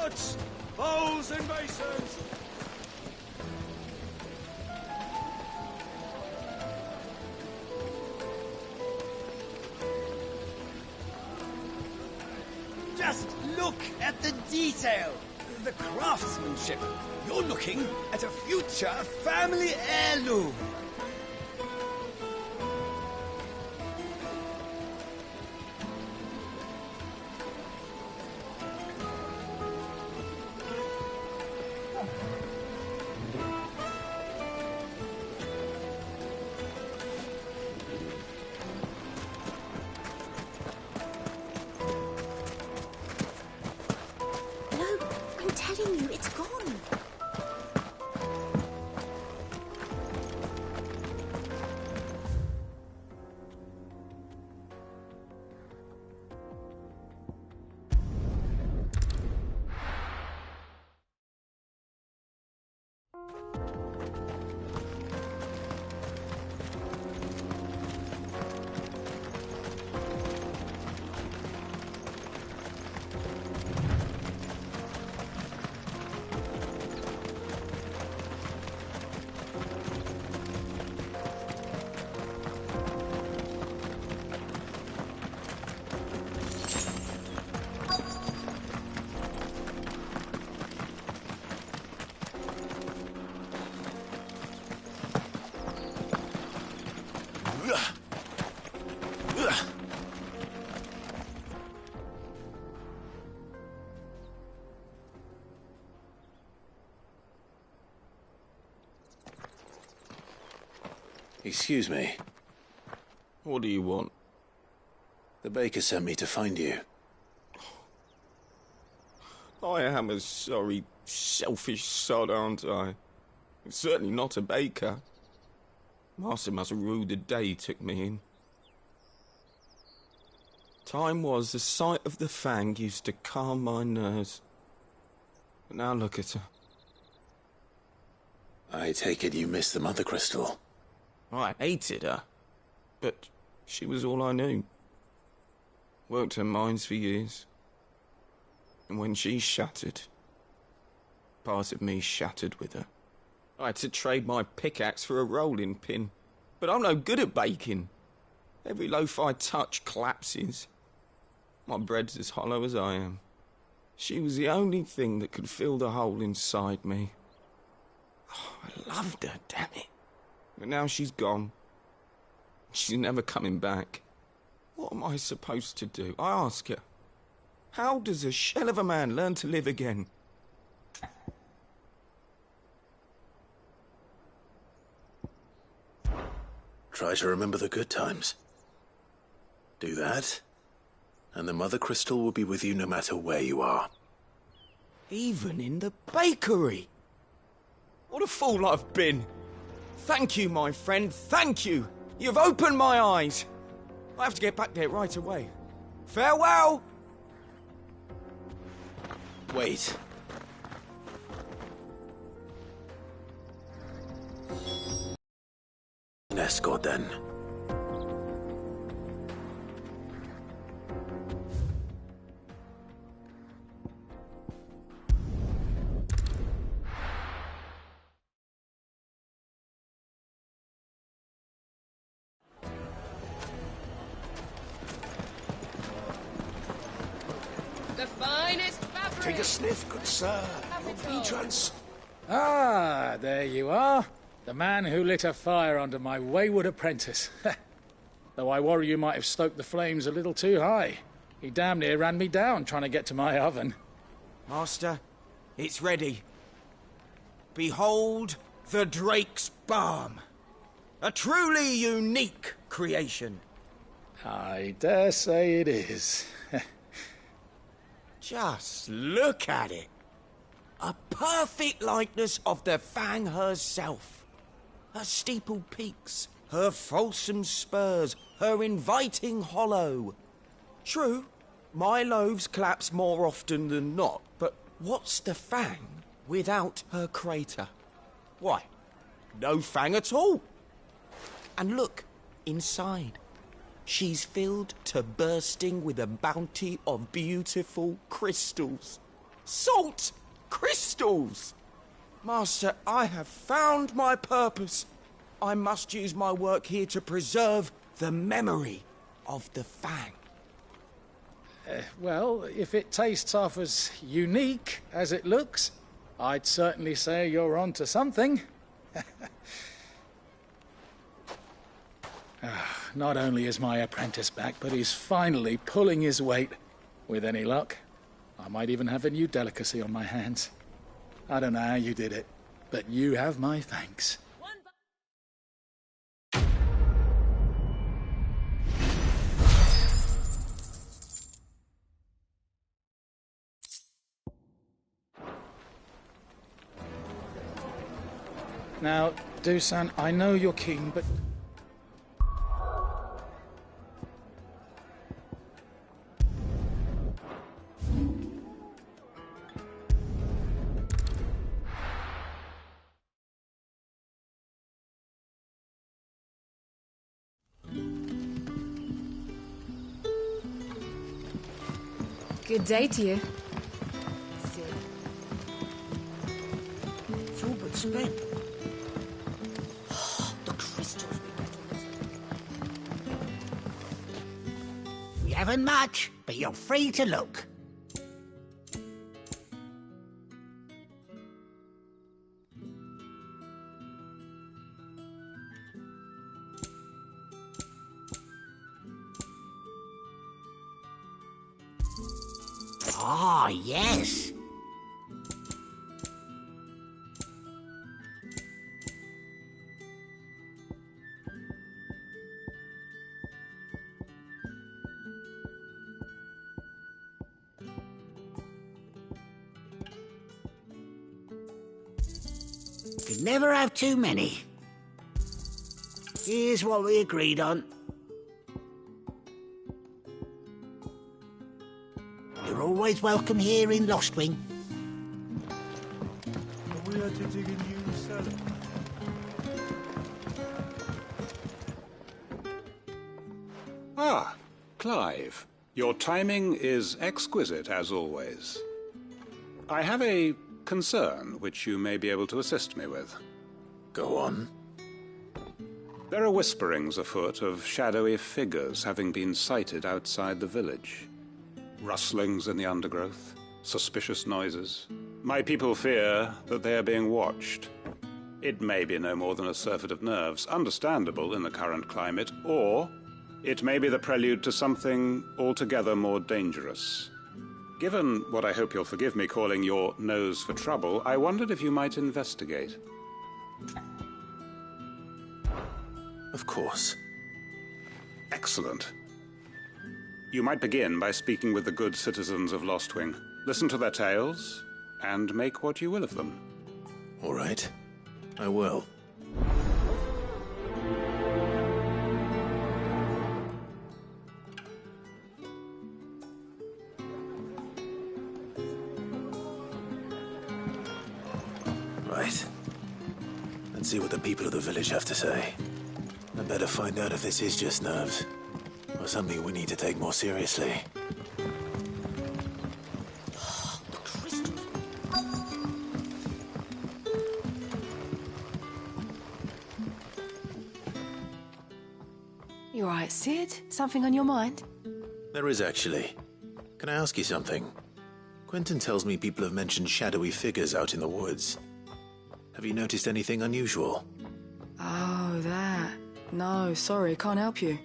Ingots, bowls and basins. Just look at the detail, the craftsmanship. You're looking at a future family heirloom. It's gone. Excuse me. What do you want? The baker sent me to find you. I am a sorry, selfish sod, aren't I? I'm certainly not a baker. Master must have ruled the day he took me in. Time was the sight of the fang used to calm my nerves. But now look at her. I take it you missed the Mother Crystal. I hated her, but she was all I knew. Worked her mines for years. And when she shattered, part of me shattered with her. I had to trade my pickaxe for a rolling pin, but I'm no good at baking. Every loaf I touch collapses. My bread's as hollow as I am. She was the only thing that could fill the hole inside me. Oh, I loved her, damn it. But now she's gone. She's never coming back. What am I supposed to do? I ask her. How does a shell of a man learn to live again? Try to remember the good times. Do that, and the Mother Crystal will be with you no matter where you are. Even in the bakery. What a fool I've been. Thank you, my friend, thank you. You've opened my eyes. I have to get back there right away. Farewell! Wait. An escort, then. The finest fabric. Take a sniff, good sir. Your entrance. Ah, there you are. The man who lit a fire under my wayward apprentice. Though I worry you might have stoked the flames a little too high. He damn near ran me down trying to get to my oven. Master, it's ready. Behold the Drake's Balm. A truly unique creation. I dare say it is. Just look at it. A perfect likeness of the Fang herself. Her steeple peaks, her fulsome spurs, her inviting hollow. True, my loaves collapse more often than not, but what's the Fang without her crater? Why, no Fang at all. And look, inside. She's filled to bursting with a bounty of beautiful crystals. Salt! Crystals! Master, I have found my purpose. I must use my work here to preserve the memory of the Fang. Well, if it tastes half as unique as it looks, I'd certainly say you're on to something. Not only is my apprentice back, but he's finally pulling his weight. With any luck, I might even have a new delicacy on my hands. I don't know how you did it, but you have my thanks. Now, Dusan, I know you're keen, but... Good day to you. It's all but spent. The crystals we get. We haven't much, but you're free to look. Ah, yes. Could never have too many. Here's what we agreed on. You're always welcome here in Lostwing. We are to dig a new cellar. Ah, Clive. Your timing is exquisite, as always. I have a concern which you may be able to assist me with. Go on. There are whisperings afoot of shadowy figures having been sighted outside the village. Rustlings in the undergrowth, suspicious noises. My people fear that they are being watched. It may be no more than a surfeit of nerves, understandable in the current climate, or it may be the prelude to something altogether more dangerous. Given what I hope you'll forgive me calling your nose for trouble, I wondered if you might investigate. Of course. Excellent. You might begin by speaking with the good citizens of Lostwing. Listen to their tales, and make what you will of them. All right. I will. Right. Let's see what the people of the village have to say. I better find out if this is just nerves, or something we need to take more seriously. The crystals. You all right, Sid? Something on your mind? There is actually. Can I ask you something? Quentin tells me people have mentioned shadowy figures out in the woods. Have you noticed anything unusual? Oh, that. No, sorry, can't help you.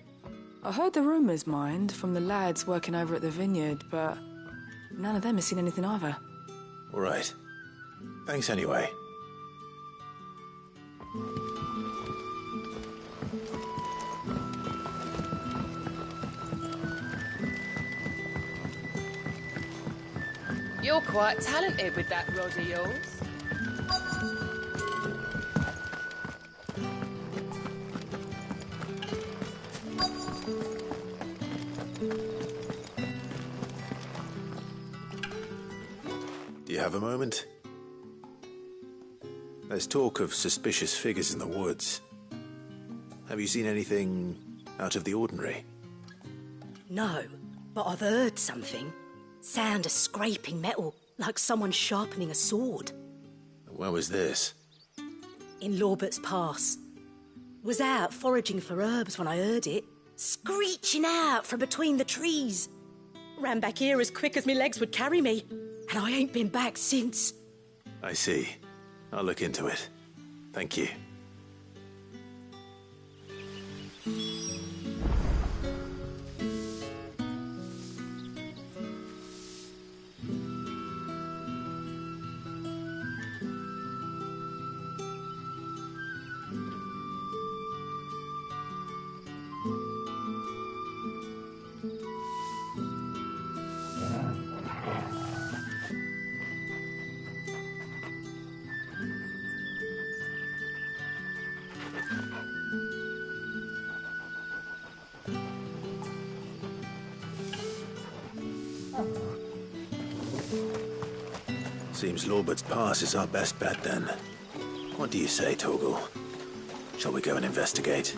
I heard the rumours, mind, from the lads working over at the vineyard, but none of them has seen anything either. All right. Thanks anyway. You're quite talented with that rod of yours. Do you have a moment? There's talk of suspicious figures in the woods. Have you seen anything out of the ordinary? No, but I've heard something. Sound of scraping metal, like someone sharpening a sword. Where was this? In Lorbert's Pass. Was out foraging for herbs when I heard it, screeching out from between the trees. Ran back here as quick as my legs would carry me, and I ain't been back since. I see. I'll look into it. Thank you. Seems Lorbert's Pass is our best bet, then. What do you say, Torgal? Shall we go and investigate?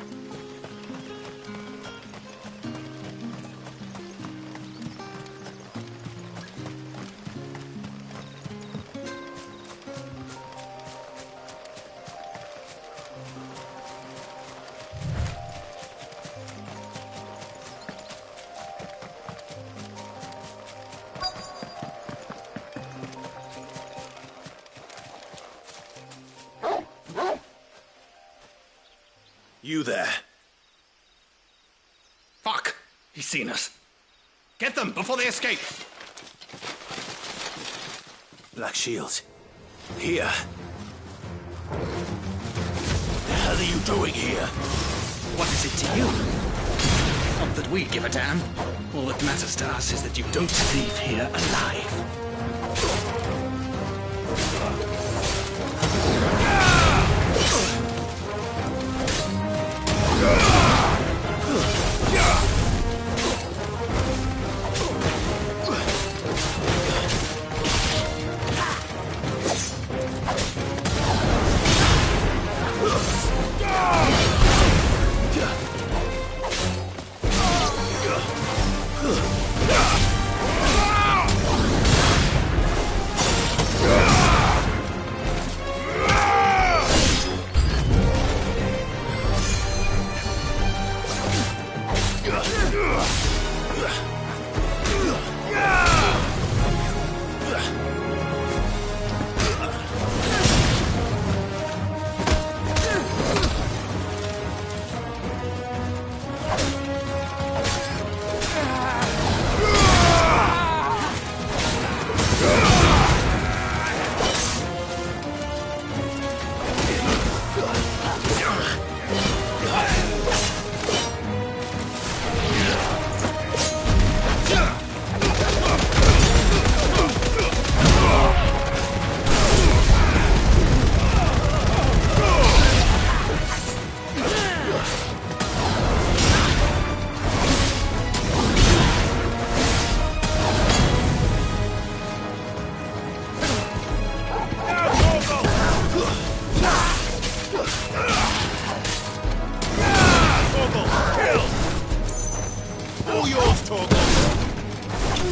You there? Fuck! He's seen us. Get them before they escape! Black Shields. Here. The hell are you doing here? What is it to you? Not that we give a damn. All that matters to us is that you don't leave here alive.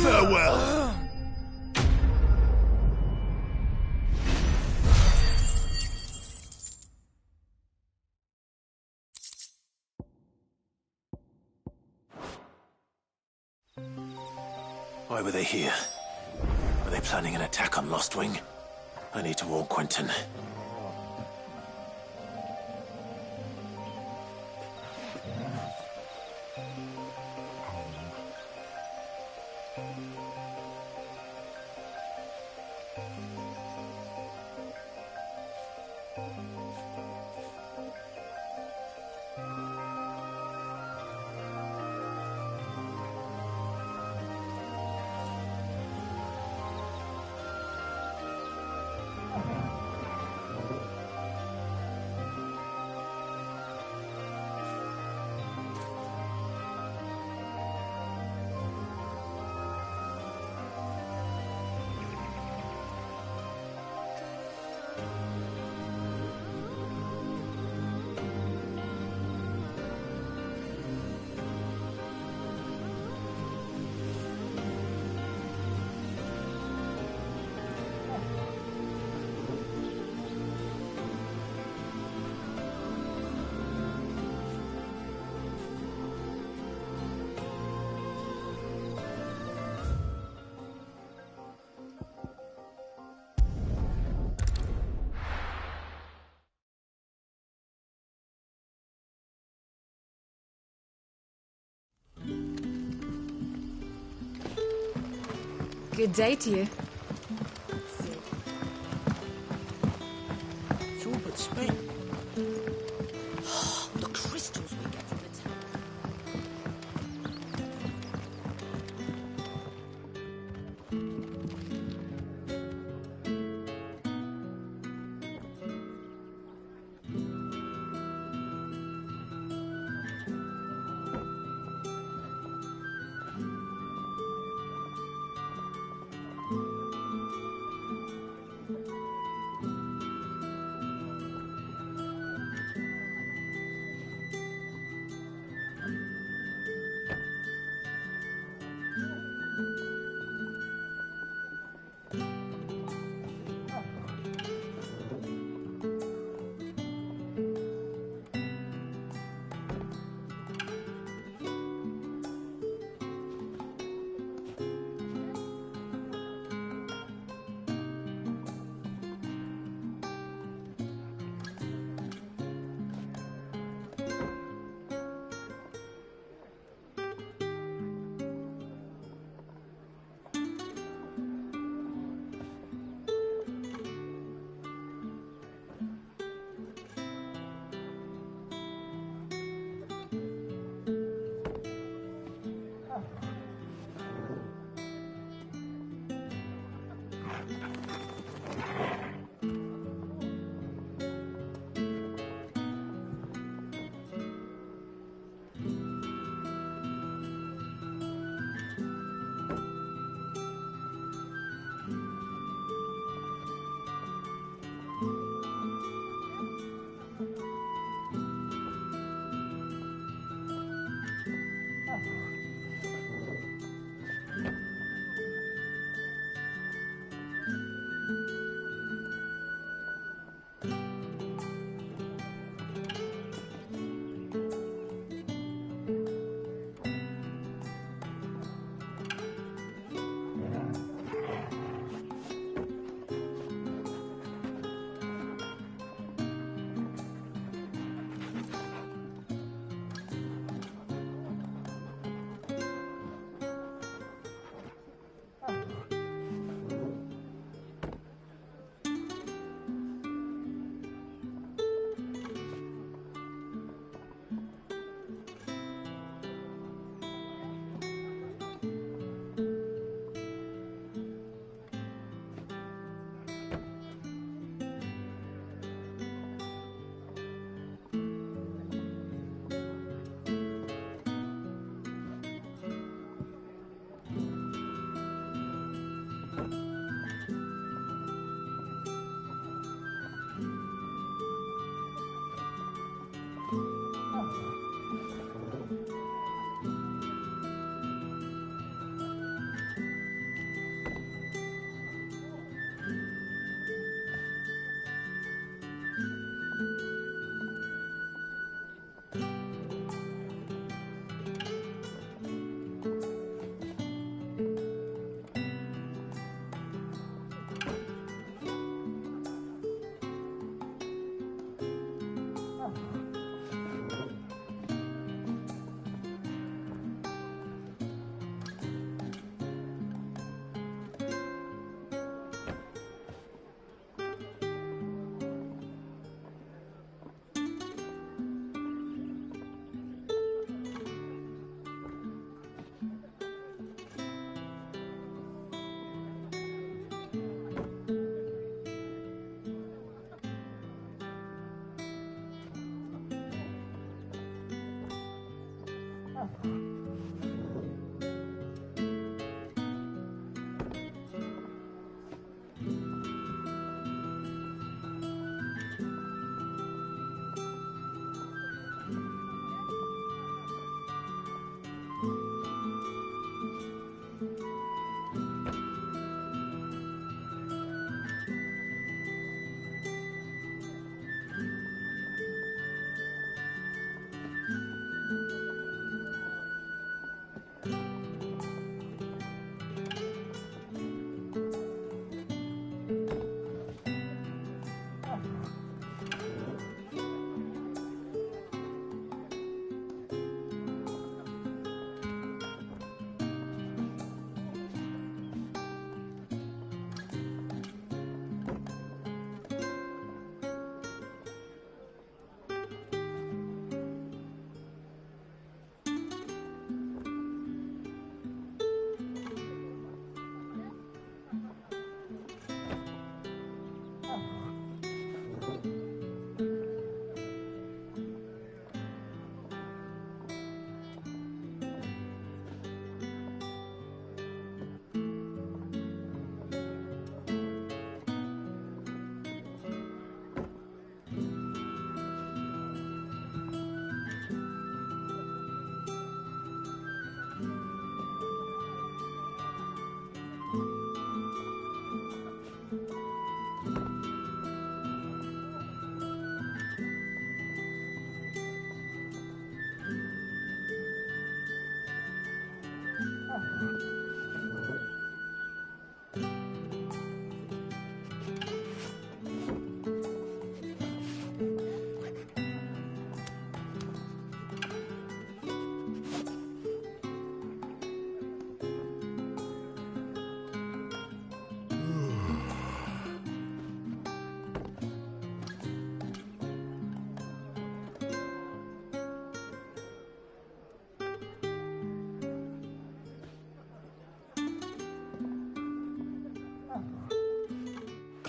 Farewell. Why were they here? Were they planning an attack on Lostwing? I need to warn Quentin. Good day to you. It's all but spent. The crystals we get from the town.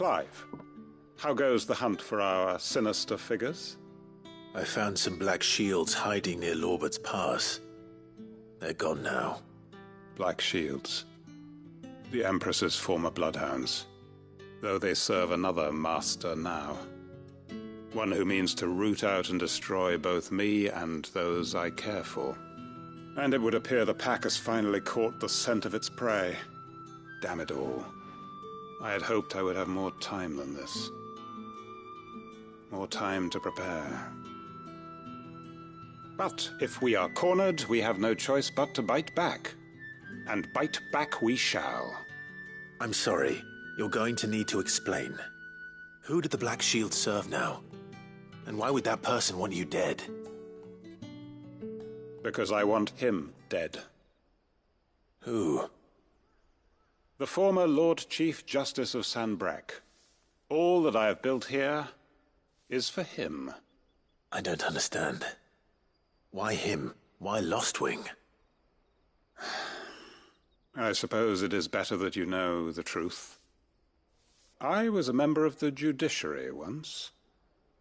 Clive, how goes the hunt for our sinister figures? I found some black shields hiding near Lorbert's Pass. They're gone now. Black shields. The Empress's former bloodhounds, though they serve another master now. One who means to root out and destroy both me and those I care for. And it would appear the pack has finally caught the scent of its prey. Damn it all. I had hoped I would have more time than this. More time to prepare. But if we are cornered, we have no choice but to bite back. And bite back we shall. I'm sorry. You're going to need to explain. Who did the Black Shield serve now? And why would that person want you dead? Because I want him dead. Who? The former Lord Chief Justice of Sanbreque. All that I have built here is for him. I don't understand. Why him? Why Lostwing? I suppose it is better that you know the truth. I was a member of the judiciary once.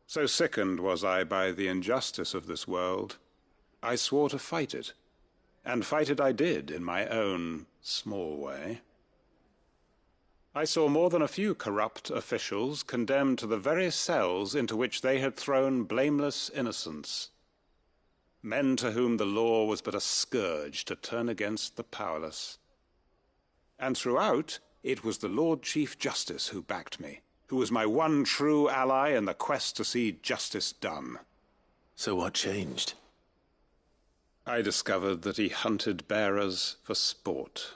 So sickened was I by the injustice of this world, I swore to fight it. And fight it I did, in my own small way. I saw more than a few corrupt officials condemned to the very cells into which they had thrown blameless innocents. Men to whom the law was but a scourge to turn against the powerless. And throughout, it was the Lord Chief Justice who backed me, who was my one true ally in the quest to see justice done. So what changed? I discovered that he hunted bearers for sport.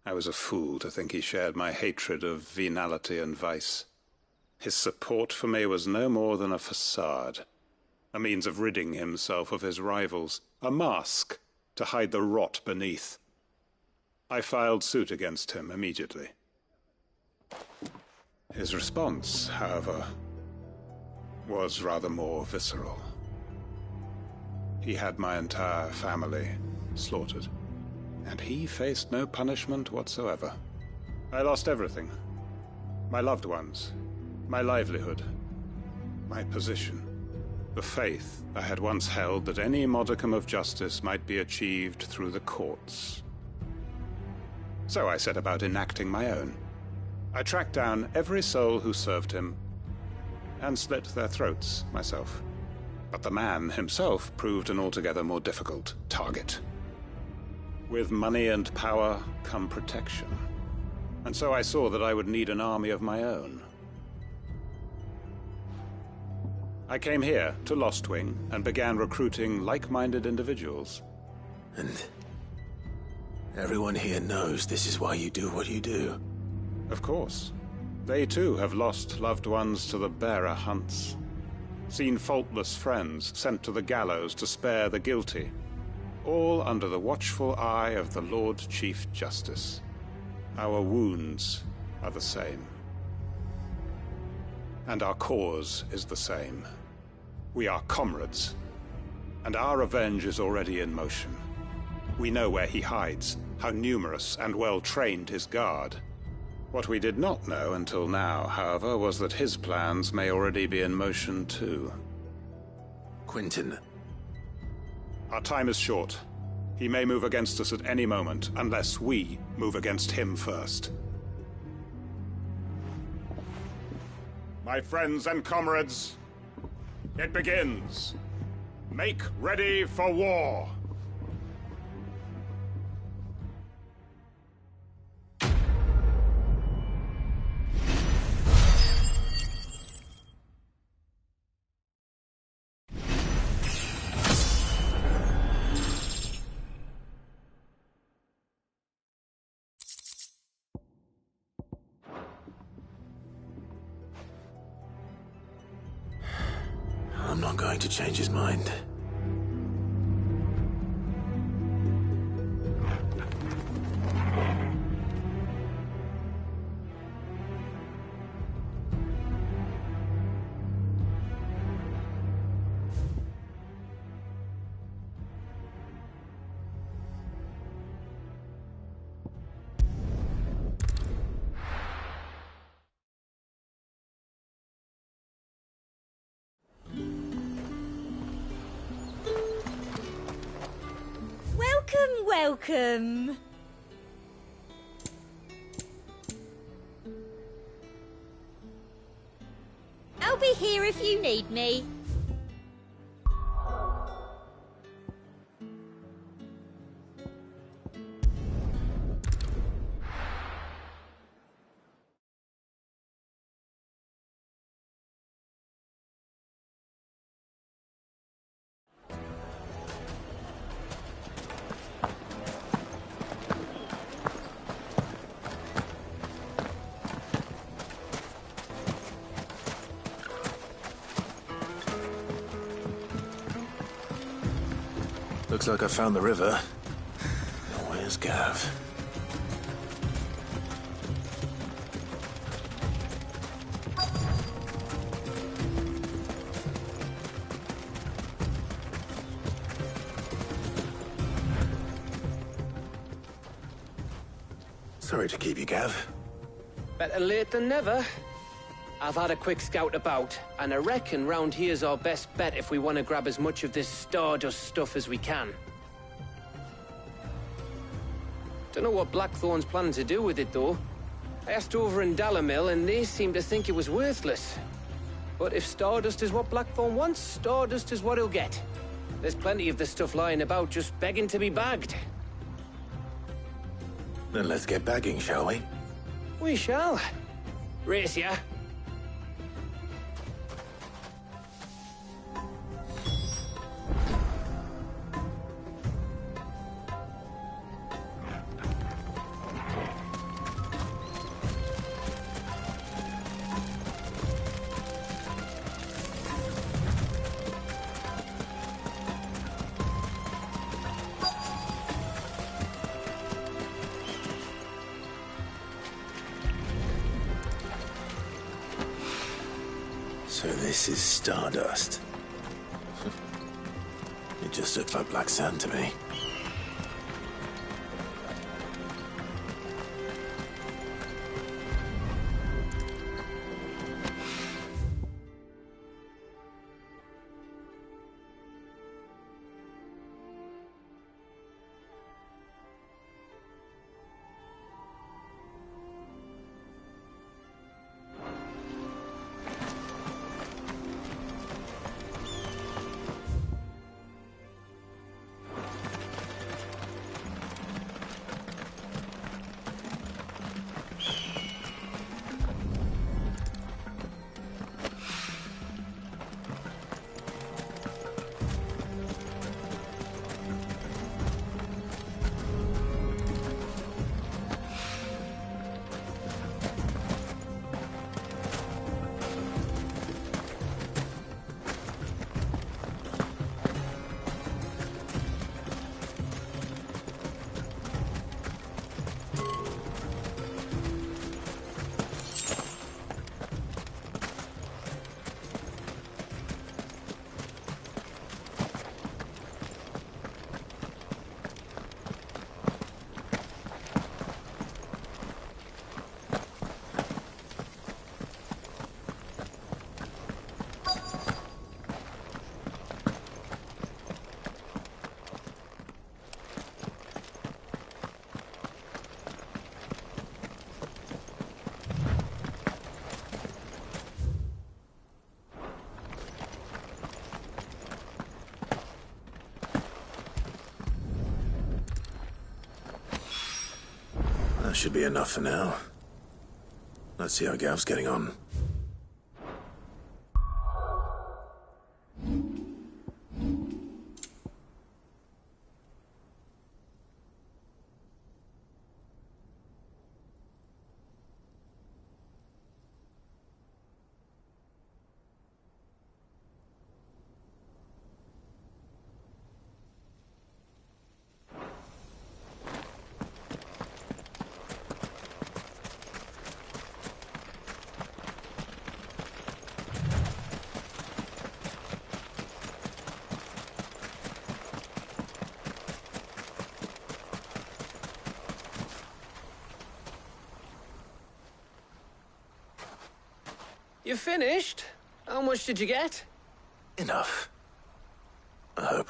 I was a fool to think he shared my hatred of venality and vice. His support for me was no more than a facade, a means of ridding himself of his rivals, a mask to hide the rot beneath. I filed suit against him immediately. His response, however, was rather more visceral. He had my entire family slaughtered, and he faced no punishment whatsoever. I lost everything. My loved ones, my livelihood, my position, the faith I had once held that any modicum of justice might be achieved through the courts. So I set about enacting my own. I tracked down every soul who served him, and slit their throats myself. But the man himself proved an altogether more difficult target. With money and power come protection. And so I saw that I would need an army of my own. I came here to Lostwing and began recruiting like-minded individuals. And everyone here knows this is why you do what you do. Of course. They too have lost loved ones to the bearer hunts. Seen faultless friends sent to the gallows to spare the guilty. All under the watchful eye of the Lord Chief Justice. Our wounds are the same. And our cause is the same. We are comrades. And our revenge is already in motion. We know where he hides, how numerous and well-trained his guard. What we did not know until now, however, was that his plans may already be in motion too. Quentin. Our time is short. He may move against us at any moment, unless we move against him first. My friends and comrades, it begins. Make ready for war. I'm not going to change his mind. Welcome, welcome. I'll be here if you need me. Looks like I found the river. Now where's Gav? Sorry to keep you, Gav. Better late than never. I've had a quick scout about, and I reckon round here's our best bet if we want to grab as much of this Stardust stuff as we can. Don't know what Blackthorn's planning to do with it, though. I asked over in Dalamil, and they seem to think it was worthless. But if Stardust is what Blackthorn wants, Stardust is what he'll get. There's plenty of this stuff lying about, just begging to be bagged. Then let's get bagging, shall we? We shall. Race ya. So this is Stardust. It just looks like black sand to me. That should be enough for now. Let's see how Gav's getting on. You finished? How much did you get? Enough. I hope.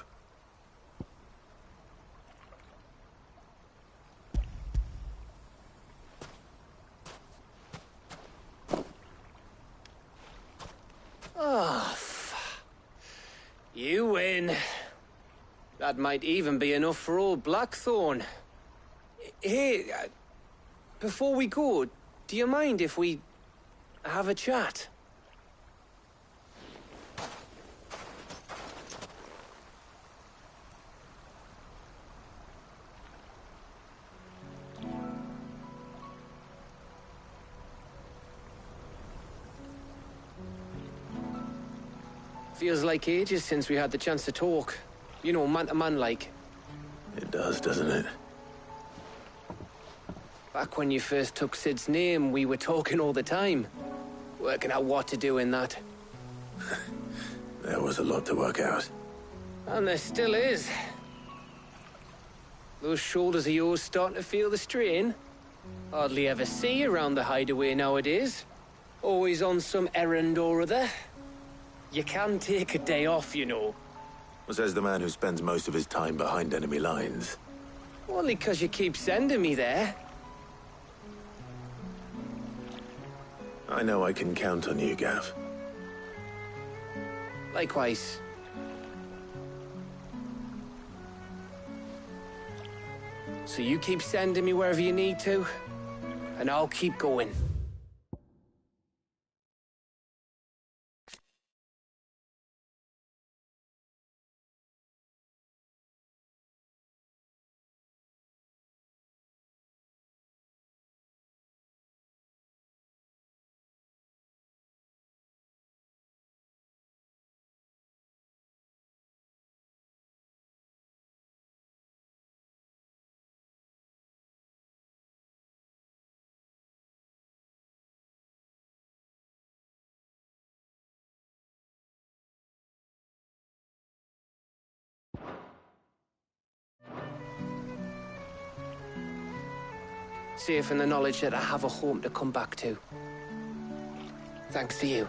That might even be enough for old Blackthorn. Hey, before we go, do you mind if we have a chat? Feels like ages since we had the chance to talk. You know, man to man like. It does, doesn't it? Back when you first took Sid's name, we were talking all the time. Working out what to do in that. There was a lot to work out. And there still is. Those shoulders of yours starting to feel the strain. Hardly ever see you around the hideaway nowadays. Always on some errand or other. You can take a day off, you know. Says the man who spends most of his time behind enemy lines. Only 'cause you keep sending me there. I know I can count on you, Gav. Likewise. So you keep sending me wherever you need to, and I'll keep going. Safe in the knowledge that I have a home to come back to. Thanks to you.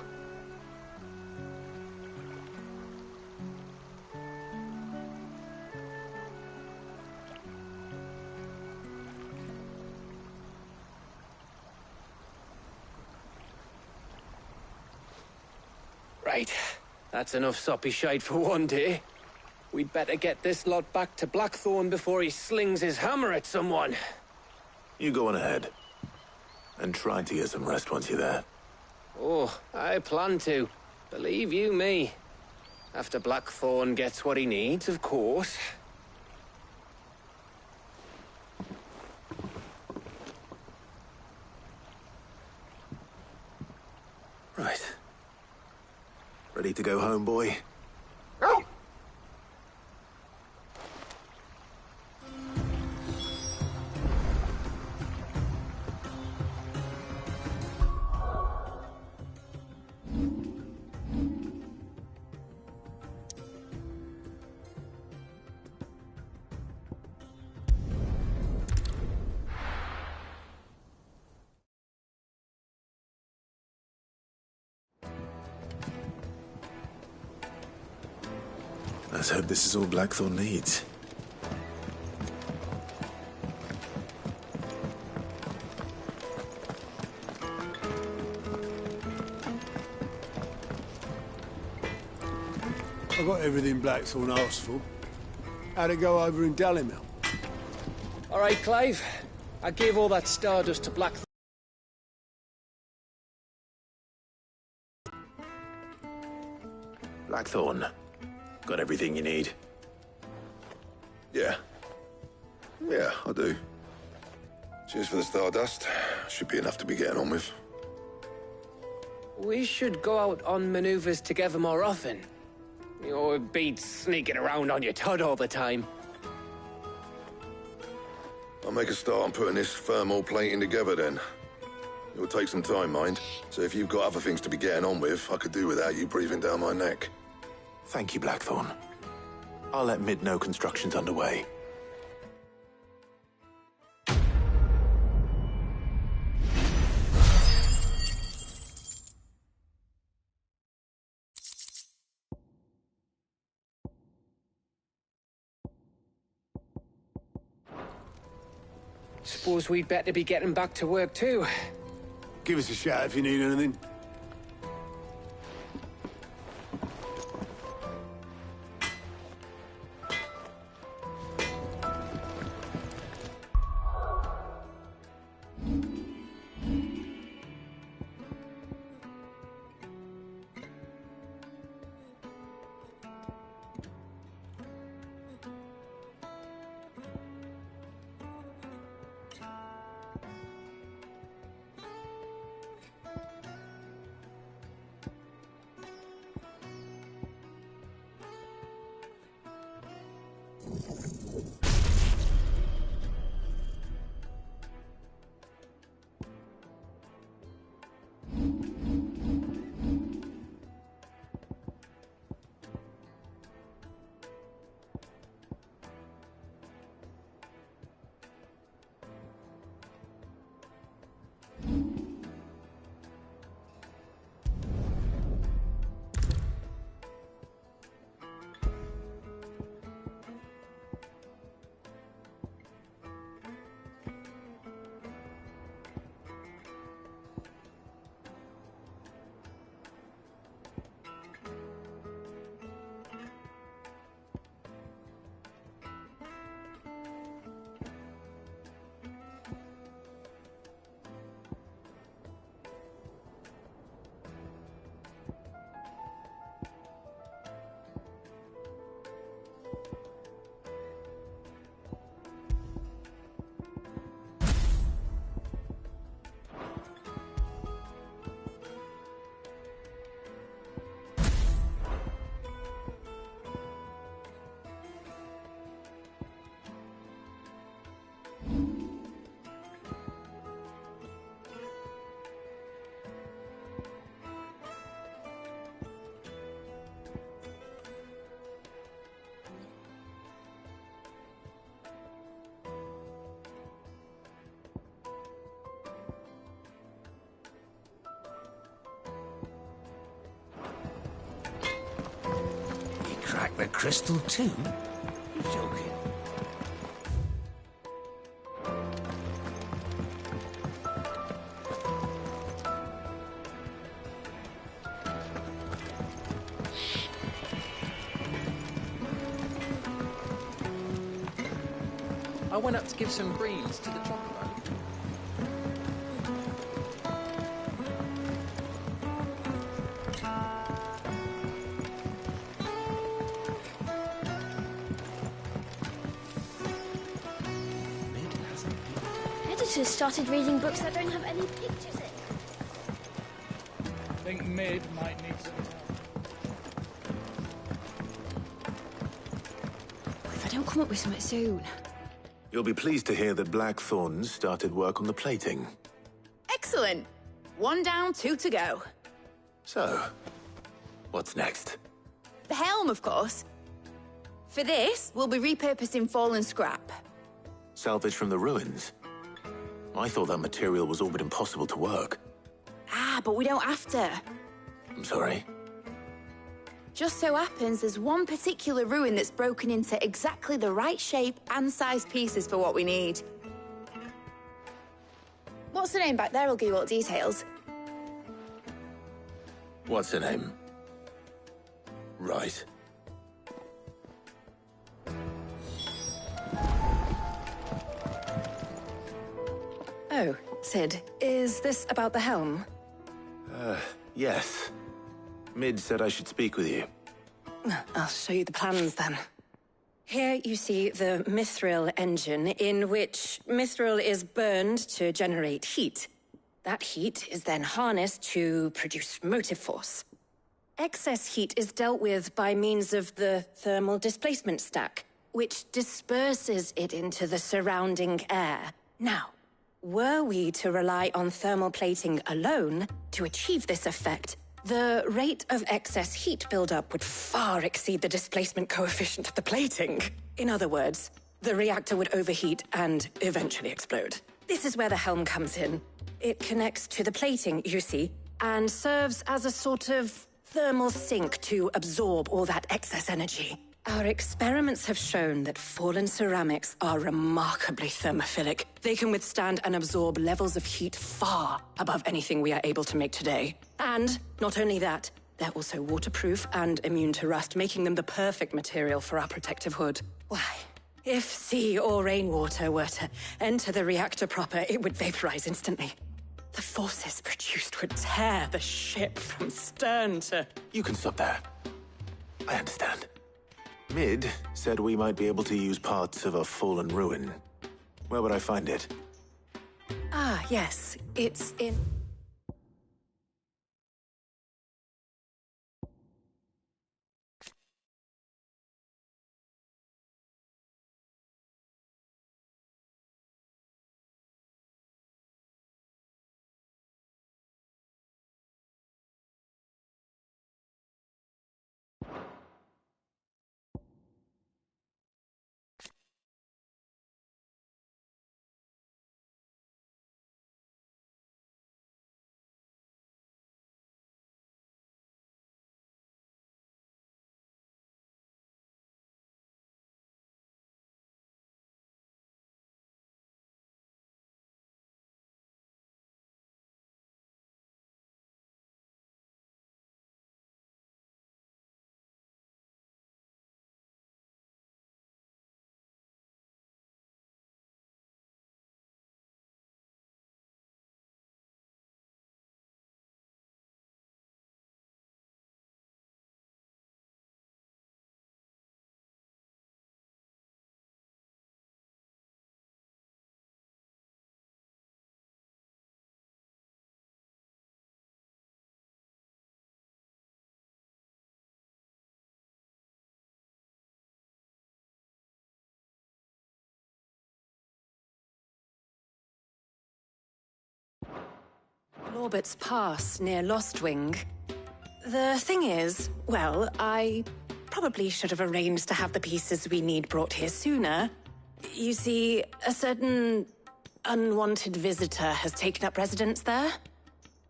Right. That's enough soppy shite for one day. We'd better get this lot back to Blackthorn before he slings his hammer at someone. You go on ahead. And try to get some rest once you're there. Oh, I plan to. Believe you me. After Blackthorn gets what he needs, of course. Right. Ready to go home, boy? Let's hope this is all Blackthorn needs. I got everything Blackthorn asked for. How'd it go over in Dalimil? All right, Clive. I gave all that stardust to Blackthorn. Blackthorn. Got everything you need? Yeah. Yeah, I do. Cheers for the stardust. Should be enough to be getting on with. We should go out on maneuvers together more often. You know, it beats sneaking around on your Todd all the time. I'll make a start on putting this thermal plating together then. It will take some time, mind. So if you've got other things to be getting on with, I could do without you breathing down my neck. Thank you, Blackthorn. I'll let Mid know construction's underway. Suppose we'd better be getting back to work too. Give us a shout if you need anything. Crack the crystal too? You're joking. I went up to give some breeze to the chocobo. Editors started reading books that don't have any pictures in. I think Mid might need some help. If I don't come up with something soon. You'll be pleased to hear that Blackthorn's started work on the plating. Excellent. 1 down, 2 to go. So, what's next? The helm, of course. For this, we'll be repurposing fallen scrap. Salvage from the ruins? I thought that material was all but impossible to work. Ah, but we don't have to. I'm sorry. Just so happens there's one particular ruin that's broken into exactly the right shape and size pieces for what we need. What's the name back there? I'll give you all the details. What's her name? Right. Oh, Sid, is this about the helm? Yes. Mid said I should speak with you. I'll show you the plans then. Here you see the mithril engine, in which mithril is burned to generate heat. That heat is then harnessed to produce motive force. Excess heat is dealt with by means of the thermal displacement stack, which disperses it into the surrounding air. Now, were we to rely on thermal plating alone to achieve this effect, the rate of excess heat buildup would far exceed the displacement coefficient of the plating. In other words, the reactor would overheat and eventually explode. This is where the helm comes in. It connects to the plating, you see, and serves as a sort of thermal sink to absorb all that excess energy. Our experiments have shown that fallen ceramics are remarkably thermophilic. They can withstand and absorb levels of heat far above anything we are able to make today. And not only that, they're also waterproof and immune to rust, making them the perfect material for our protective hood. Why, if sea or rainwater were to enter the reactor proper, it would vaporize instantly. The forces produced would tear the ship from stern to... You can stop there. I understand. Mid said we might be able to use parts of a fallen ruin. Where would I find it? Ah, yes. It's in... Lorbert's Pass, near Lostwing. The thing is, well, I probably should have arranged to have the pieces we need brought here sooner. You see, a certain unwanted visitor has taken up residence there.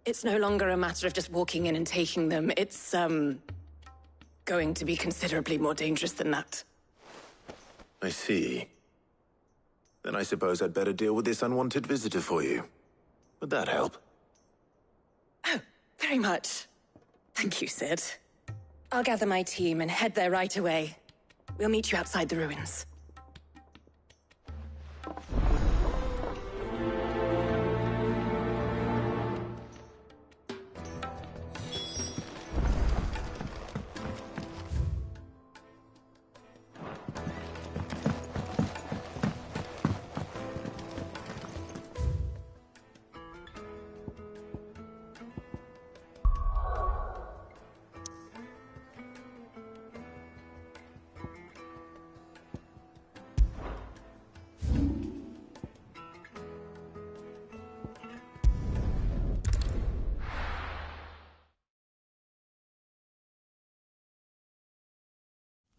It's no longer a matter of just walking in and taking them. It's, going to be considerably more dangerous than that. I see. Then I suppose I'd better deal with this unwanted visitor for you. Would that help? Oh, very much. Thank you, Sid. I'll gather my team and head there right away. We'll meet you outside the ruins.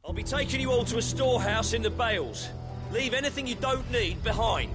I'll be taking you all to a storehouse in the Bales. Leave anything you don't need behind.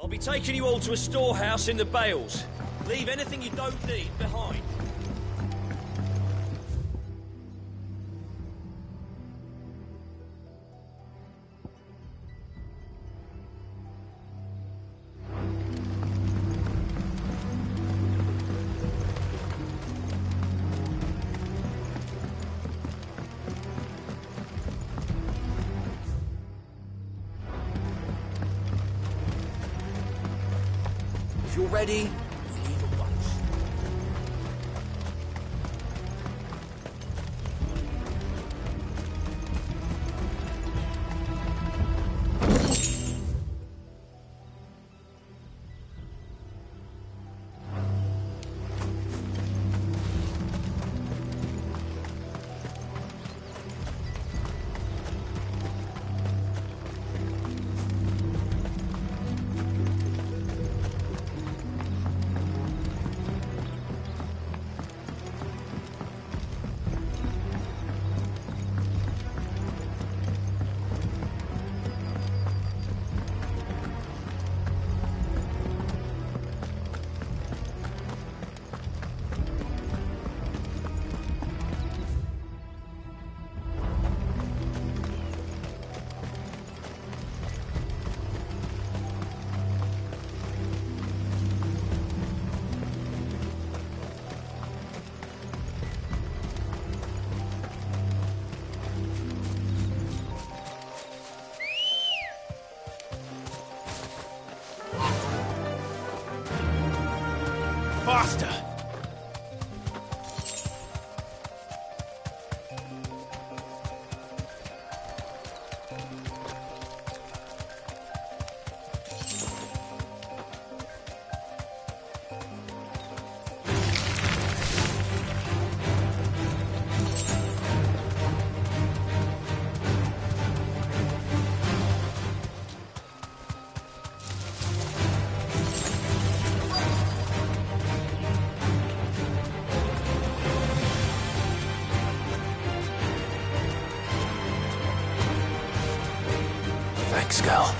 I'll be taking you all to a storehouse in the Bales. Leave anything you don't need behind. If you're ready, we leave at once. Faster! quick, Skull.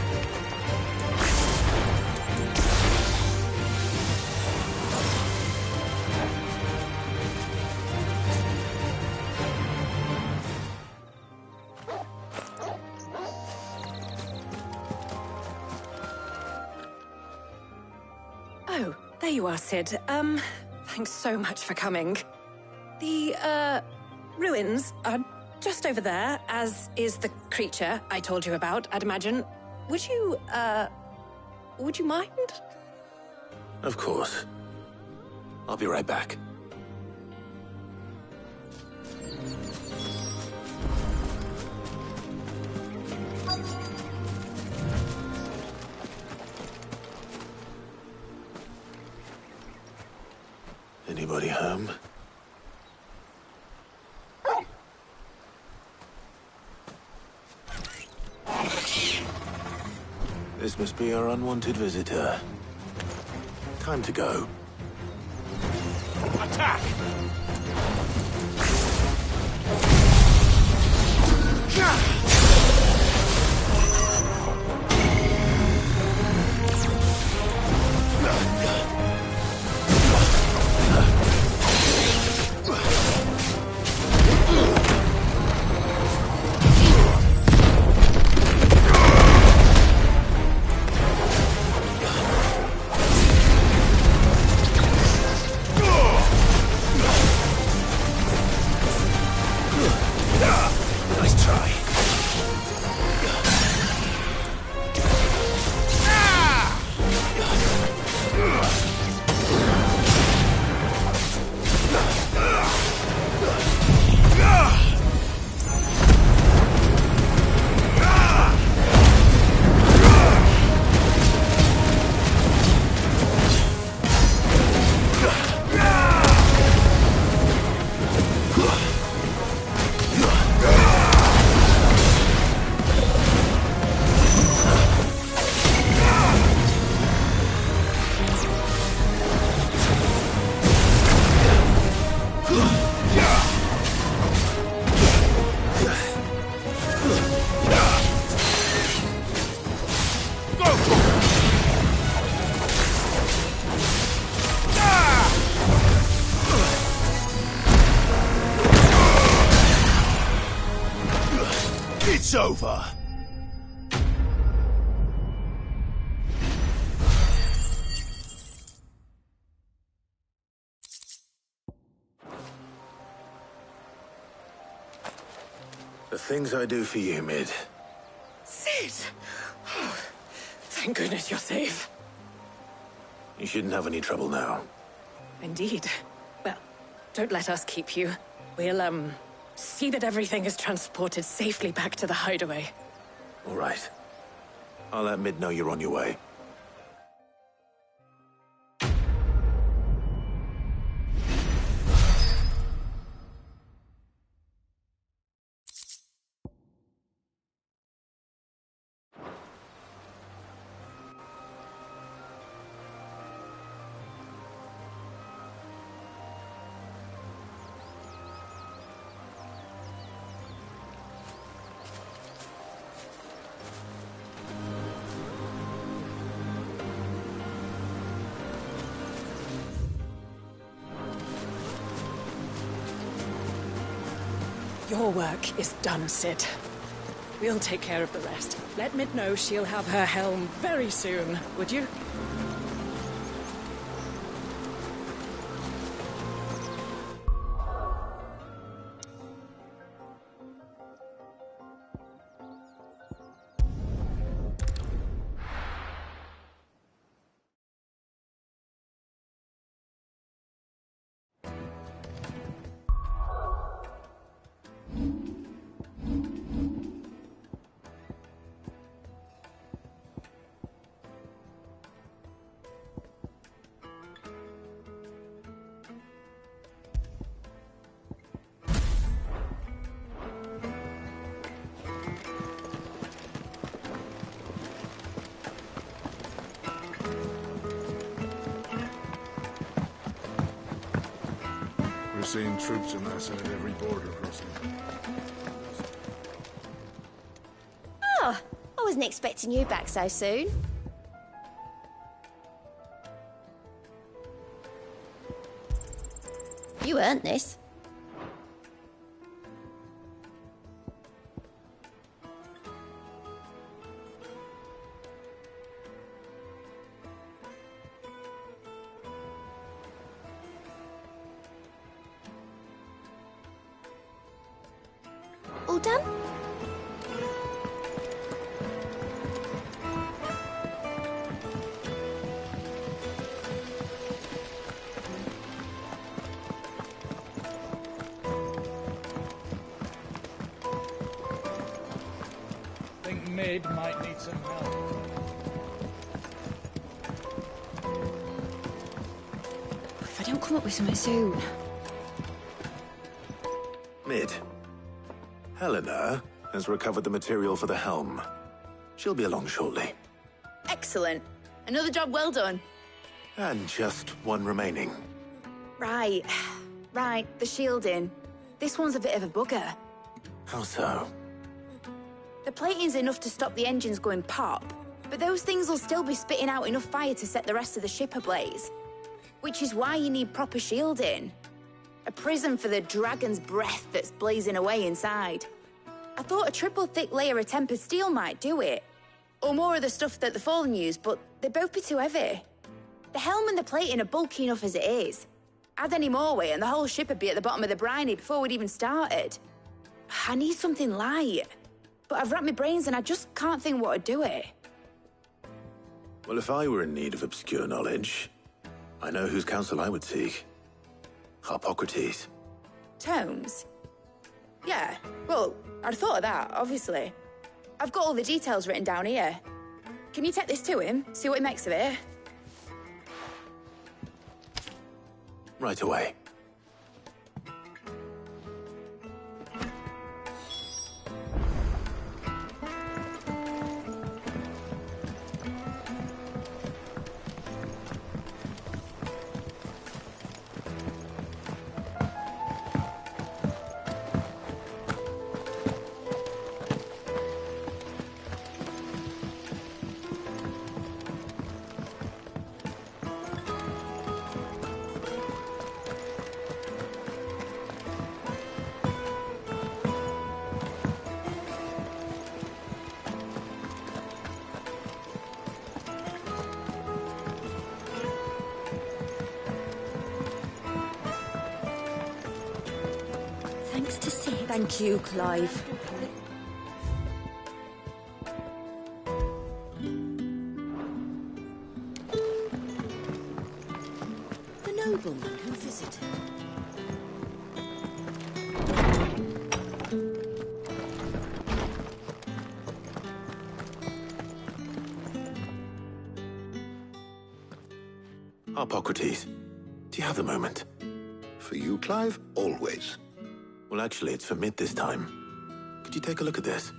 Oh, there you are, Sid. Thanks so much for coming. The, ruins are just over there, as is the creature I told you about, I'd imagine. Would you mind? Of course. I'll be right back. Anybody home? This must be our unwanted visitor. Time to go. Attack! Nice try. It's over. The things I do for you, Mid. Sid! Oh, thank goodness you're safe. You shouldn't have any trouble now. Indeed. Well, don't let us keep you. We'll, see that everything is transported safely back to the hideaway. All right. I'll let Mid know you're on your way. Your work is done, Sid. We'll take care of the rest. Let Mid know she'll have her helm very soon, would you? We're seeing troops amassing at every border crossing. Ah, I wasn't expecting you back so soon. You earned this. All done? Think Mid might need some help. If I don't come up with something soon. Mid. Helena has recovered the material for the helm. She'll be along shortly. Excellent. Another job well done. And just one remaining. Right. Right, the shielding. This one's a bit of a bugger. How so? The plating's enough to stop the engines going pop, but those things will still be spitting out enough fire to set the rest of the ship ablaze. Which is why you need proper shielding. A prison for the dragon's breath that's blazing away inside. I thought a triple thick layer of tempered steel might do it. Or more of the stuff that the Fallen use, but they'd both be too heavy. The helm and the plating are bulky enough as it is. Add any more weight and the whole ship would be at the bottom of the briny before we'd even started. I need something light. But I've racked my brains and I just can't think what would do it. Well, if I were in need of obscure knowledge, I know whose counsel I would seek. Harpocrates. Tomes? Yeah, well, I'd thought of that, obviously. I've got all the details written down here. Can you take this to him, see what he makes of it? Right away. Thanks to Sid. Thank you, Clive. The nobleman who visited. Harpocrates, do you have a moment? For you, Clive, always. Well, actually, it's for Mid this time. Could you take a look at this?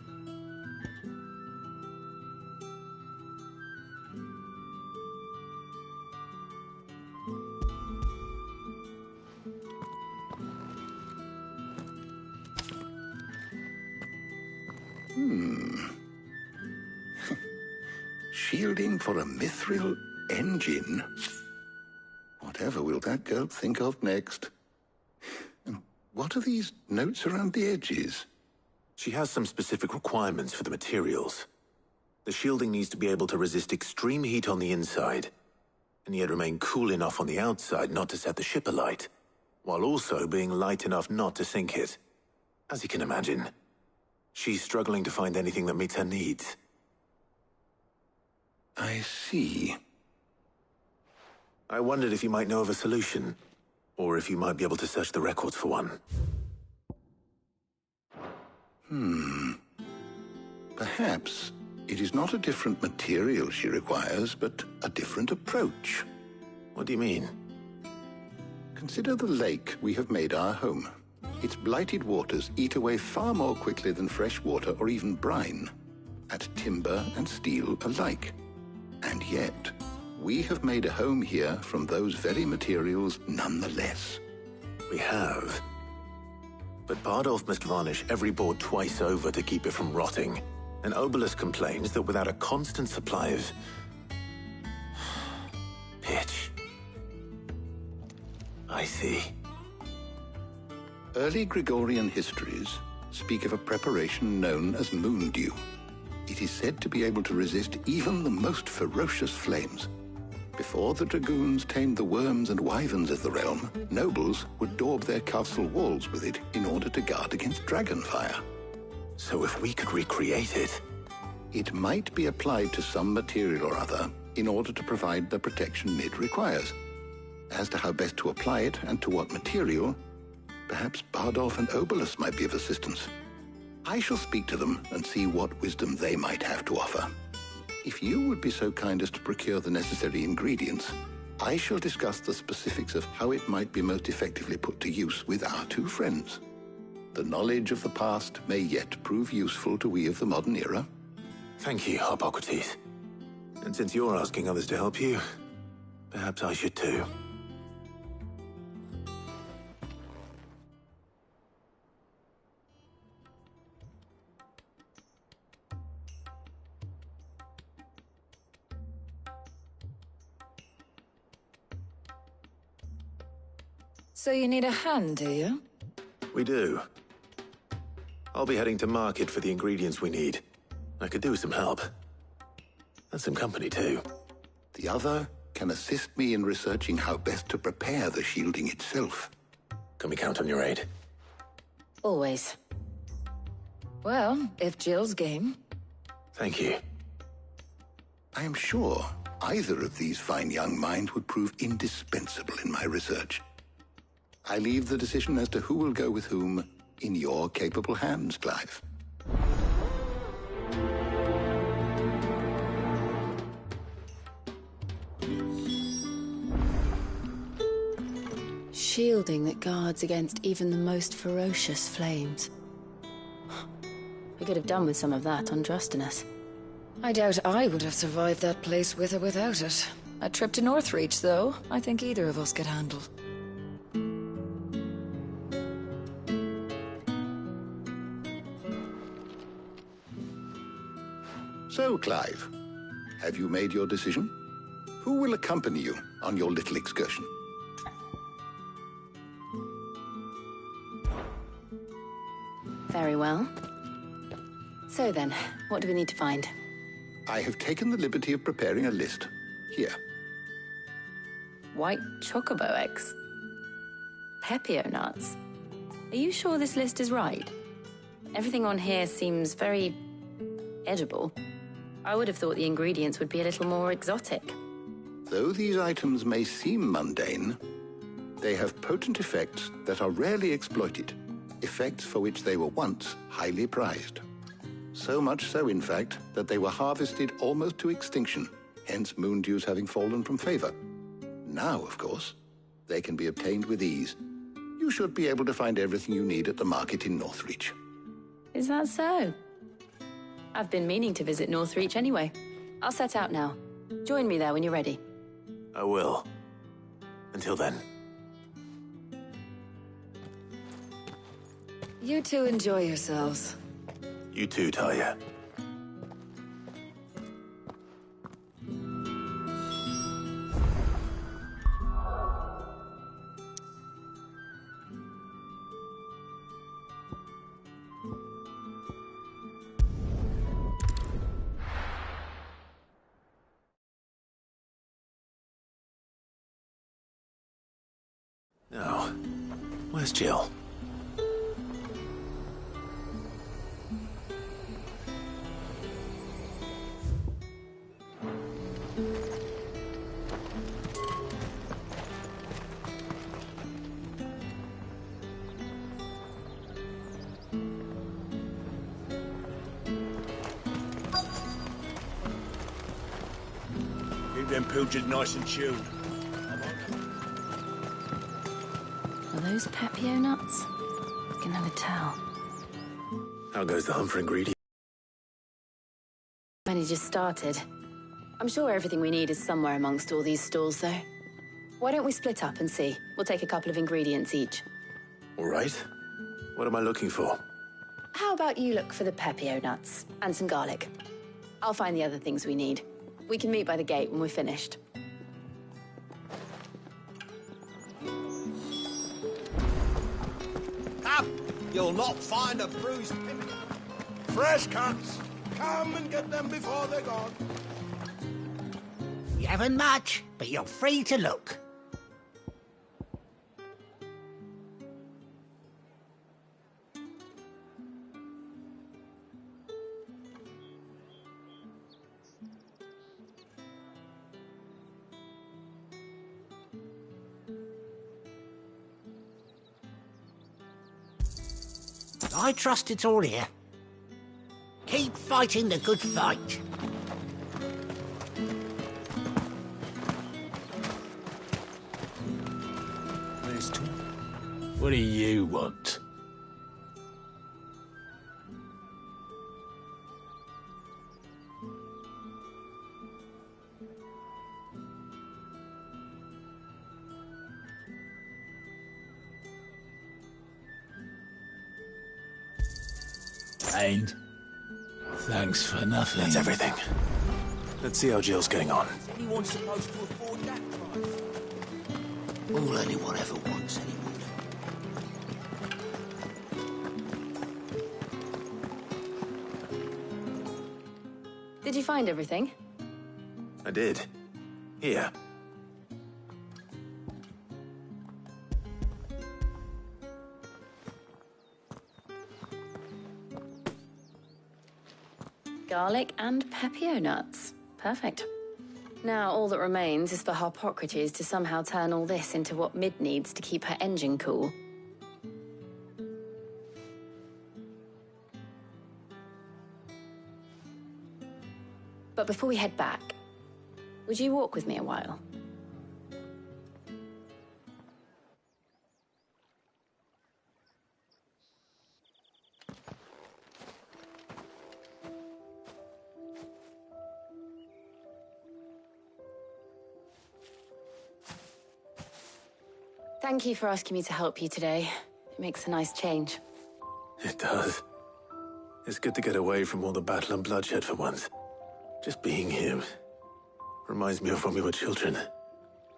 Shielding for a mithril engine? Whatever will that girl think of next? And what are these notes around the edges? She has some specific requirements for the materials. The shielding needs to be able to resist extreme heat on the inside, and yet remain cool enough on the outside not to set the ship alight, while also being light enough not to sink it. As you can imagine, she's struggling to find anything that meets her needs. I see. I wondered if you might know of a solution, or if you might be able to search the records for one. Perhaps it is not a different material she requires, but a different approach. What do you mean? Consider the lake we have made our home. Its blighted waters eat away far more quickly than fresh water or even brine, at timber and steel alike. And yet, we have made a home here from those very materials nonetheless. We have. But Bardolph must varnish every board twice over to keep it from rotting. And Obelus complains that without a constant supply of pitch. I see. Early Gregorian histories speak of a preparation known as moon dew. It is said to be able to resist even the most ferocious flames. Before the dragoons tamed the worms and wyverns of the realm, nobles would daub their castle walls with it in order to guard against dragon fire. So if we could recreate it... It might be applied to some material or other in order to provide the protection Mid requires. As to how best to apply it and to what material, perhaps Bardolph and Obelus might be of assistance. I shall speak to them and see what wisdom they might have to offer. If you would be so kind as to procure the necessary ingredients, I shall discuss the specifics of how it might be most effectively put to use with our two friends. The knowledge of the past may yet prove useful to we of the modern era. Thank you, Hippocrates. And since you're asking others to help you, perhaps I should too. So you need a hand, do you? We do. I'll be heading to market for the ingredients we need. I could do with some help. And some company, too. The other can assist me in researching how best to prepare the shielding itself. Can we count on your aid? Always. Well, if Jill's game. Thank you. I am sure either of these fine young minds would prove indispensable in my research. I leave the decision as to who will go with whom in your capable hands, Clive. Shielding that guards against even the most ferocious flames. We could have done with some of that on Drustinus. I doubt I would have survived that place with or without it. A trip to Northreach, though, I think either of us could handle. So, Clive, have you made your decision? Who will accompany you on your little excursion? Very well. So then, what do we need to find? I have taken the liberty of preparing a list. Here. White chocobo eggs. Pepio nuts. Are you sure this list is right? Everything on here seems very edible. I would have thought the ingredients would be a little more exotic. Though these items may seem mundane, they have potent effects that are rarely exploited, effects for which they were once highly prized. So much so, in fact, that they were harvested almost to extinction, hence moon dews having fallen from favor. Now, of course, they can be obtained with ease. You should be able to find everything you need at the market in Northreach. Is that so? I've been meaning to visit Northreach anyway. I'll set out now. Join me there when you're ready. I will. Until then. You two enjoy yourselves. You too, Talia. Now, where's Jill? Keep them pilchards nice and chilled. Are those Pepio nuts? I can never tell. How goes the hunt for ingredients? Only just started. I'm sure everything we need is somewhere amongst all these stalls, though. Why don't we split up and see? We'll take a couple of ingredients each. All right. What am I looking for? how about you look for the pepio nuts and some garlic? I'll find the other things we need. We can meet by the gate when we're finished. Up! You'll not find a bruised pimp. Fresh cuts! Come and get them before they're gone. You haven't much, but you're free to look. I trust it's all here. Keep fighting the good fight. What do you want? And thanks for nothing. That's everything. Let's see how Jill's getting on. Is anyone supposed to afford that price? All anyone ever wants, anyone. Did you find everything? I did. Here. Garlic and pepio nuts. Perfect. Now all that remains is for Harpocrates to somehow turn all this into what Mid needs to keep her engine cool. But before we head back, would you walk with me a while? Thank you for asking me to help you today. It makes a nice change. It does. It's good to get away from all the battle and bloodshed for once. Just being here reminds me of when we were children.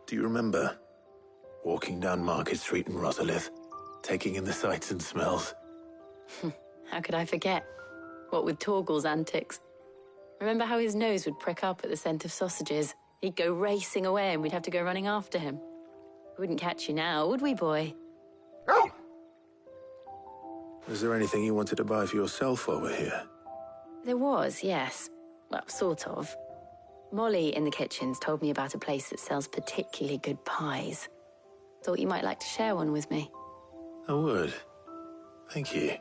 Do you remember? Walking down Market Street in Rosalith, taking in the sights and smells. How could I forget? What with Torgal's antics. Remember how his nose would prick up at the scent of sausages? He'd go racing away and we'd have to go running after him. We wouldn't catch you now, would we, boy? Was there anything you wanted to buy for yourself while we're here? There was, yes. Well, sort of. Molly in the kitchens told me about a place that sells particularly good pies. Thought you might like to share one with me. I would. Thank you.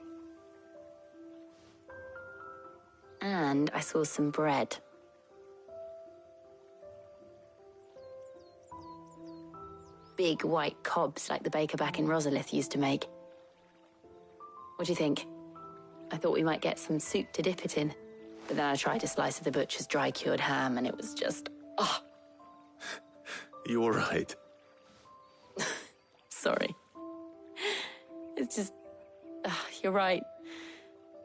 And I saw some bread. Big white cobs like the baker back in Rosalith used to make. What do you think? I thought we might get some soup to dip it in. But then I tried a slice of the butcher's dry-cured ham and it was just... oh! You all right? Sorry. It's just... you're right.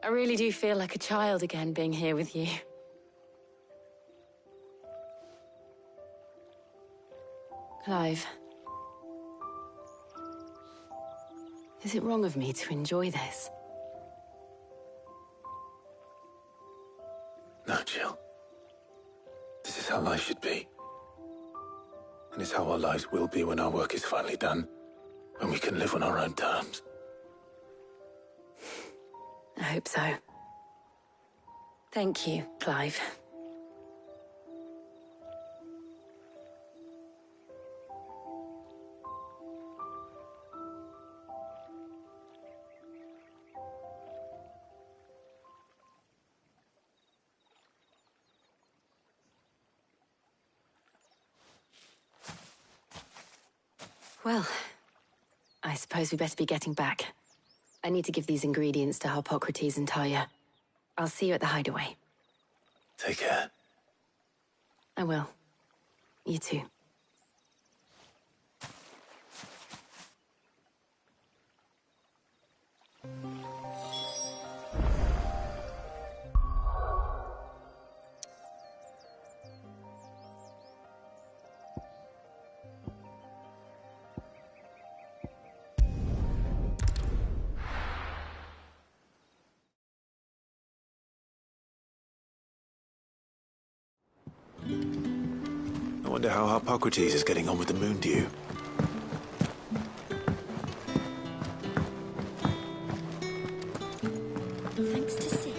I really do feel like a child again being here with you. Clive. Is it wrong of me to enjoy this? No, Jill. This is how life should be. And it's how our lives will be when our work is finally done. When we can live on our own terms. I hope so. Thank you, Clive. Well, I suppose we better be getting back. I need to give these ingredients to Harpocrates and Talia. I'll see you at the hideaway. Take care. I will. You too. Wonder how Harpocrates is getting on with the moon dew. Thanks to Sid.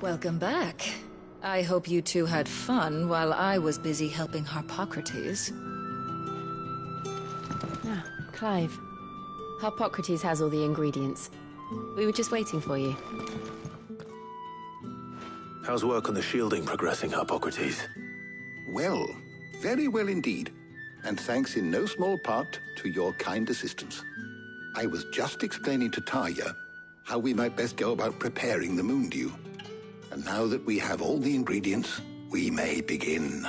Welcome back. I hope you two had fun while I was busy helping Harpocrates. Ah, Clive. Harpocrates has all the ingredients. We were just waiting for you. How's work on the shielding progressing, Harpocrates? Well, very well indeed. And thanks in no small part to your kind assistance. I was just explaining to Tarja how we might best go about preparing the moon dew. And now that we have all the ingredients, we may begin.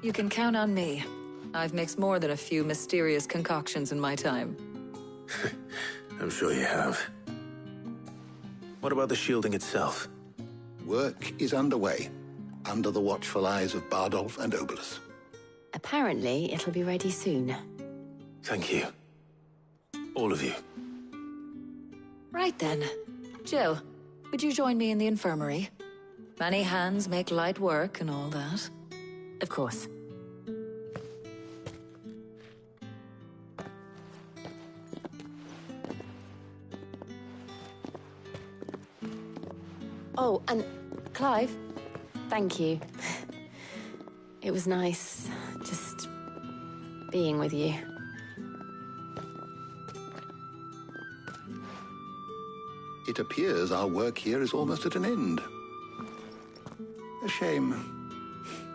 You can count on me. I've mixed more than a few mysterious concoctions in my time. I'm sure you have. What about the shielding itself? Work is underway, under the watchful eyes of Bardolph and Obolus. Apparently, it'll be ready soon. Thank you. All of you. Right then. Jill, would you join me in the infirmary? Many hands make light work and all that. Of course. Oh, and Clive, thank you. It was nice, just being with you. It appears our work here is almost at an end. A shame.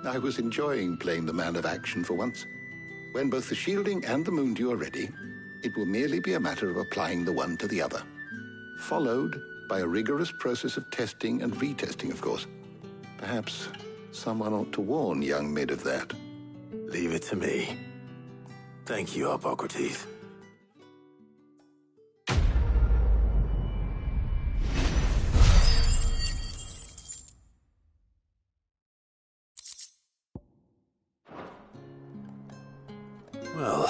I was enjoying playing the man of action for once. When both the shielding and the moon dew are ready, it will merely be a matter of applying the one to the other. Followed by a rigorous process of testing and retesting, of course. Perhaps someone ought to warn young Mid of that. Leave it to me. Thank you, Harpocrates. Well,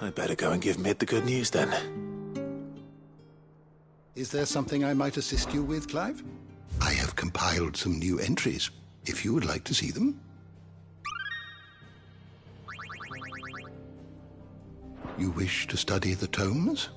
I better go and give Mid the good news then. Is there something I might assist you with, Clive? I have compiled some new entries, if you would like to see them. You wish to study the tomes?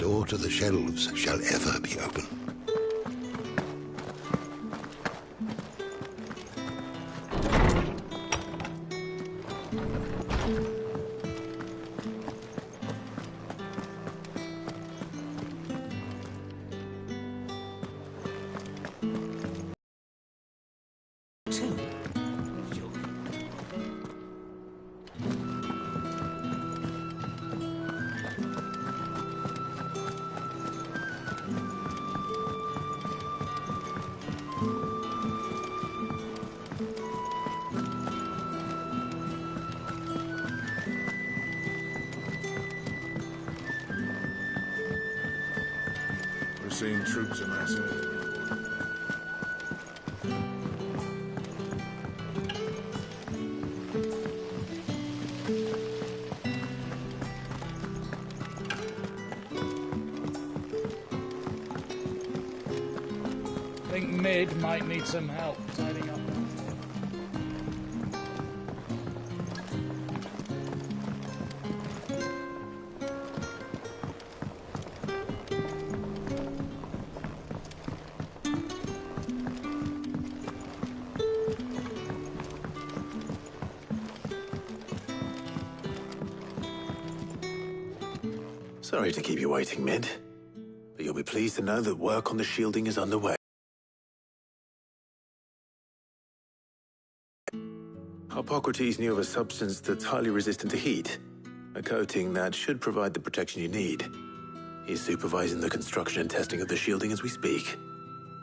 door to the shelves shall ever be open. We're seeing troops amassing. I think Mid might need some help tidying up. Sorry to keep you waiting, Mid, but you'll be pleased to know that work on the shielding is underway. Hippocrates knew of a substance that's highly resistant to heat, a coating that should provide the protection you need. He's supervising the construction and testing of the shielding as we speak.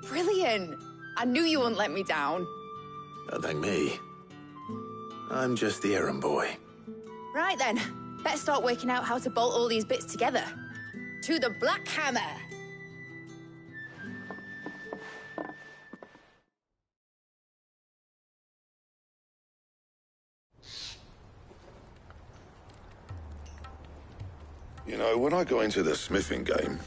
Brilliant! I knew you wouldn't let me down. Don't thank me. I'm just the errand boy. Right then, better start working out how to bolt all these bits together. To the Black Hammer! You know, when I got into the smithing game,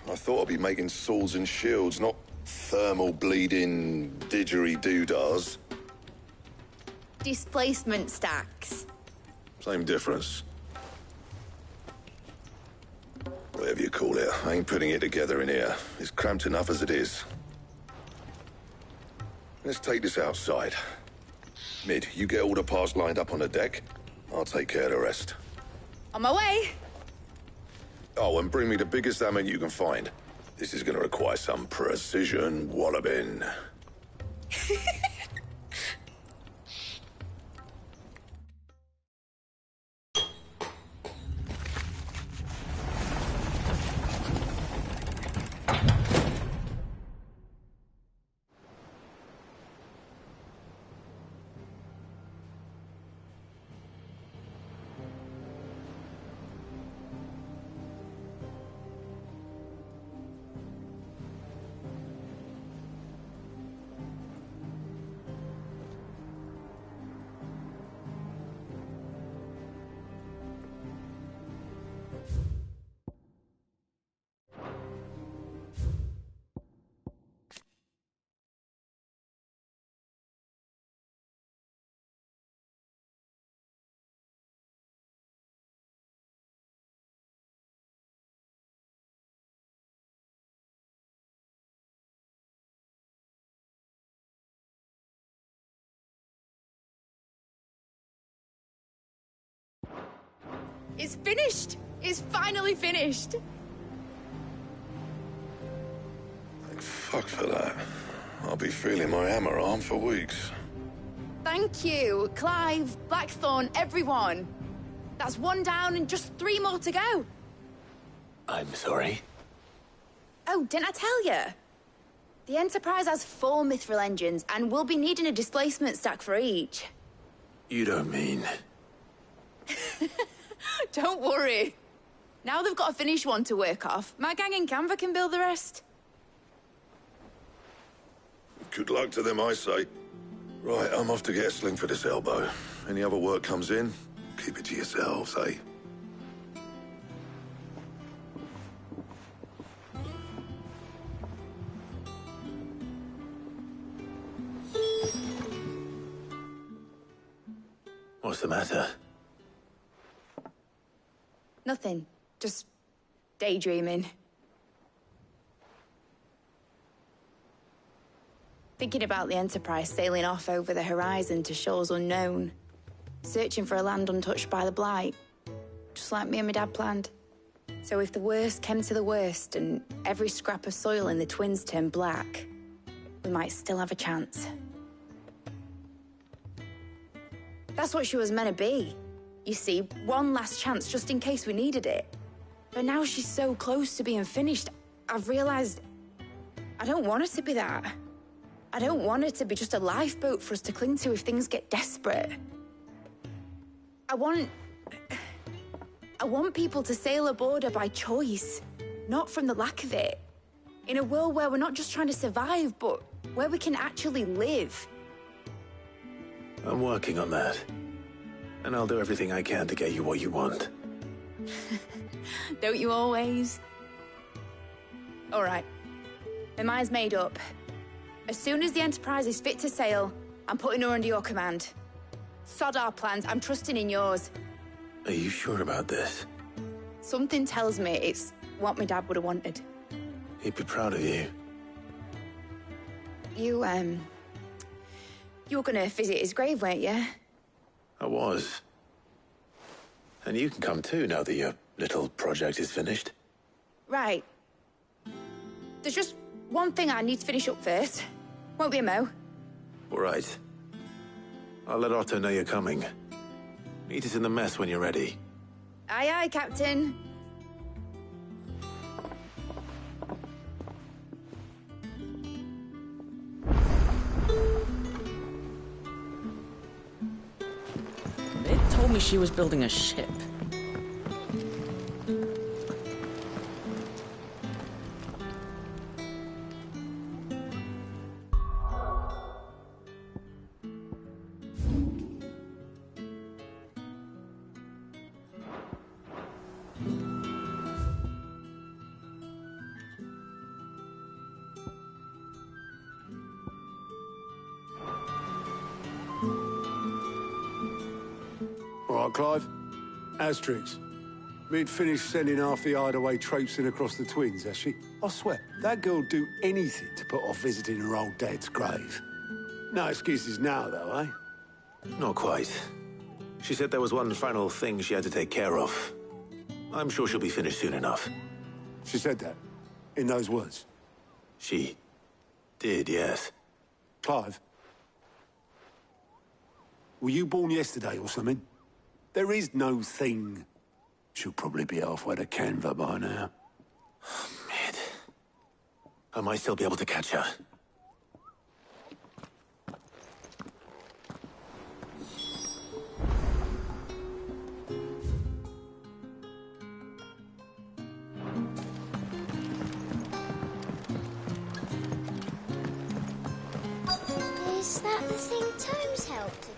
I thought I'd be making swords and shields, not thermal bleeding didgeridoo-dahs. Displacement stacks. Same difference. Whatever you call it, I ain't putting it together in here. It's cramped enough as it is. Let's take this outside. Mid, you get all the parts lined up on the deck. I'll take care of the rest. On my way! Oh, and bring me the biggest hammer you can find. This is gonna require some precision walloping. It's finished! It's finally finished! Thank fuck for that. I'll be feeling my hammer arm for weeks. Thank you, Clive, Blackthorn, everyone. That's one down and just 3 more to go. I'm sorry. Oh, didn't I tell you? The Enterprise has 4 mithril engines, and we'll be needing a displacement stack for each. You don't mean... Don't worry. Now they've got a finished one to work off, my gang in Canva can build the rest. Good luck to them, I say. Right, I'm off to get a sling for this elbow. Any other work comes in, keep it to yourselves, eh? What's the matter? Nothing. Just Daydreaming. Thinking about the Enterprise sailing off over the horizon to shores unknown. Searching for a land untouched by the Blight. Just like me and my dad planned. So if the worst came to the worst and every scrap of soil in the Twins turned black, we might still have a chance. That's what she was meant to be. You see, one last chance just in case we needed it. But now she's so close to being finished, I've realized I don't want her to be that. I don't want her to be just a lifeboat for us to cling to if things get desperate. I want people to sail aboard her by choice, not from the lack of it. In a world where we're not just trying to survive, but where we can actually live. I'm working on that. And I'll do everything I can to get you what you want. Don't you always? All right. My mind's made up. As soon as the Enterprise is fit to sail, I'm putting her under your command. Sod our plans, I'm trusting in yours. Are you sure about this? Something tells me it's what my dad would have wanted. He'd be proud of you. You were gonna visit his grave, weren't you? I was. And you can come too now that your little project is finished. Right. There's just one thing I need to finish up first. Won't be a mo. All right. I'll let Otto know you're coming. Meet us in the mess when you're ready. Aye, aye, Captain. They told me she was building a ship. All right, Clive. Asterix. We'd finished sending half the hideaway traipsing across the Twins, has she? I swear, that girl'd do anything to put off visiting her old dad's grave. No excuses now, though, eh? Not quite. She said there was one final thing she had to take care of. I'm sure she'll be finished soon enough. She said that? In those words? She did, yes. Clive? Were you born yesterday or something? There is no thing. She'll probably be halfway to Canva by now. Mid. I might still be able to catch her. Is that the thing Tomes helped to do?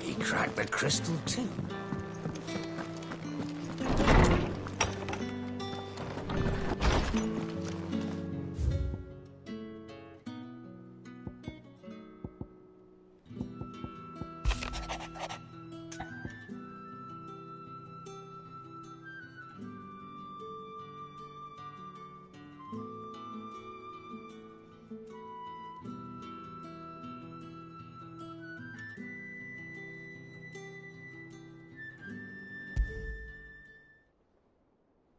He cracked the crystal too.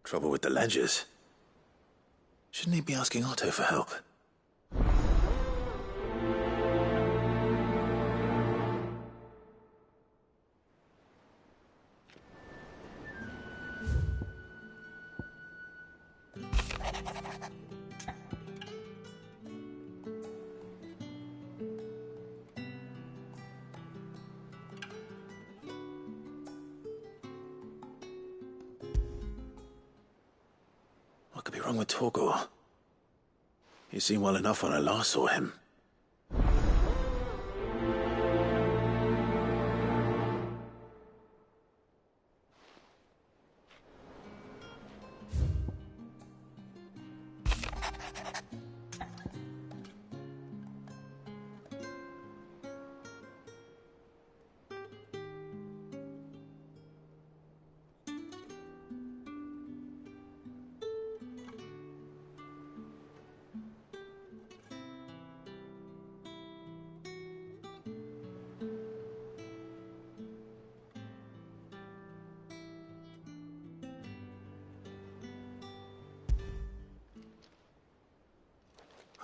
Trouble with the ledgers. Shouldn't he be asking Otto for help? What could be wrong with Torgor? He seemed well enough when I last saw him.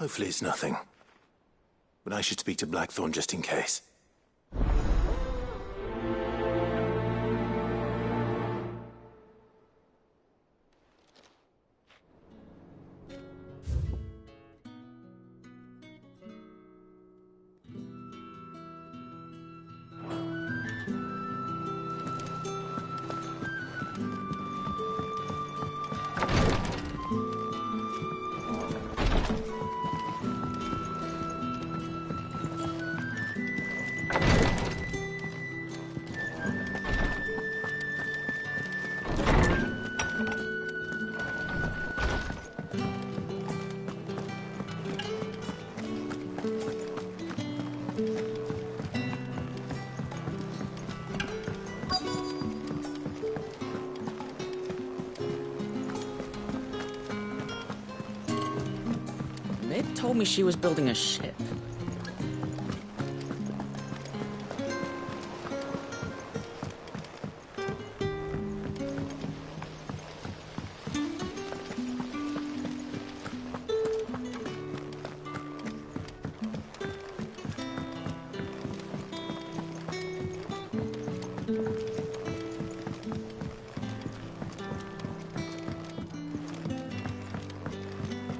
Hopefully it's nothing. But I should speak to Blackthorn just in case. Mid told me she was building a ship.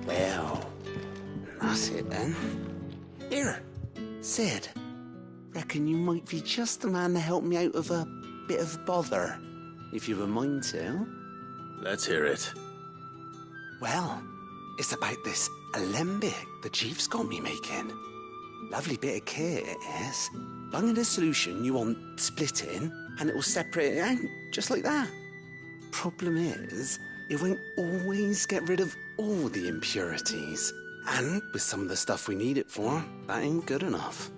Well, that's it then. Here, Sid. Reckon you might be just the man to help me out of a bit of bother, if you've a mind to. Let's hear it. Well, it's about this alembic the chief's got me making. Lovely bit of kit, it is. Bung in a solution you want splitting, and it will separate it out, just like that. Problem is, it won't always get rid of all the impurities. And with some of the stuff we need it for, that ain't good enough.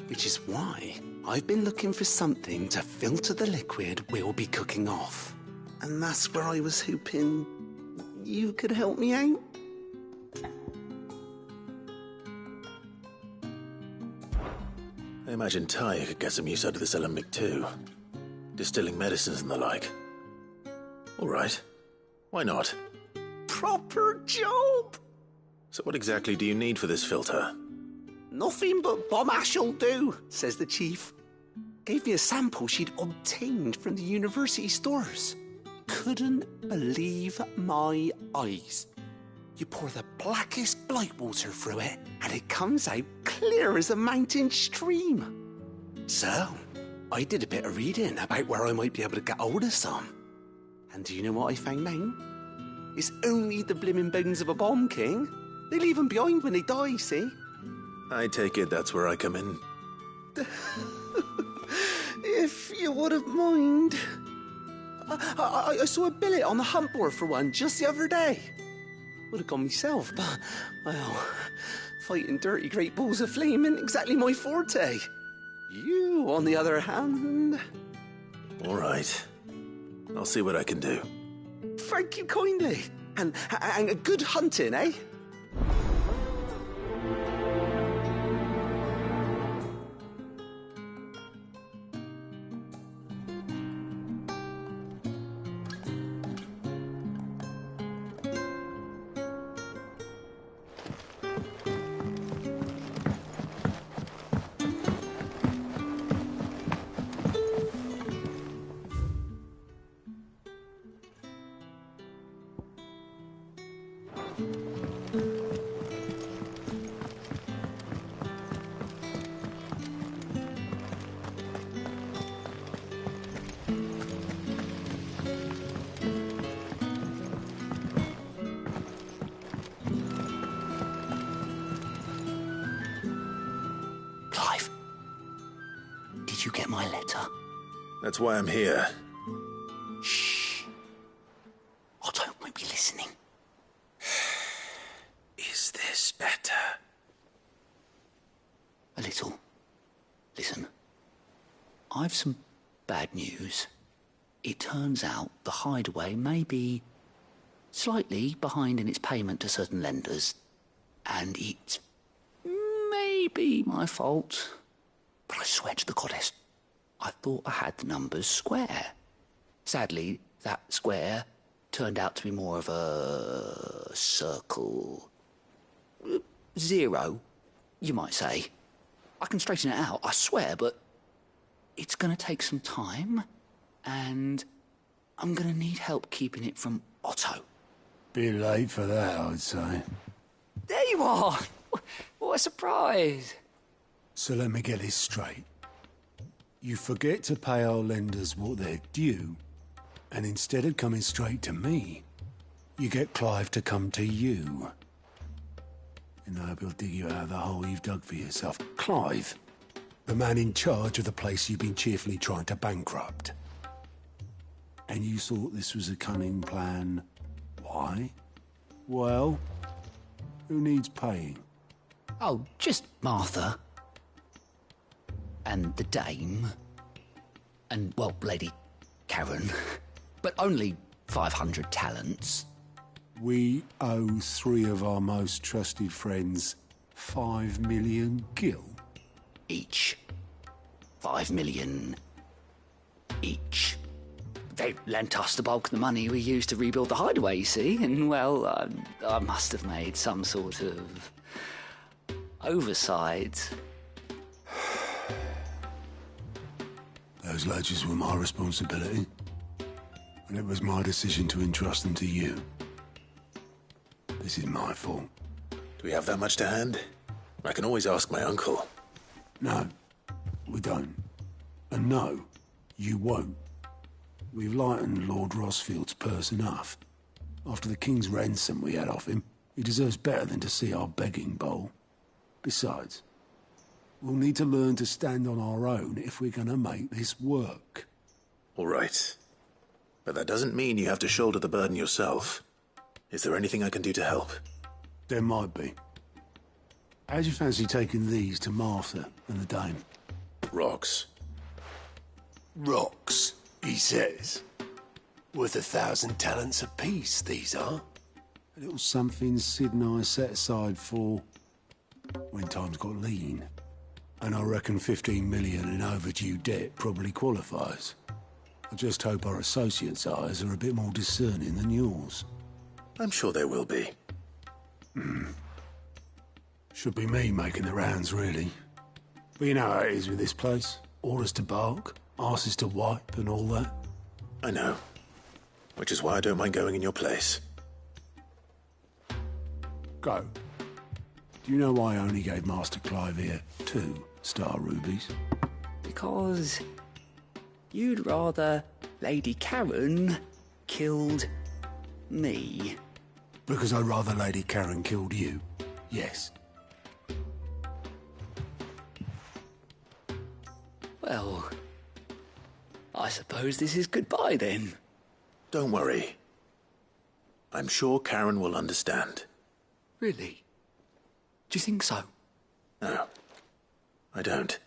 Which is why I've been looking for something to filter the liquid we'll be cooking off. And that's where I was hoping you could help me out. I imagine Ty could get some use out of this alembic too. Distilling medicines and the like. All right. Why not? Proper job! So what exactly do you need for this filter? Nothing but bomb ash'll do, says the chief. Gave me a sample she'd obtained from the university stores. Couldn't believe my eyes. You pour the blackest blight water through it, and it comes out clear as a mountain stream. So, I did a bit of reading about where I might be able to get hold of some. And do you know what I found out? It's only the blimmin' bones of a bomb king. They leave them behind when they die, see? I take it that's where I come in. If you wouldn't mind. I saw a billet on the hunt board for one just the other day. Would have gone myself, but, well, fighting dirty great balls of flame ain't exactly my forte. You, on the other hand... All right. I'll see what I can do. Thank you kindly. And good hunting, eh? Clive, did you get my letter? That's why I'm here. Shh. I don't want to be listening. Is this better? A little. Listen, I've some bad news. It turns out the hideaway may be slightly behind in its payment to certain lenders, and it may be my fault. But I swear to the goddess, I thought I had the numbers square. Sadly, that square turned out to be more of a circle. zero, you might say. I can straighten it out, I swear, but it's gonna take some time, and I'm gonna need help keeping it from Otto. Bit late for that, I'd say. There you are! What a surprise! So let me get this straight. You forget to pay our lenders what they're due, and instead of coming straight to me, you get Clive to come to you. And I hope he'll dig you out of the hole you've dug for yourself. Clive, the man in charge of the place you've been cheerfully trying to bankrupt. And you thought this was a cunning plan. Why? Well, who needs paying? Oh, just Martha. And the dame. And, well, Lady Karen. But only 500 talents. We owe 3 of our most trusted friends 5 million gil. Each. 5 million each. They lent us the bulk of the money we used to rebuild the hideaway, you see, and, well, I must have made some sort of oversight. Those ledgers were my responsibility, and it was my decision to entrust them to you. This is my fault. Do we have that much to hand? I can always ask my uncle. No, we don't. And no, you won't. We've lightened Lord Rosfield's purse enough. After the king's ransom we had off him, he deserves better than to see our begging bowl. Besides, we'll need to learn to stand on our own if we're gonna make this work. All right. But that doesn't mean you have to shoulder the burden yourself. Is there anything I can do to help? There might be. How'd you fancy taking these to Martha and the dame? Rocks. Rocks, he says. Worth 1,000 talents apiece, these are. A little something Sid and I set aside for when times got lean. And I reckon 15 million in overdue debt probably qualifies. I just hope our associates' eyes are a bit more discerning than yours. I'm sure there will be. Should be me making the rounds, really. But you know how it is with this place. Orders to bark, arses to wipe, and all that. I know. Which is why I don't mind going in your place. Go. Do you know why I only gave Master Clive here 2 star rubies? Because you'd rather Lady Karen killed me. Because I'd rather Lady Karen killed you. Yes. Well, I suppose this is goodbye then. Don't worry. I'm sure Karen will understand. Really? Do you think so? No, I don't.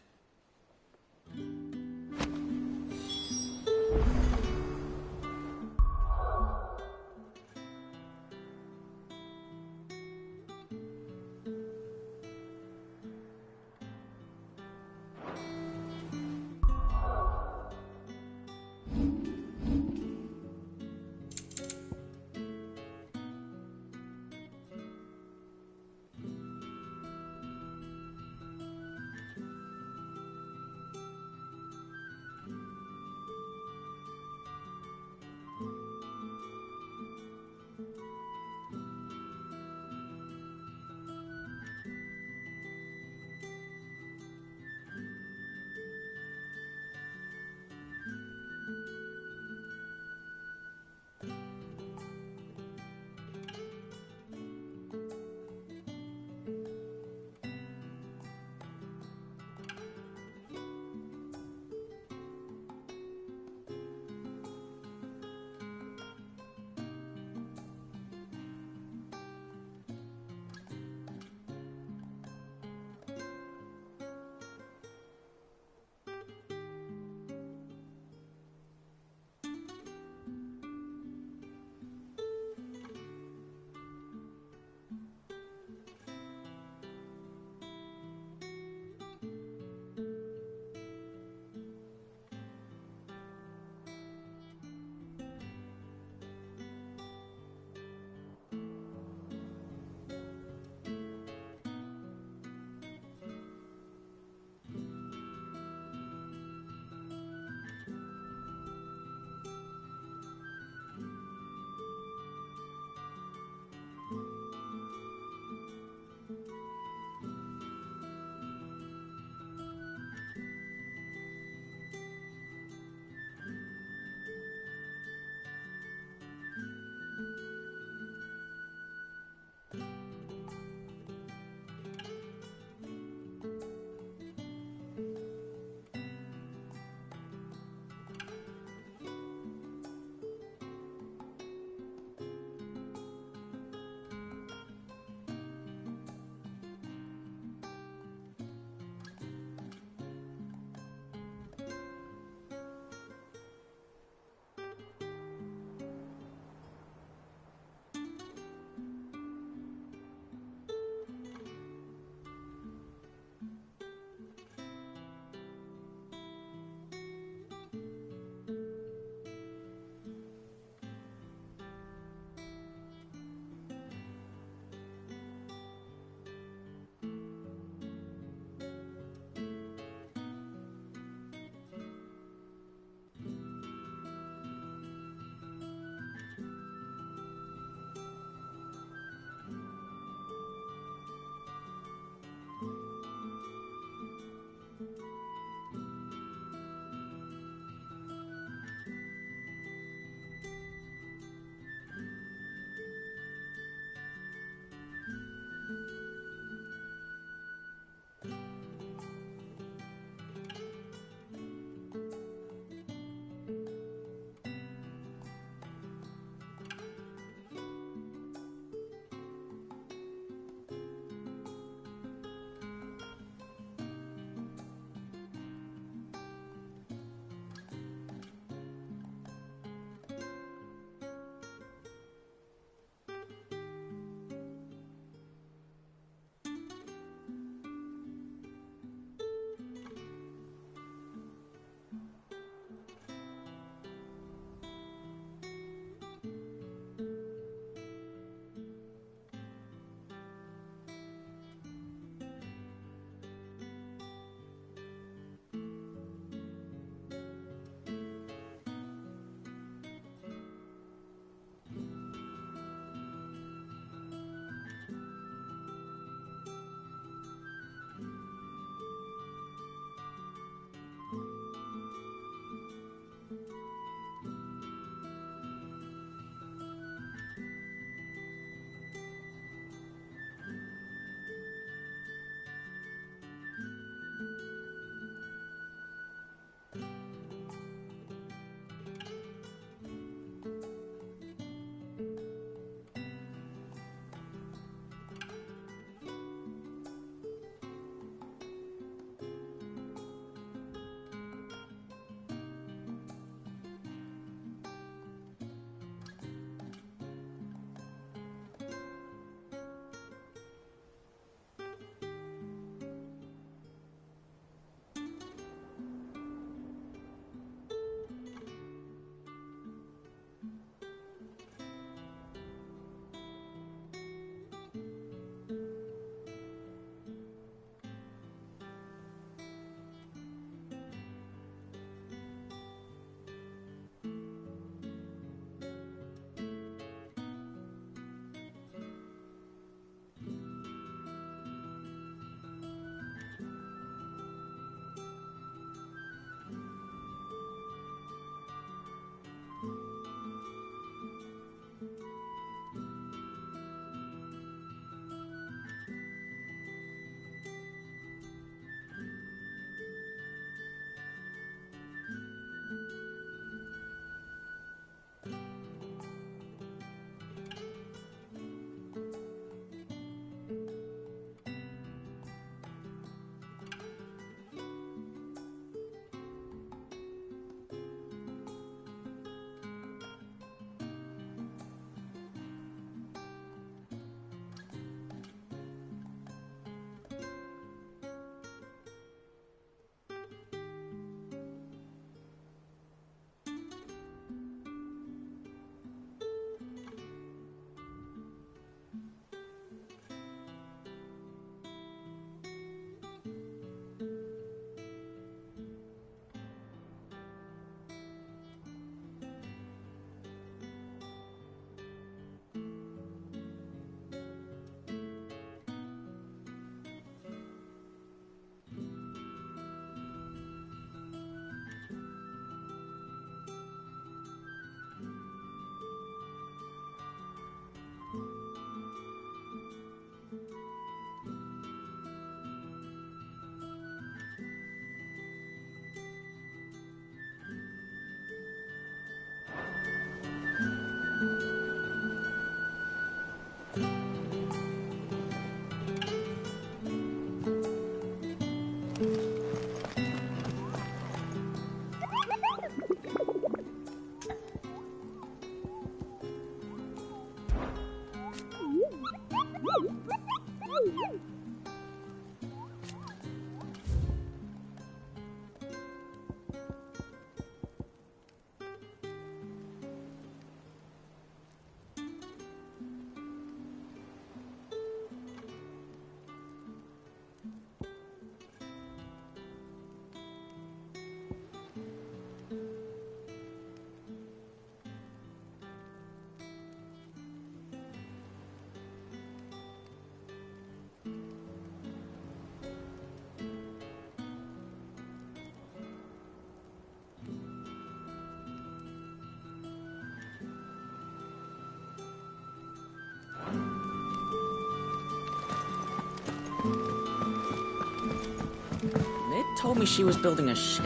told me she was building a ship.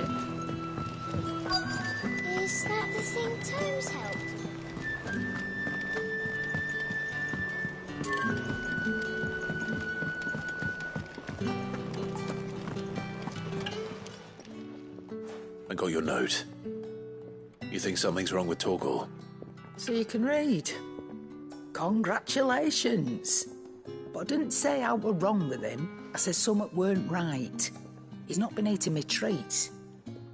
Is that the thing Tomes helped? I got your note. You think something's wrong with Torgal? So you can read. Congratulations. But I didn't say I were wrong with him. I said something weren't right. He's not been eating me treats.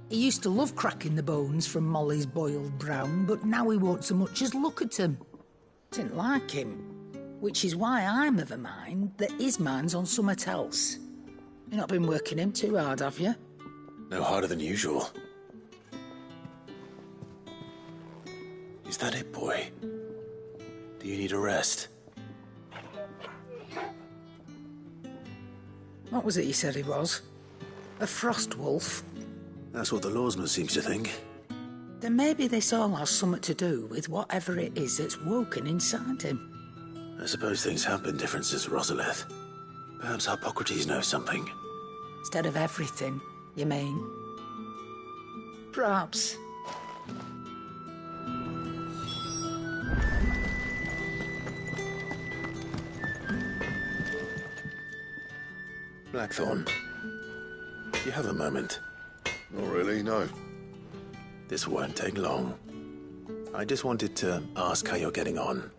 He used to love cracking the bones from Molly's boiled brown, but now he won't so much as look at them. Didn't like him. Which is why I'm of a mind that his mind's on something else. You've not been working him too hard, have you? No harder than usual. Is that it, boy? Do you need a rest? What was it you said he was? A frost wolf? That's what the lawsman seems to think. Then maybe this all has something to do with whatever it is that's woken inside him. I suppose things have been different since Rosalith. Perhaps Hippocrates knows something. Instead of everything, you mean? Perhaps. Blackthorn, do you have a moment? Not really, no. This won't take long. I just wanted to ask how you're getting on.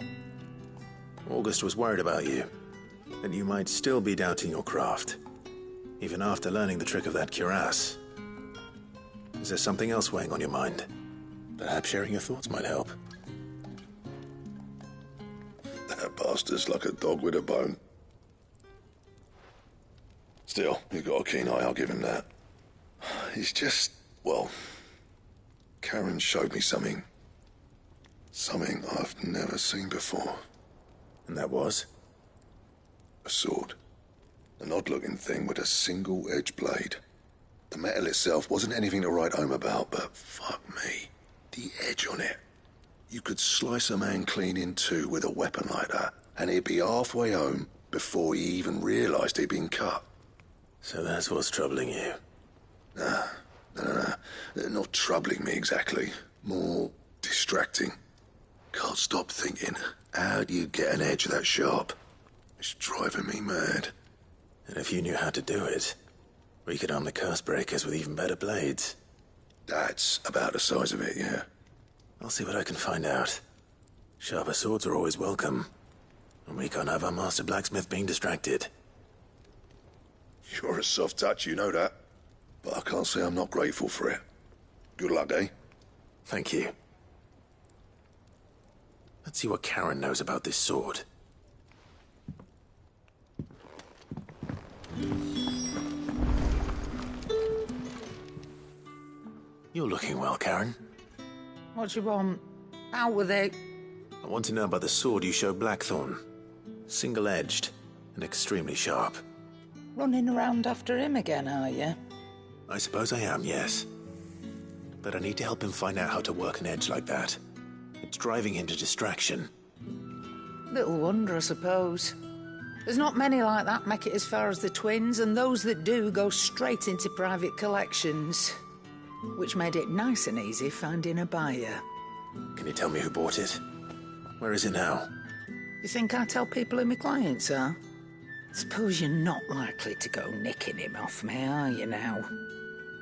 August was worried about you, that you might still be doubting your craft, even after learning the trick of that cuirass. Is there something else weighing on your mind? Perhaps sharing your thoughts might help. That bastard's like a dog with a bone. Still, you've got a keen eye, I'll give him that. He's just, well, Karen showed me something. Something I've never seen before. And that was? A sword. An odd-looking thing with a single-edged blade. The metal itself wasn't anything to write home about, but fuck me. The edge on it. You could slice a man clean in two with a weapon like that, and he'd be halfway home before he even realised he'd been cut. So that's what's troubling you? Nah. Not troubling me exactly. More distracting. Can't stop thinking, how do you get an edge that sharp? It's driving me mad. And if you knew how to do it, we could arm the curse breakers with even better blades. That's about the size of it, yeah. I'll see what I can find out. Sharper swords are always welcome. And we can't have our master blacksmith being distracted. You're a soft touch, you know that. But I can't say I'm not grateful for it. Good luck, eh? Thank you. Let's see what Karen knows about this sword. You're looking well, Karen. What do you want? Out with it. I want to know about the sword you showed Blackthorn. Single-edged and extremely sharp. Running around after him again, are you? I suppose I am, yes. But I need to help him find out how to work an edge like that. It's driving him to distraction. Little wonder, I suppose. There's not many like that make it as far as the twins, and those that do go straight into private collections. Which made it nice and easy finding a buyer. Can you tell me who bought it? Where is it now? You think I tell people who my clients are? Suppose you're not likely to go nicking him off me, are you now?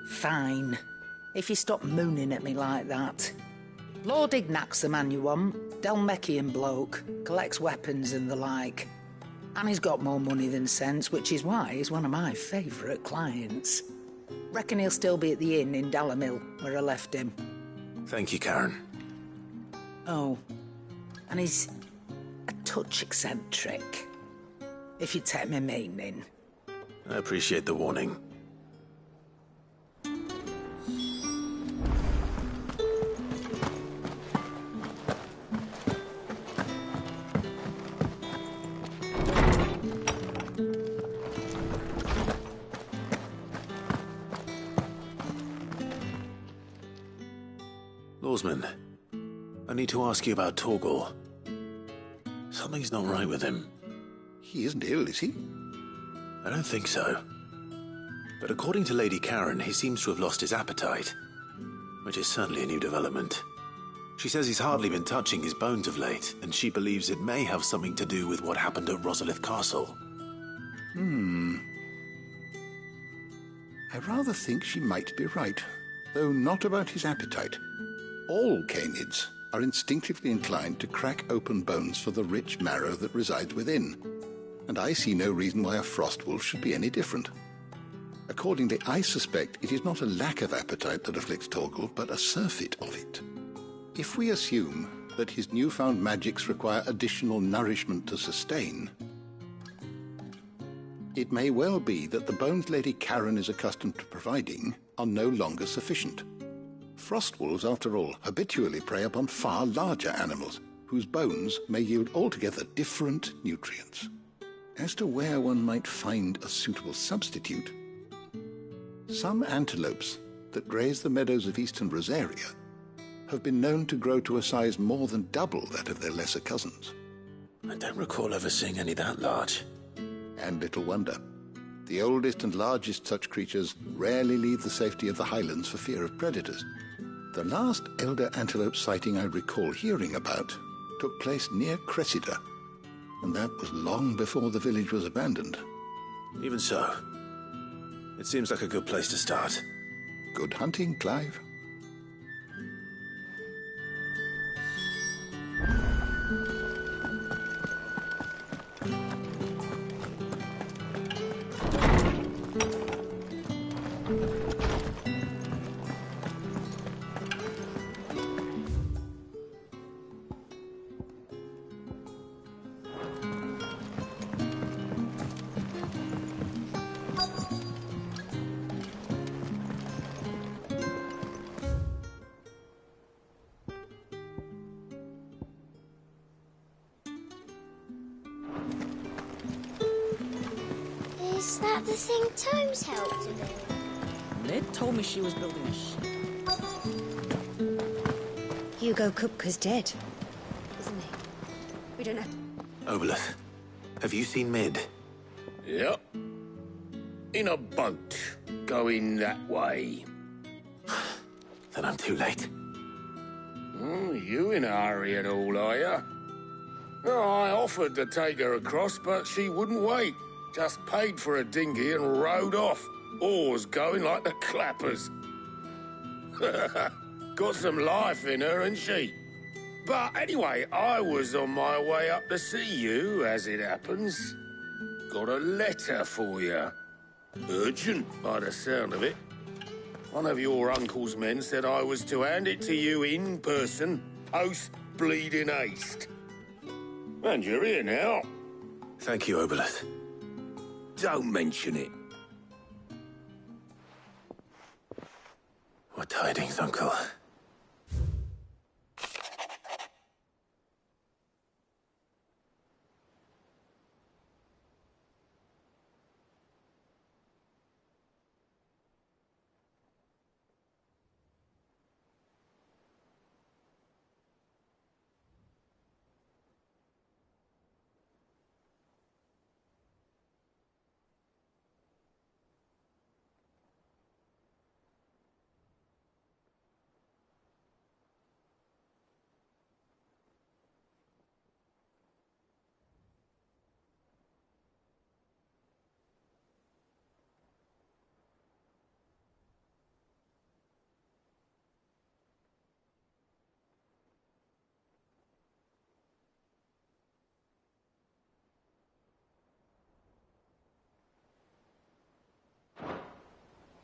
Fine. If you stop mooning at me like that. Lord Ignac's the man you want. Dalmekian bloke. Collects weapons and the like. And he's got more money than sense, which is why he's one of my favourite clients. Reckon he'll still be at the inn in Dalamil, where I left him. Thank you, Karen. Oh, and he's a touch eccentric, if you take my meaning. I appreciate the warning. Lawsman, I need to ask you about Torgal. Something's not right with him. He isn't ill, is he? I don't think so. But according to Lady Karen, he seems to have lost his appetite, which is certainly a new development. She says he's hardly been touching his bones of late, and she believes it may have something to do with what happened at Rosalith Castle. I rather think she might be right, though not about his appetite. All canids are instinctively inclined to crack open bones for the rich marrow that resides within, and I see no reason why a frostwolf should be any different. Accordingly, I suspect it is not a lack of appetite that afflicts Torgal, but a surfeit of it. If we assume that his newfound magics require additional nourishment to sustain, it may well be that the bones Lady Karen is accustomed to providing are no longer sufficient. Frostwolves, after all, habitually prey upon far larger animals, whose bones may yield altogether different nutrients. As to where one might find a suitable substitute, some antelopes that graze the meadows of eastern Rosaria have been known to grow to a size more than double that of their lesser cousins. I don't recall ever seeing any that large. And little wonder. The oldest and largest such creatures rarely leave the safety of the highlands for fear of predators. The last elder antelope sighting I recall hearing about took place near Cressida, and that was long before the village was abandoned. Even so, it seems like a good place to start. Good hunting, Clive. Is that the thing Tomes helped to do? Ned told me she was building a ship. Hugo Kupka's dead, isn't he? We don't have... Oboleth, have you seen Mid? Yep. In a boat, going that way. Then I'm too late. Oh, you in a hurry and all, are you? Oh, I offered to take her across, but she wouldn't wait. Just paid for a dinghy and rowed off. Oars going like the clappers. Got some life in her, ain't she? But anyway, I was on my way up to see you, as it happens. Got a letter for you. Urgent, by the sound of it. One of your uncle's men said I was to hand it to you in person, post bleeding haste. And you're here now. Thank you, Oboleth. Don't mention it. What tidings, Uncle?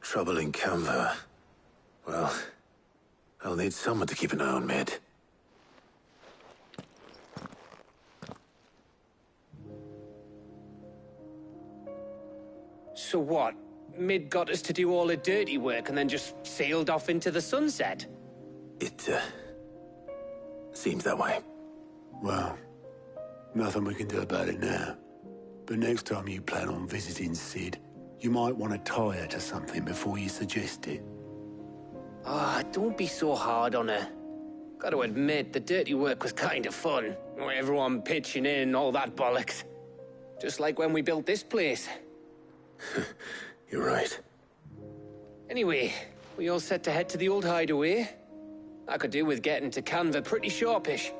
Trouble in Canva. Well, I'll need someone to keep an eye on Mid. So what? Mid got us to do all the dirty work and then just sailed off into the sunset? It, seems that way. Well, nothing we can do about it now. But next time you plan on visiting Sid, you might want to tie her to something before you suggest it. Ah, don't be so hard on her. Got to admit, the dirty work was kind of fun. Everyone pitching in, all that bollocks. Just like when we built this place. You're right. Anyway, we all set to head to the old hideaway? I could do with getting to Canva pretty sharpish.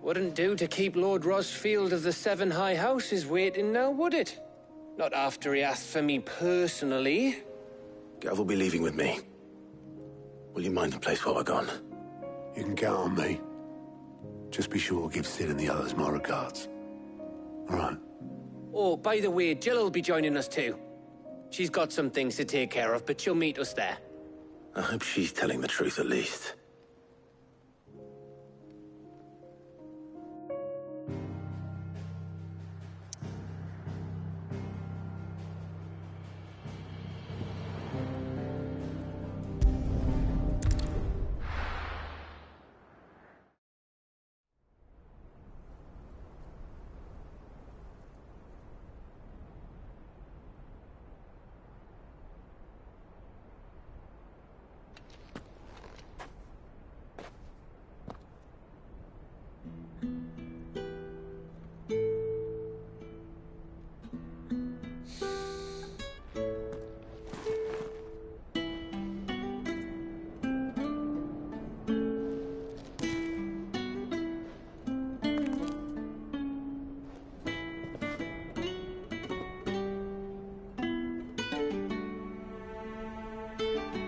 Wouldn't do to keep Lord Rosfield of the Seven High Houses waiting now, would it? Not after he asked for me personally. Gav will be leaving with me. Will you mind the place while we're gone? You can count on me. Just be sure to give Sid and the others my regards. All right. Oh, by the way, Jill will be joining us too. She's got some things to take care of, but she'll meet us there. I hope she's telling the truth at least.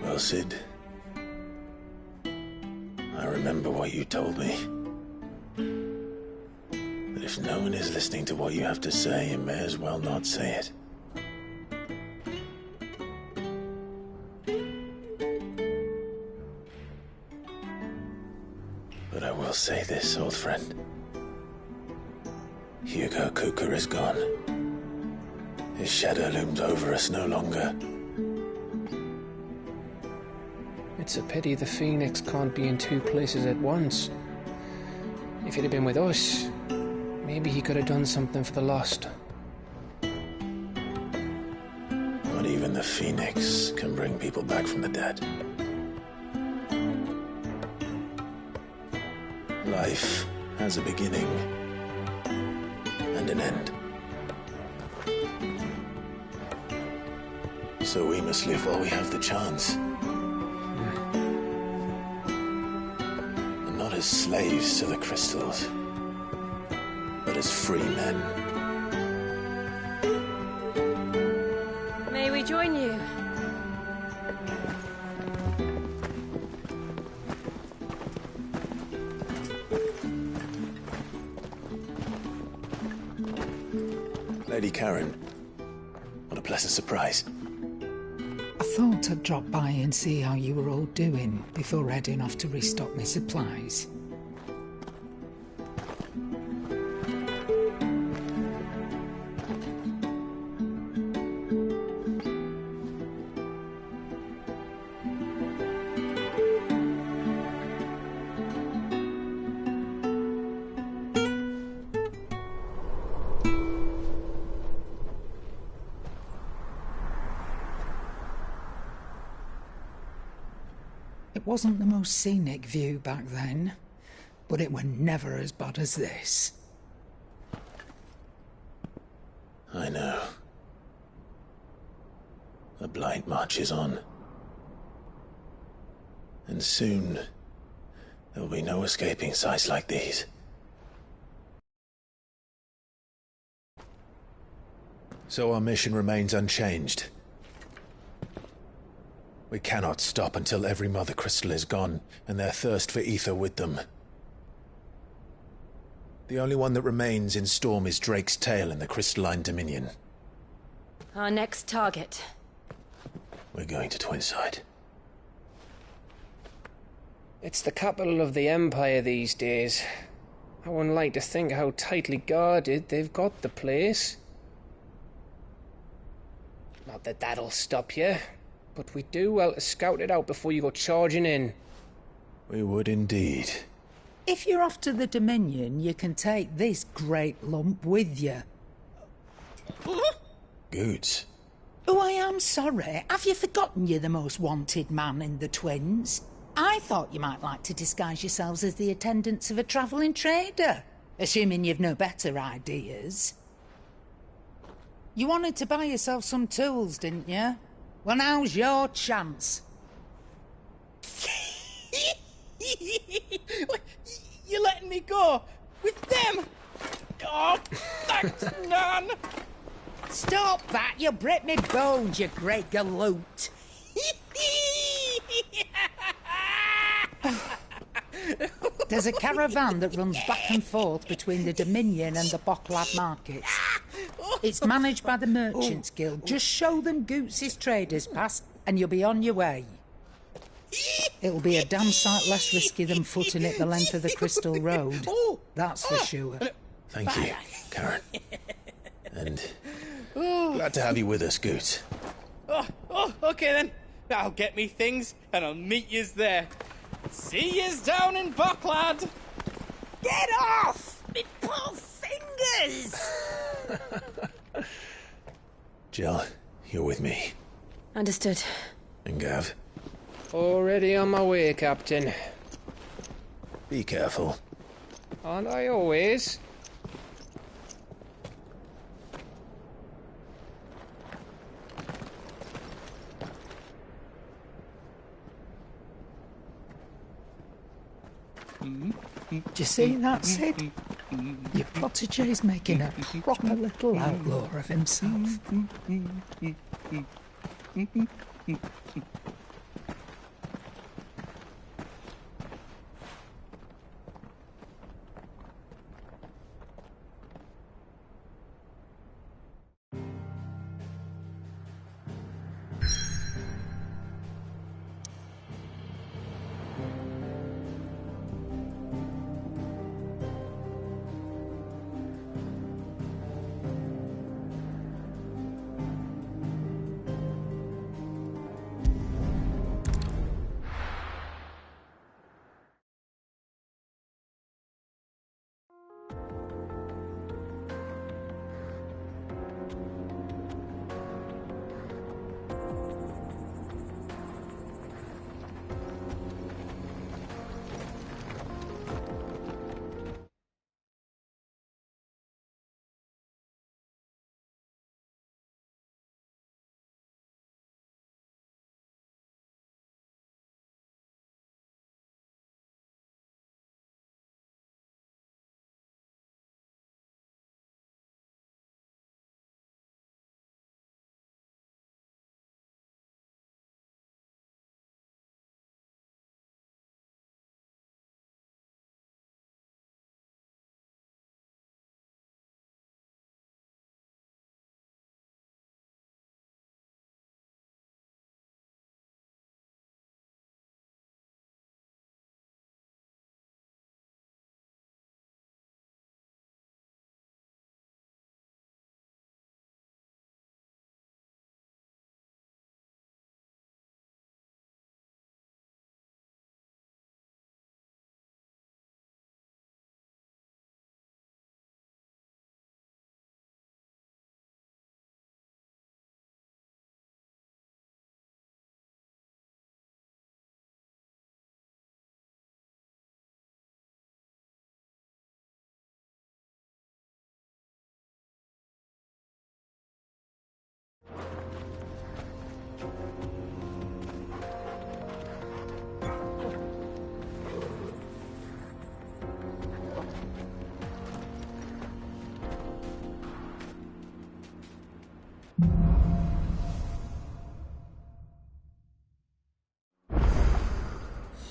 Well, Sid, I remember what you told me. That if no one is listening to what you have to say, you may as well not say it. But I will say this, old friend. Hugo Cooker is gone. His shadow looms over us no longer. It's a pity the Phoenix can't be in two places at once. If he'd have been with us, maybe he could have done something for the lost. Not even the Phoenix can bring people back from the dead. Life has a beginning and an end. So we must live while we have the chance. And not as slaves to the crystals, but as free men. May we join you? Lady Karen, what a pleasant surprise. I thought I'd drop by and see how you were all doing before heading off to restock my supplies. It wasn't the most scenic view back then, but it were never as bad as this. I know. The blight marches on. And soon, there will be no escaping sights like these. So our mission remains unchanged. We cannot stop until every Mother Crystal is gone, and their thirst for ether with them. The only one that remains in Storm is Drake's Tail in the Crystalline Dominion. Our next target. We're going to Twinside. It's the capital of the Empire these days. I wouldn't like to think how tightly guarded they've got the place. Not that that'll stop you. But we'd do well to scout it out before you go charging in. We would indeed. If you're off to the Dominion, you can take this great lump with you. Goods. Oh, I am sorry. Have you forgotten you're the most wanted man in the Twins? I thought you might like to disguise yourselves as the attendants of a travelling trader, assuming you've no better ideas. You wanted to buy yourself some tools, didn't you? Well, now's your chance. You're letting me go? With them? Oh, thanks, Nan! Stop that! You'll break me bones, you great galoot! There's a caravan that runs back and forth between the Dominion and the Bocklad markets. It's managed by the Merchants Guild. Just show them Goots' traders pass and you'll be on your way. It'll be a damn sight less risky than footing it the length of the Crystal Road. That's for sure. Thank you, Karen. And glad to have you with us, Goots. Okay then. I'll get me things and I'll meet yous there. See yous down in Bocklad. Get off! Me poor fingers! Jill, you're with me. Understood. And Gav? Already on my way, Captain. Be careful. Aren't I always? Do you see that, Sid? Your protégé's making a proper little outlaw of himself.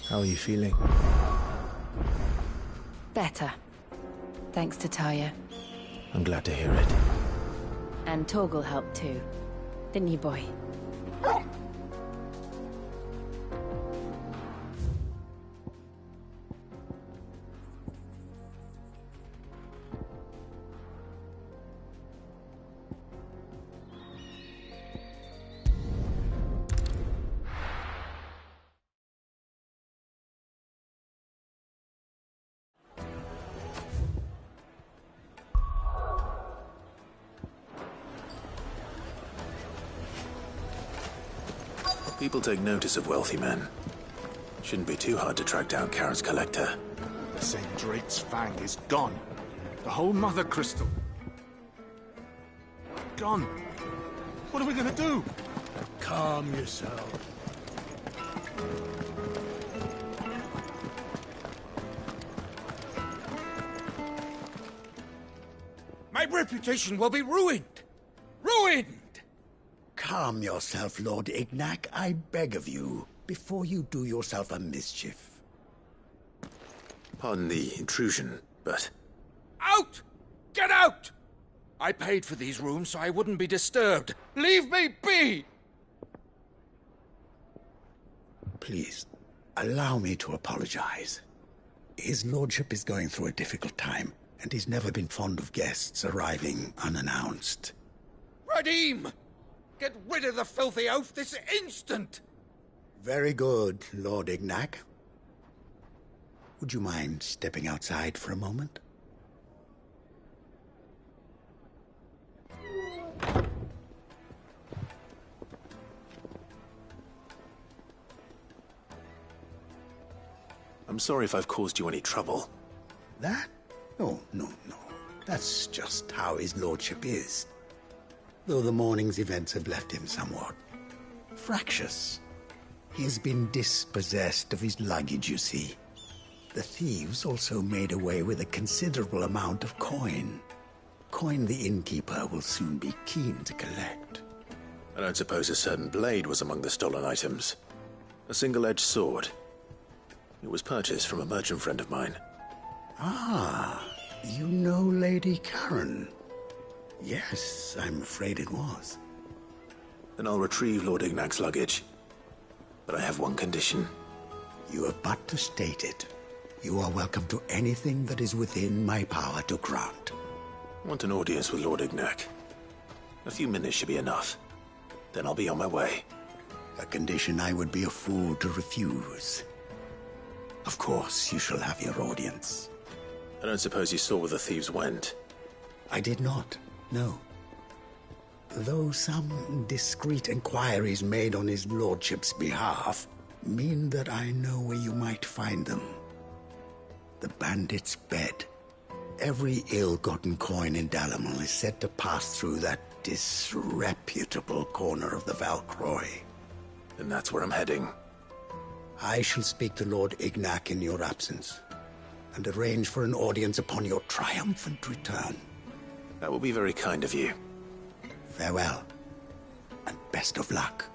How are you feeling? Better. Thanks to Taya. I'm glad to hear it. And Torgal helped too. Didn't you, boy? People take notice of wealthy men. Shouldn't be too hard to track down Karen's collector. The St. Drake's Fang is gone. The whole Mother Crystal. Gone. What are we gonna do? Calm yourself. My reputation will be ruined! Ruined! Calm yourself, Lord Ignac, I beg of you, before you do yourself a mischief. Pardon the intrusion, but... Out! Get out! I paid for these rooms so I wouldn't be disturbed. Leave me be! Please, allow me to apologize. His lordship is going through a difficult time, and he's never been fond of guests arriving unannounced. Radim! Get rid of the filthy oaf this instant! Very good, Lord Ignac. Would you mind stepping outside for a moment? I'm sorry if I've caused you any trouble. That? Oh, no. That's just how his lordship is. Though the morning's events have left him somewhat fractious. He has been dispossessed of his luggage, you see. The thieves also made away with a considerable amount of coin. Coin the innkeeper will soon be keen to collect. I don't suppose a certain blade was among the stolen items. A single-edged sword. It was purchased from a merchant friend of mine. Ah, you know Lady Karen. Yes, I'm afraid it was. Then I'll retrieve Lord Ignac's luggage. But I have one condition. You have but to state it. You are welcome to anything that is within my power to grant. I want an audience with Lord Ignac. A few minutes should be enough. Then I'll be on my way. A condition I would be a fool to refuse. Of course, you shall have your audience. I don't suppose you saw where the thieves went? I did not, no. Though some discreet inquiries made on his lordship's behalf mean that I know where you might find them. The bandit's bed. Every ill-gotten coin in Dalamon is said to pass through that disreputable corner of the Valcroy. And that's where I'm heading. I shall speak to Lord Ignac in your absence, and arrange for an audience upon your triumphant return. That will be very kind of you. Farewell, and best of luck.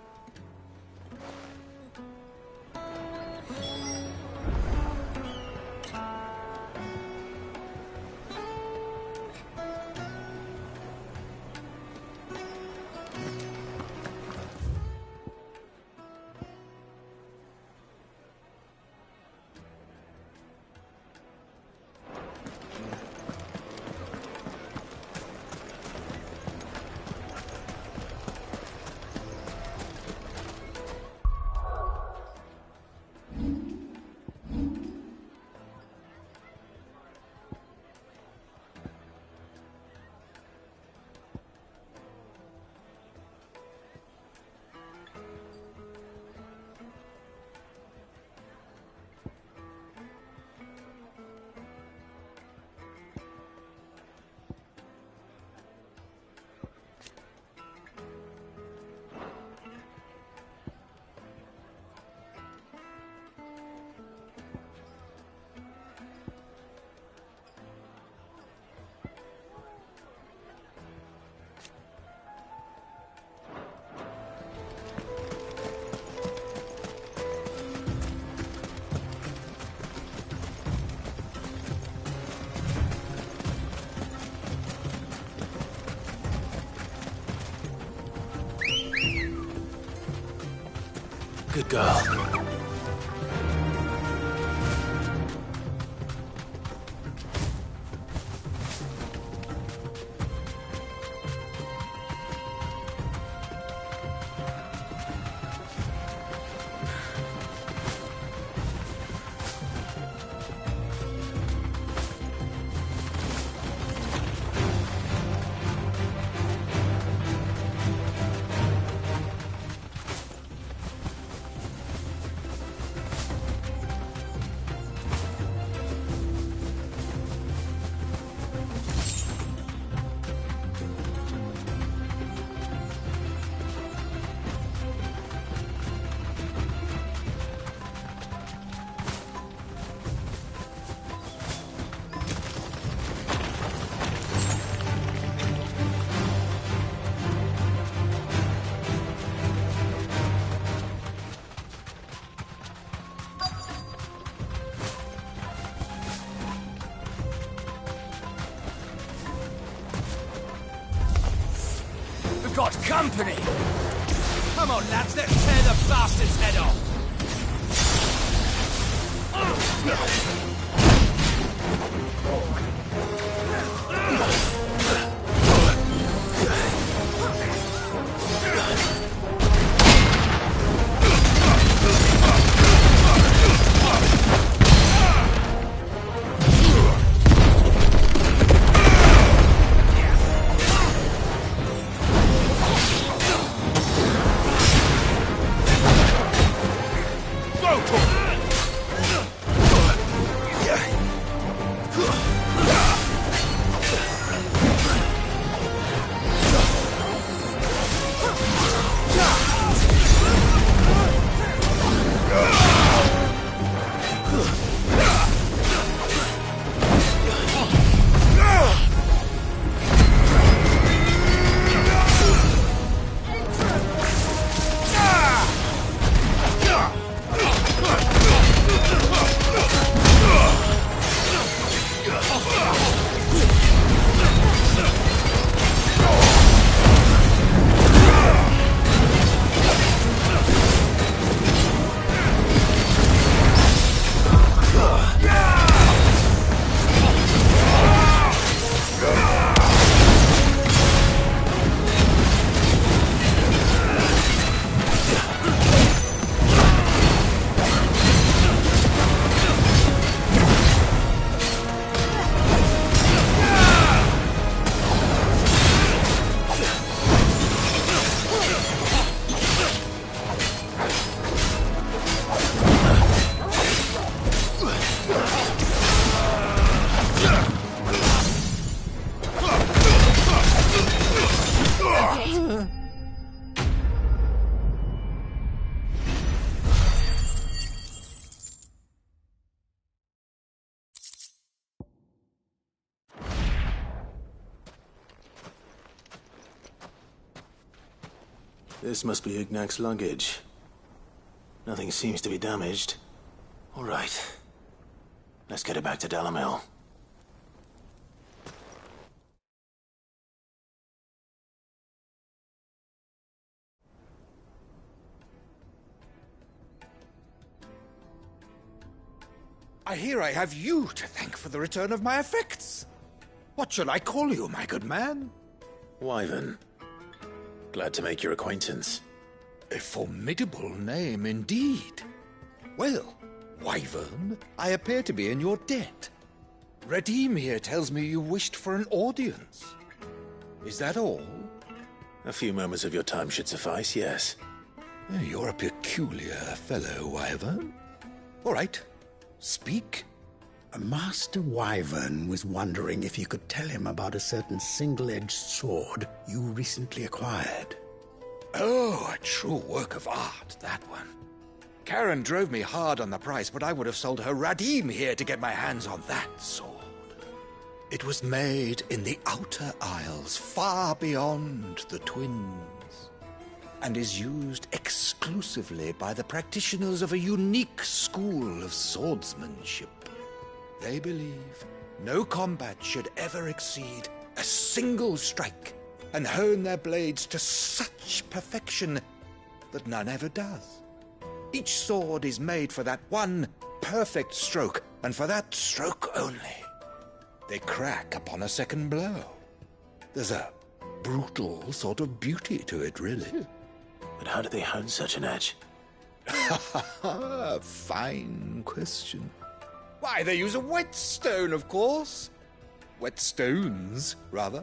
Good girl. got company! Come on, lads, let's tear the bastard's head off! This must be Ignac's luggage. Nothing seems to be damaged. All right. Let's get it back to Dalamil. I hear I have you to thank for the return of my effects. What shall I call you, my good man? Wyvern. Glad to make your acquaintance. A formidable name indeed. Well, Wyvern, I appear to be in your debt. Redeem here tells me you wished for an audience. Is that all? A few moments of your time should suffice, yes. You're a peculiar fellow, Wyvern. All right, speak. Master Wyvern was wondering if you could tell him about a certain single-edged sword you recently acquired. Oh, a true work of art, that one. Karen drove me hard on the price, but I would have sold her Radim here to get my hands on that sword. It was made in the Outer Isles, far beyond the Twins, and is used exclusively by the practitioners of a unique school of swordsmanship. They believe no combat should ever exceed a single strike, and hone their blades to such perfection that none ever does. Each sword is made for that one perfect stroke, and for that stroke only. They crack upon a second blow. There's a brutal sort of beauty to it, really. But how do they hone such an edge? Fine question. Why, they use a whetstone, of course. Whetstones, rather.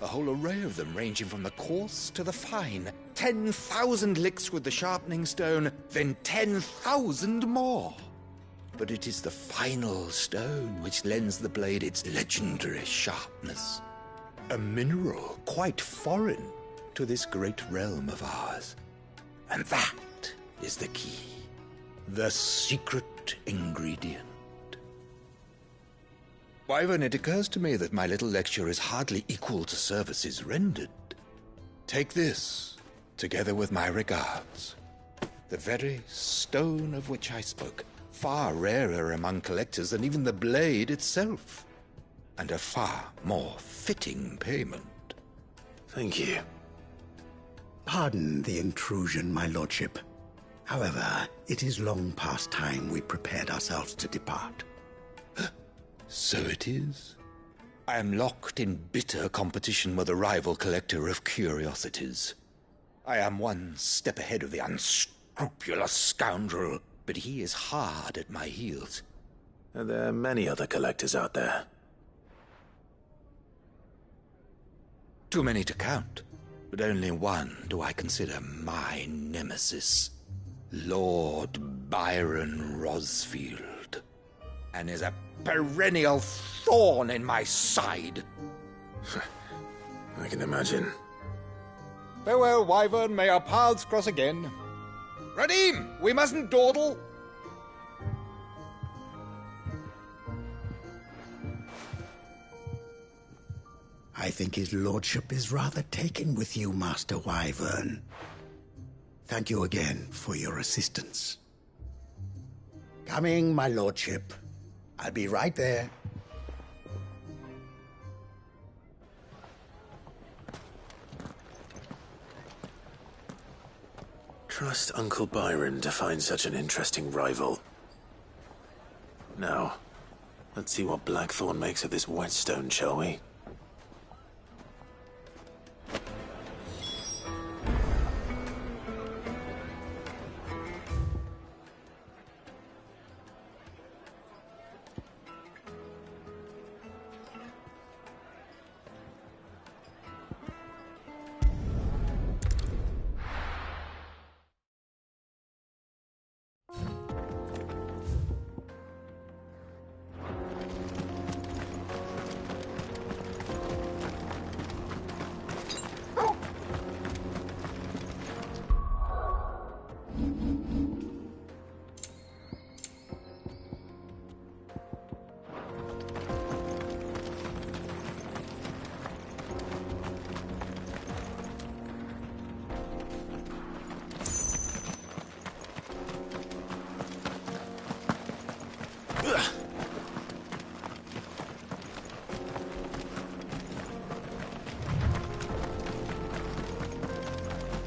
A whole array of them, ranging from the coarse to the fine. 10,000 licks with the sharpening stone, then 10,000 more. But it is the final stone which lends the blade its legendary sharpness. A mineral quite foreign to this great realm of ours. And that is the key. The secret ingredient. Wyvern, it occurs to me that my little lecture is hardly equal to services rendered. Take this, together with my regards. The very stone of which I spoke, far rarer among collectors than even the blade itself, and a far more fitting payment. Thank you. Pardon the intrusion, my lordship. However, it is long past time we prepared ourselves to depart. So it is. I am locked in bitter competition with a rival collector of curiosities. I am one step ahead of the unscrupulous scoundrel, but he is hard at my heels. Are there many other collectors out there? Too many to count, but only one do I consider my nemesis. Lord Byron Rosfield, and is a perennial thorn in my side. I can imagine. Farewell, Wyvern, may our paths cross again. Radim, we mustn't dawdle. I think his lordship is rather taken with you, Master Wyvern. Thank you again for your assistance. Coming, my lordship. I'll be right there. Trust Uncle Byron to find such an interesting rival. Now, let's see what Blackthorn makes of this whetstone, shall we?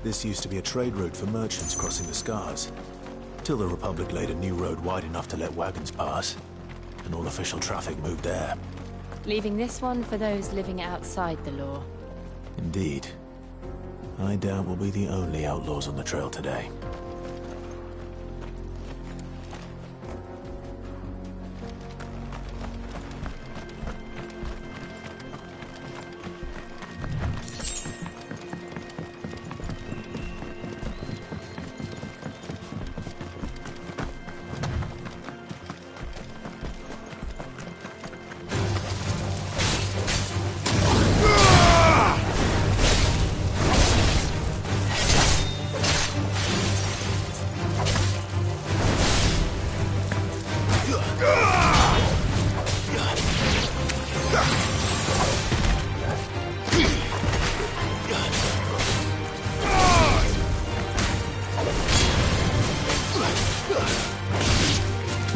This used to be a trade route for merchants crossing the Scars, till the Republic laid a new road wide enough to let wagons pass, and all official traffic moved there. Leaving this one for those living outside the law. Indeed. I doubt we'll be the only outlaws on the trail today.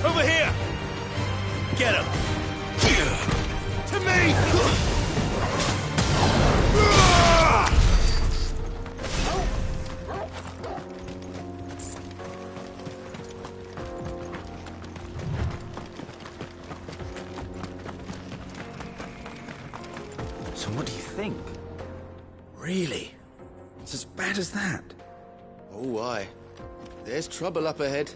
Over here! Get him! To me! So what do you think? Really? It's as bad as that? Oh, aye. There's trouble up ahead.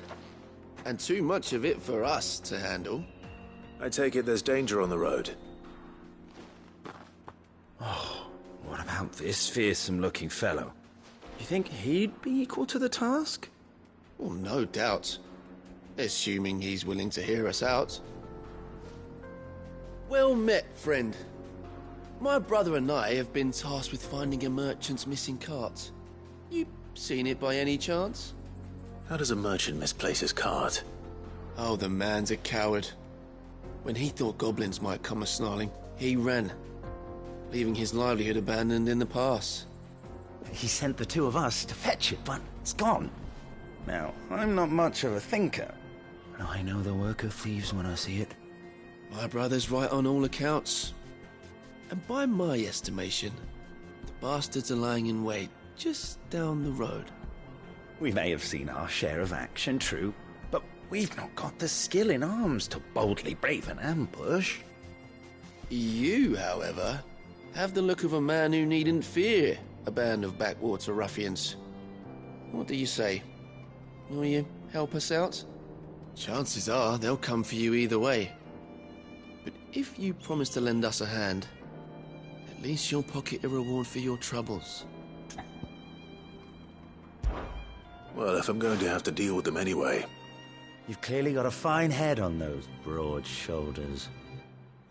And too much of it for us to handle. I take it there's danger on the road. Oh, what about this fearsome-looking fellow? You think he'd be equal to the task? Well, no doubt. Assuming he's willing to hear us out. Well met, friend. My brother and I have been tasked with finding a merchant's missing cart. You seen it by any chance? How does a merchant misplace his cart? Oh, the man's a coward. When he thought goblins might come a-snarling, he ran, leaving his livelihood abandoned in the pass. He sent the two of us to fetch it, but it's gone. Now, I'm not much of a thinker, but I know the work of thieves when I see it. My brother's right on all accounts. And by my estimation, the bastards are lying in wait, just down the road. We may have seen our share of action, true, but we've not got the skill in arms to boldly brave an ambush. You, however, have the look of a man who needn't fear a band of backwater ruffians. What do you say? Will you help us out? Chances are they'll come for you either way. But if you promise to lend us a hand, at least you'll pocket a reward for your troubles. Well, if I'm going to have to deal with them anyway. You've clearly got a fine head on those broad shoulders.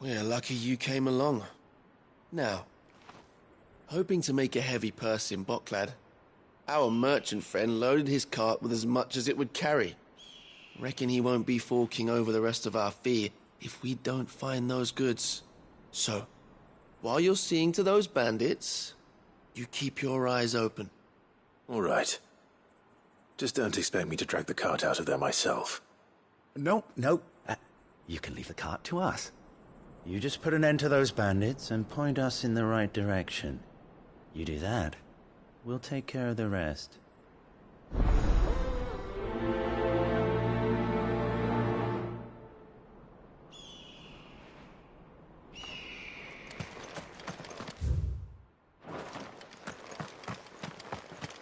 We're lucky you came along. Now, hoping to make a heavy purse in Boklad, our merchant friend loaded his cart with as much as it would carry. Reckon he won't be forking over the rest of our fee if we don't find those goods. So, while you're seeing to those bandits, you keep your eyes open. All right. Just don't expect me to drag the cart out of there myself. No. You can leave the cart to us. You just put an end to those bandits and point us in the right direction. You do that, we'll take care of the rest.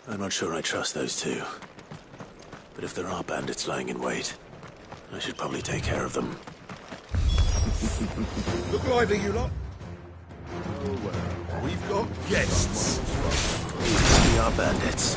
I'm not sure I trust those two. But if there are bandits lying in wait, I should probably take care of them. Look lively, you lot. Oh, well, we've got guests. We are bandits.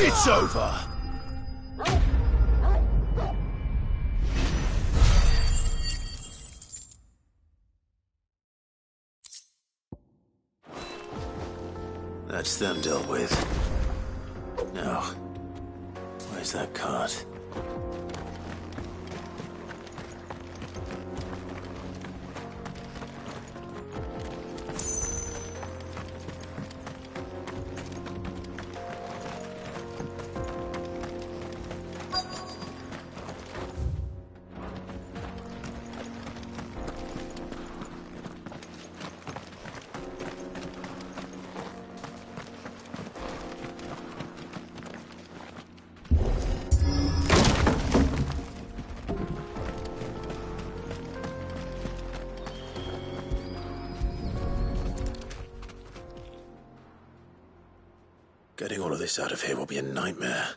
It's over. That's them dealt with. Now, where's that cart? Getting all of this out of here will be a nightmare.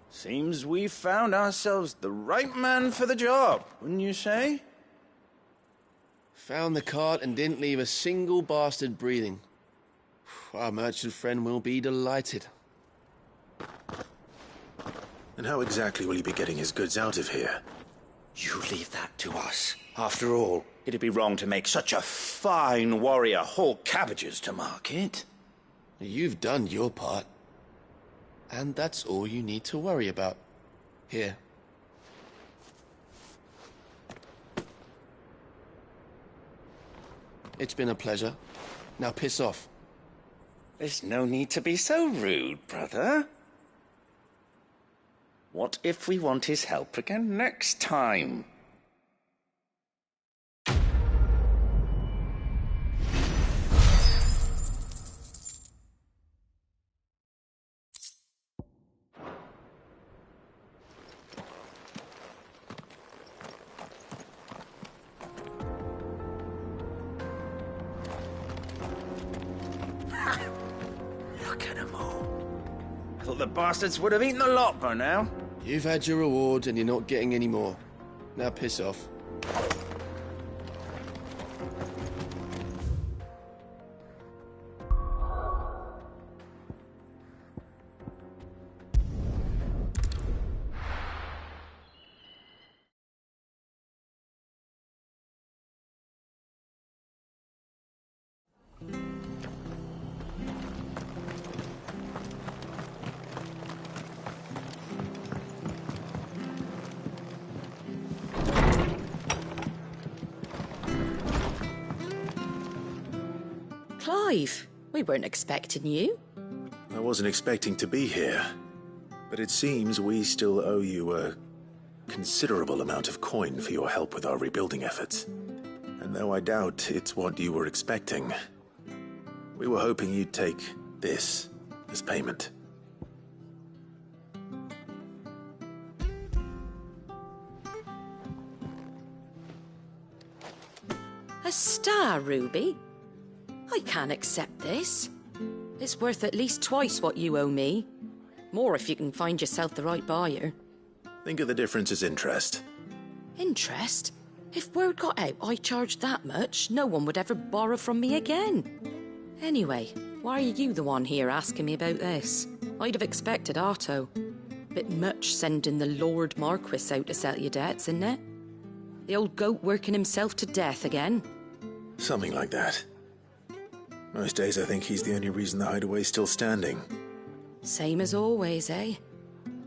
Seems we've found ourselves the right man for the job, wouldn't you say? Found the cart and didn't leave a single bastard breathing. Our merchant friend will be delighted. And how exactly will he be getting his goods out of here? You leave that to us. After all, It'd be wrong to make such a fine warrior haul cabbages to market. You've done your part. And that's all you need to worry about. Here. It's been a pleasure. Now piss off. There's no need to be so rude, brother. What if we want his help again next time? Look at them all. I thought the bastards would have eaten the lot by now. You've had your reward and you're not getting any more. Now piss off. Clive, we weren't expecting you. I wasn't expecting to be here, but it seems we still owe you a considerable amount of coin for your help with our rebuilding efforts. And though I doubt it's what you were expecting, we were hoping you'd take this as payment. A star ruby? I can't accept this. It's worth at least twice what you owe me. More if you can find yourself the right buyer. Think of the difference as interest. Interest? If word got out I charged that much, no one would ever borrow from me again. Anyway, why are you the one here asking me about this? I'd have expected Otto. Bit much sending the Lord Marquis out to settle your debts, isn't it? The old goat working himself to death again. Something like that. Most days I think he's the only reason the hideaway's still standing. Same as always, eh?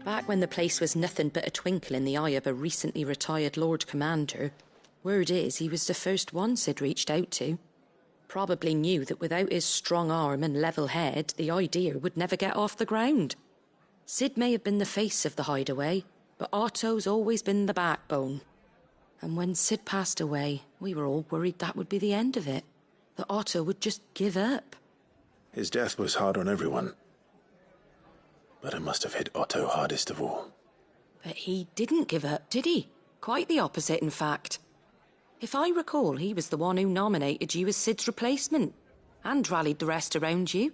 Back when the place was nothing but a twinkle in the eye of a recently retired Lord Commander, word is he was the first one Sid reached out to. Probably knew that without his strong arm and level head, the idea would never get off the ground. Sid may have been the face of the hideaway, but Otto's always been the backbone. And when Sid passed away, we were all worried that would be the end of it. That Otto would just give up. His death was hard on everyone. But it must have hit Otto hardest of all. But he didn't give up, did he? Quite the opposite, in fact. If I recall, he was the one who nominated you as Sid's replacement, and rallied the rest around you.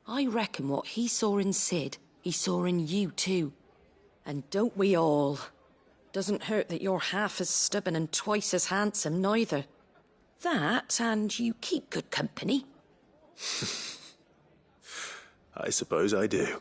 I reckon what he saw in Sid, he saw in you too. And don't we all? Doesn't hurt that you're half as stubborn and twice as handsome, neither. That, and you keep good company. I suppose I do.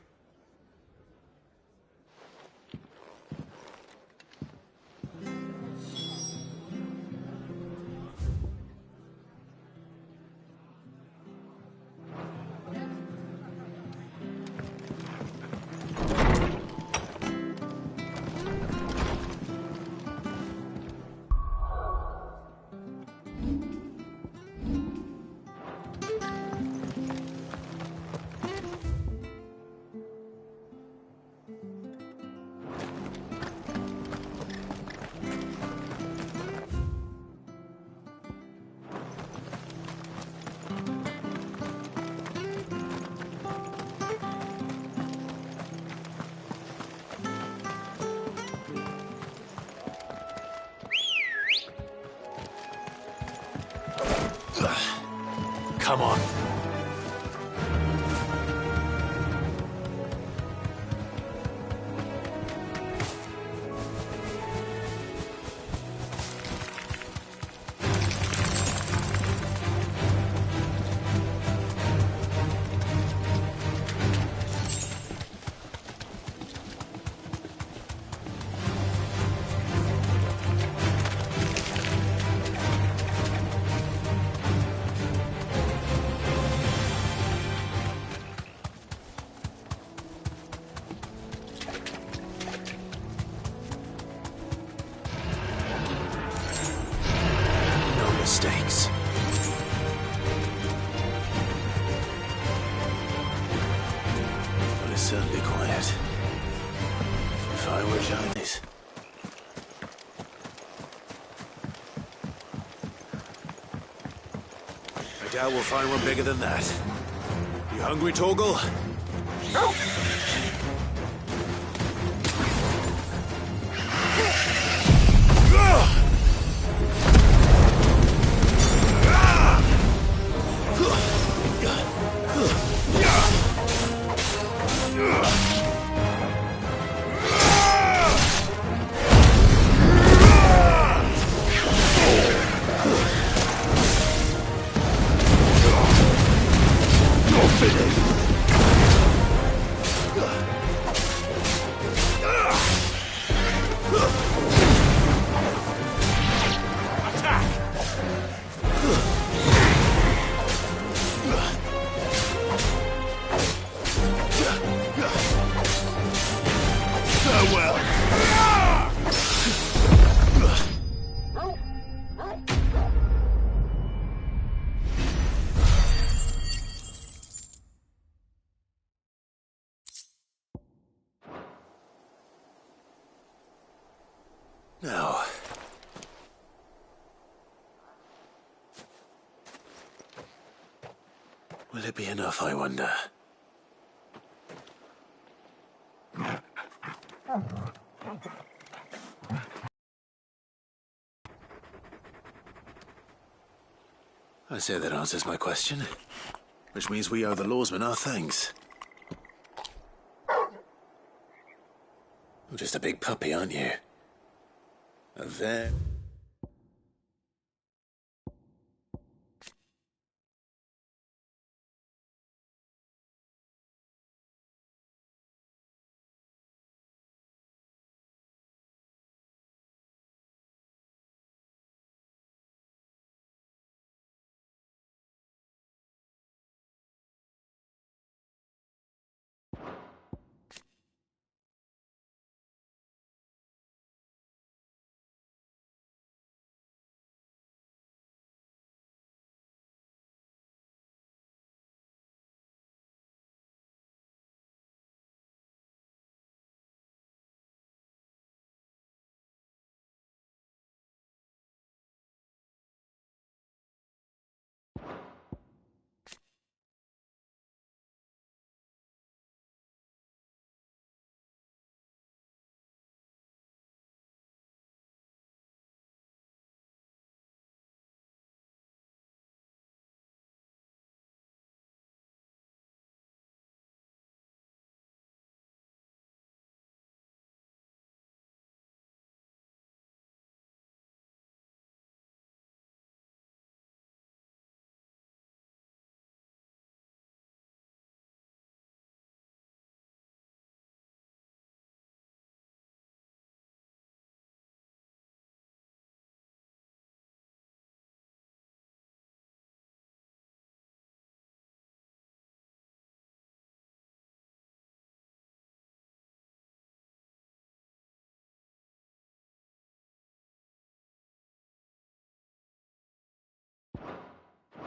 Come on. certainly quiet. If I were Chinese. I doubt we'll find one bigger than that. You hungry, Torgal? Now, will it be enough, I wonder? I say that answers my question, which means we owe the lawsmen our thanks. You're just a big puppy, aren't you? A very...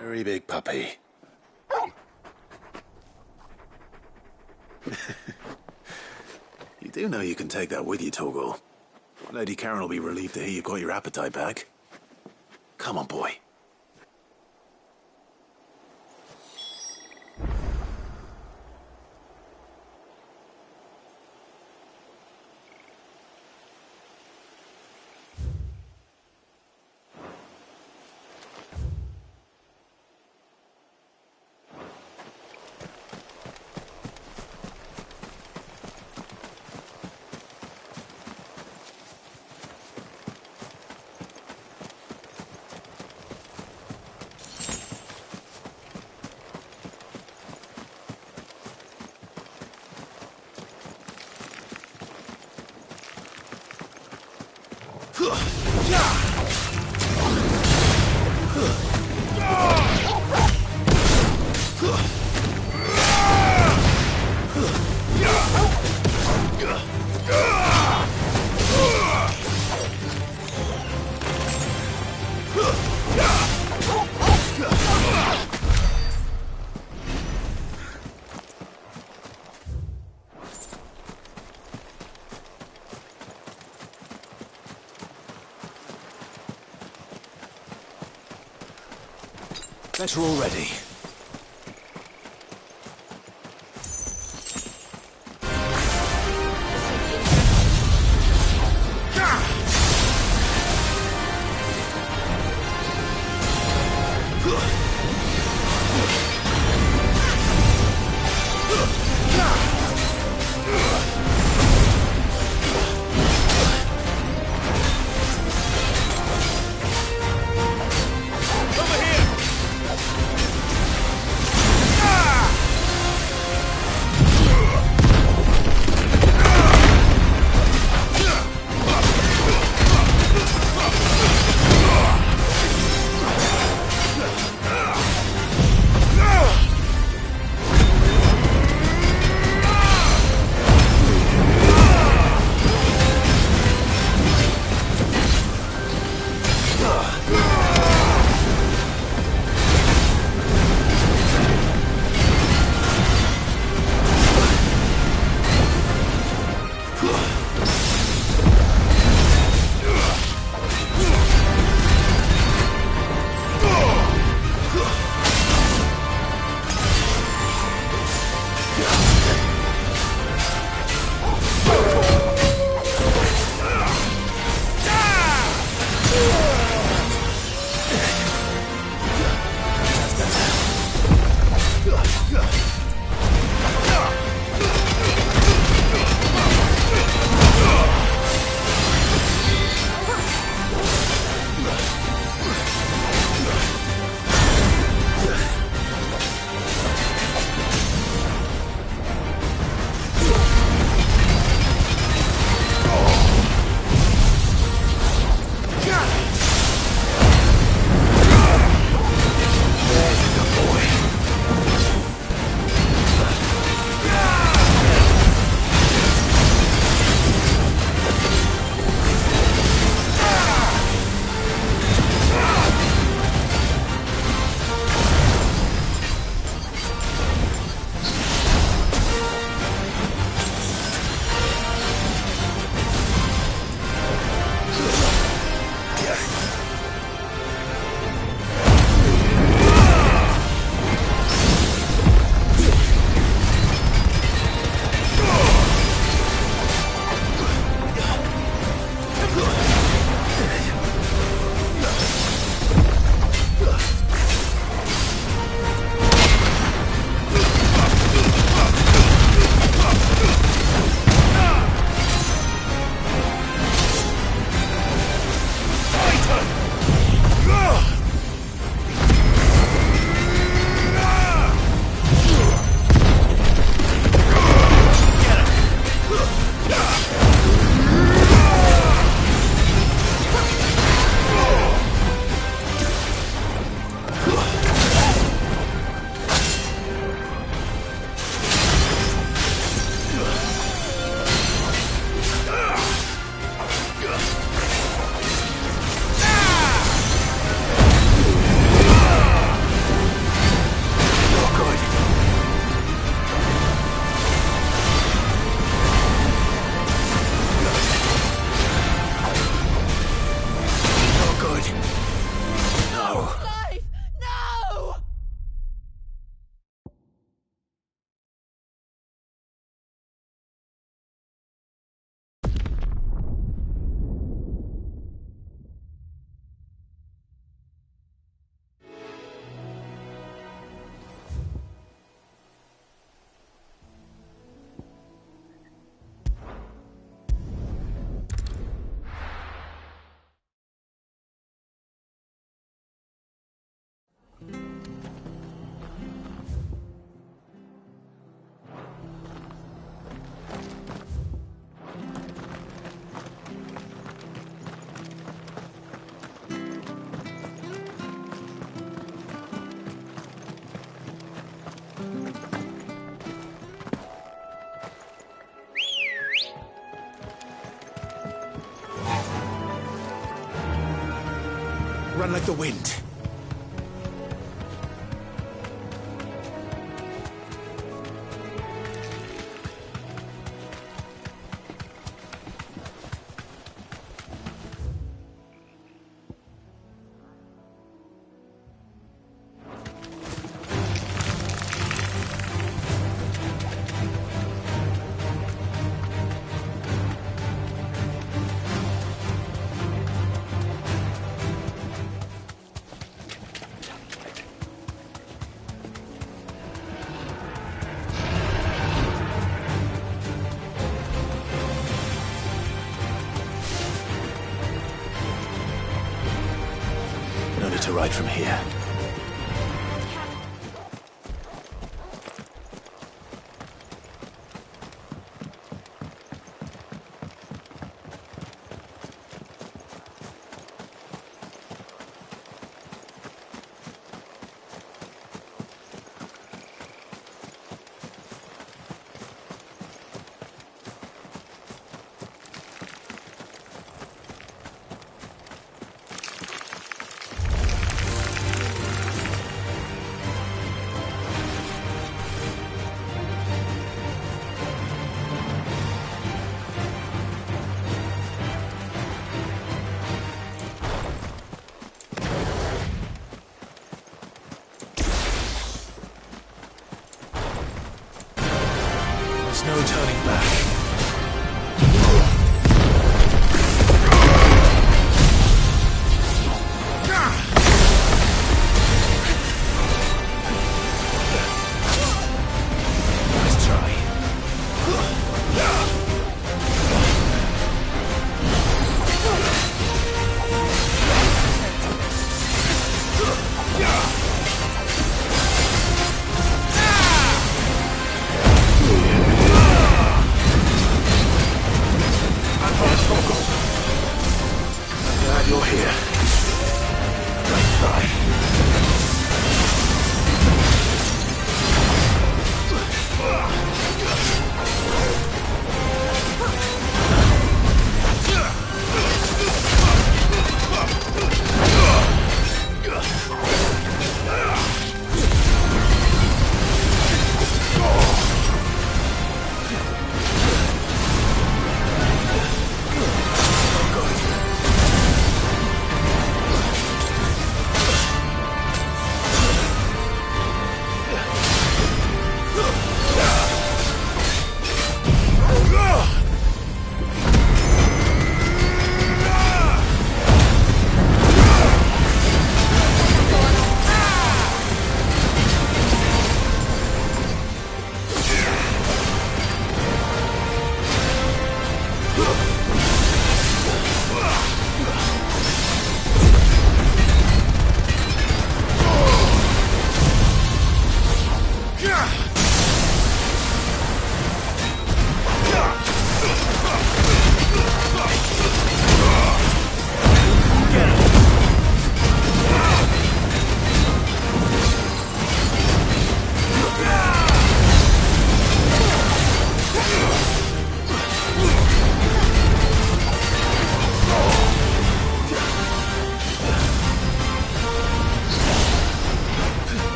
Very big puppy. You do know you can take that with you, Torgal. Lady Karen will be relieved to hear you got your appetite back. Come on, boy. Better already. Run like the wind. right from here. There's no turning back. Nice try.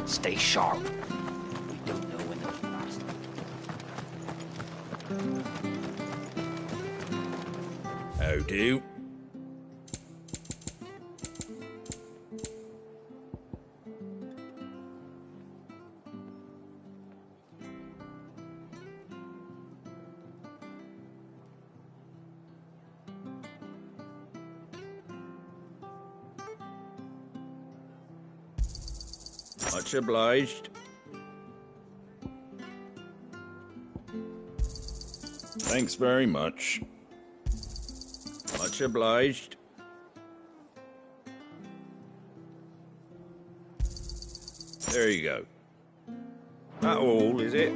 Stay sharp. We don't know when those bastards... How do? Much obliged. Thanks very much. Much obliged. There you go. That all, is it?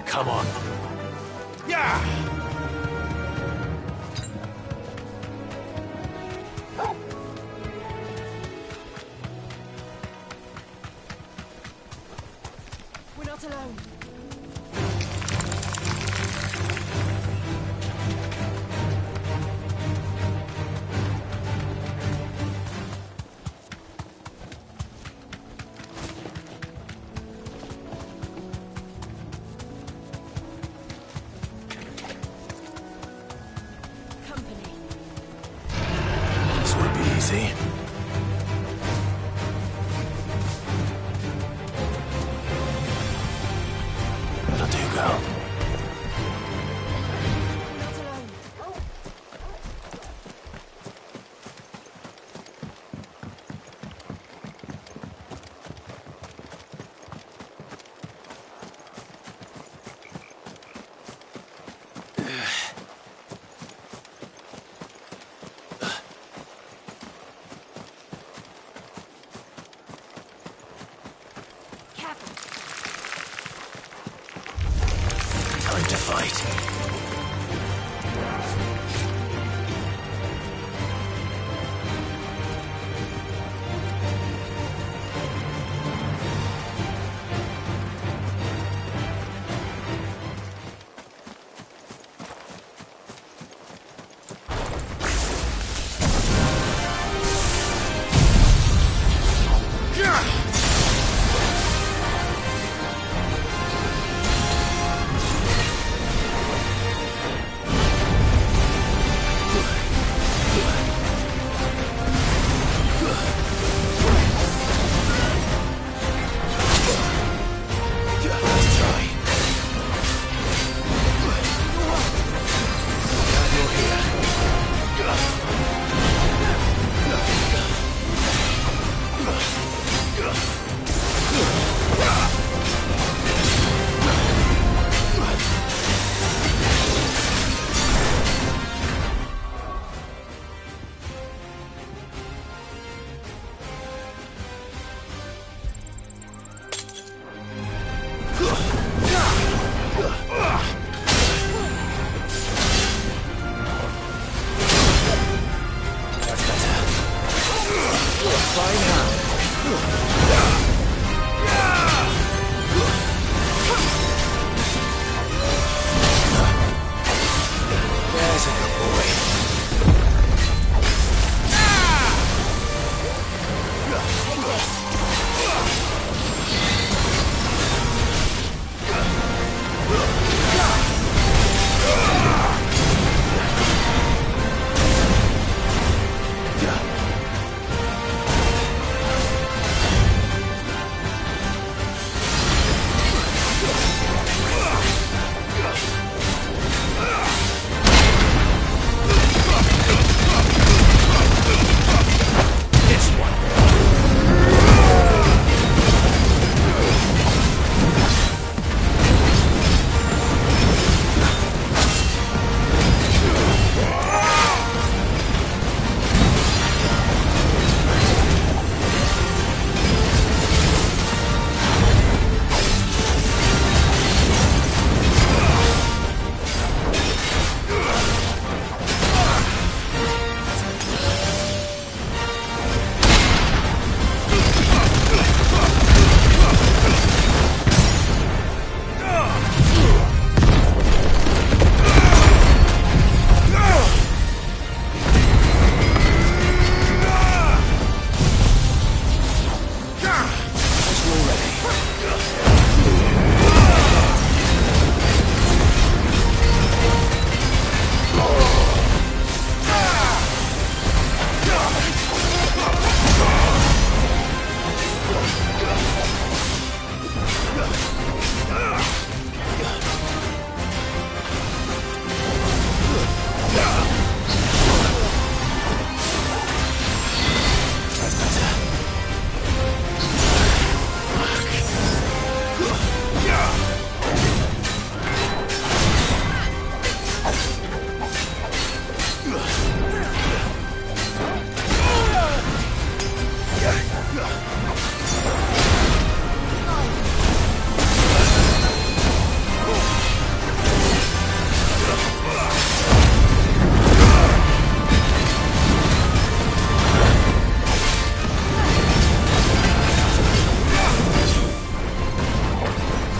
Come on. Yeah! We're not alone. This won't be easy. That'll do, girl. Time to fight.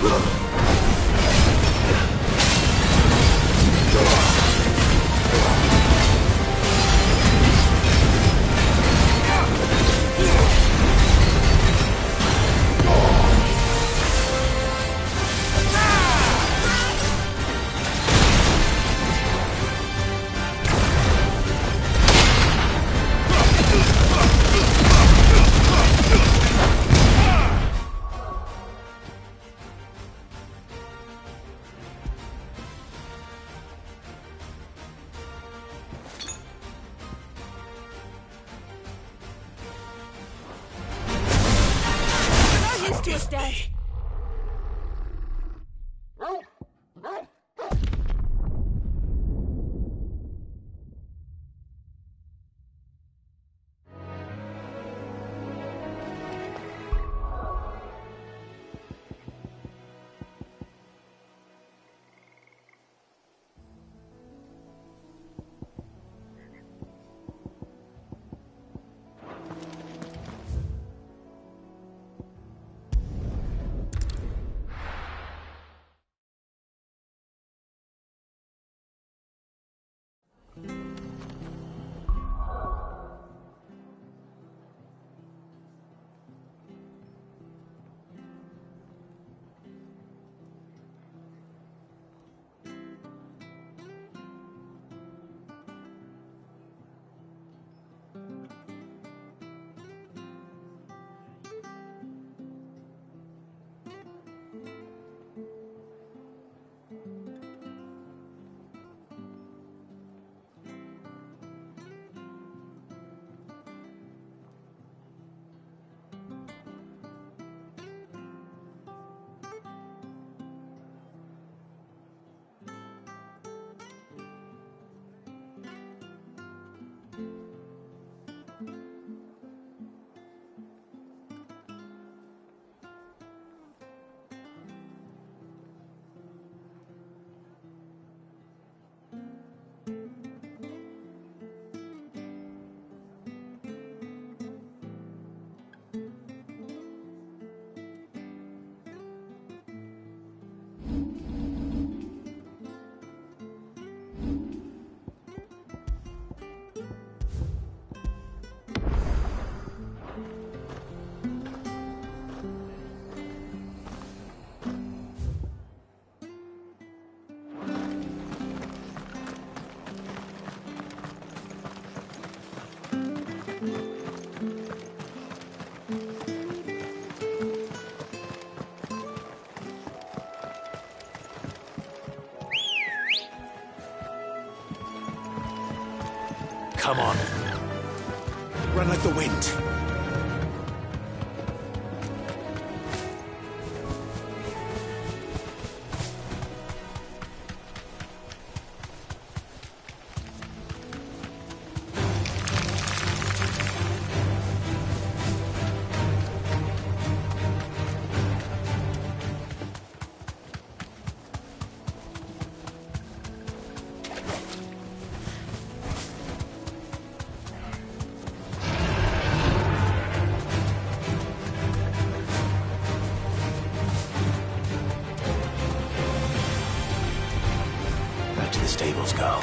To us, Dad. Come on. Run like the wind. Stables go.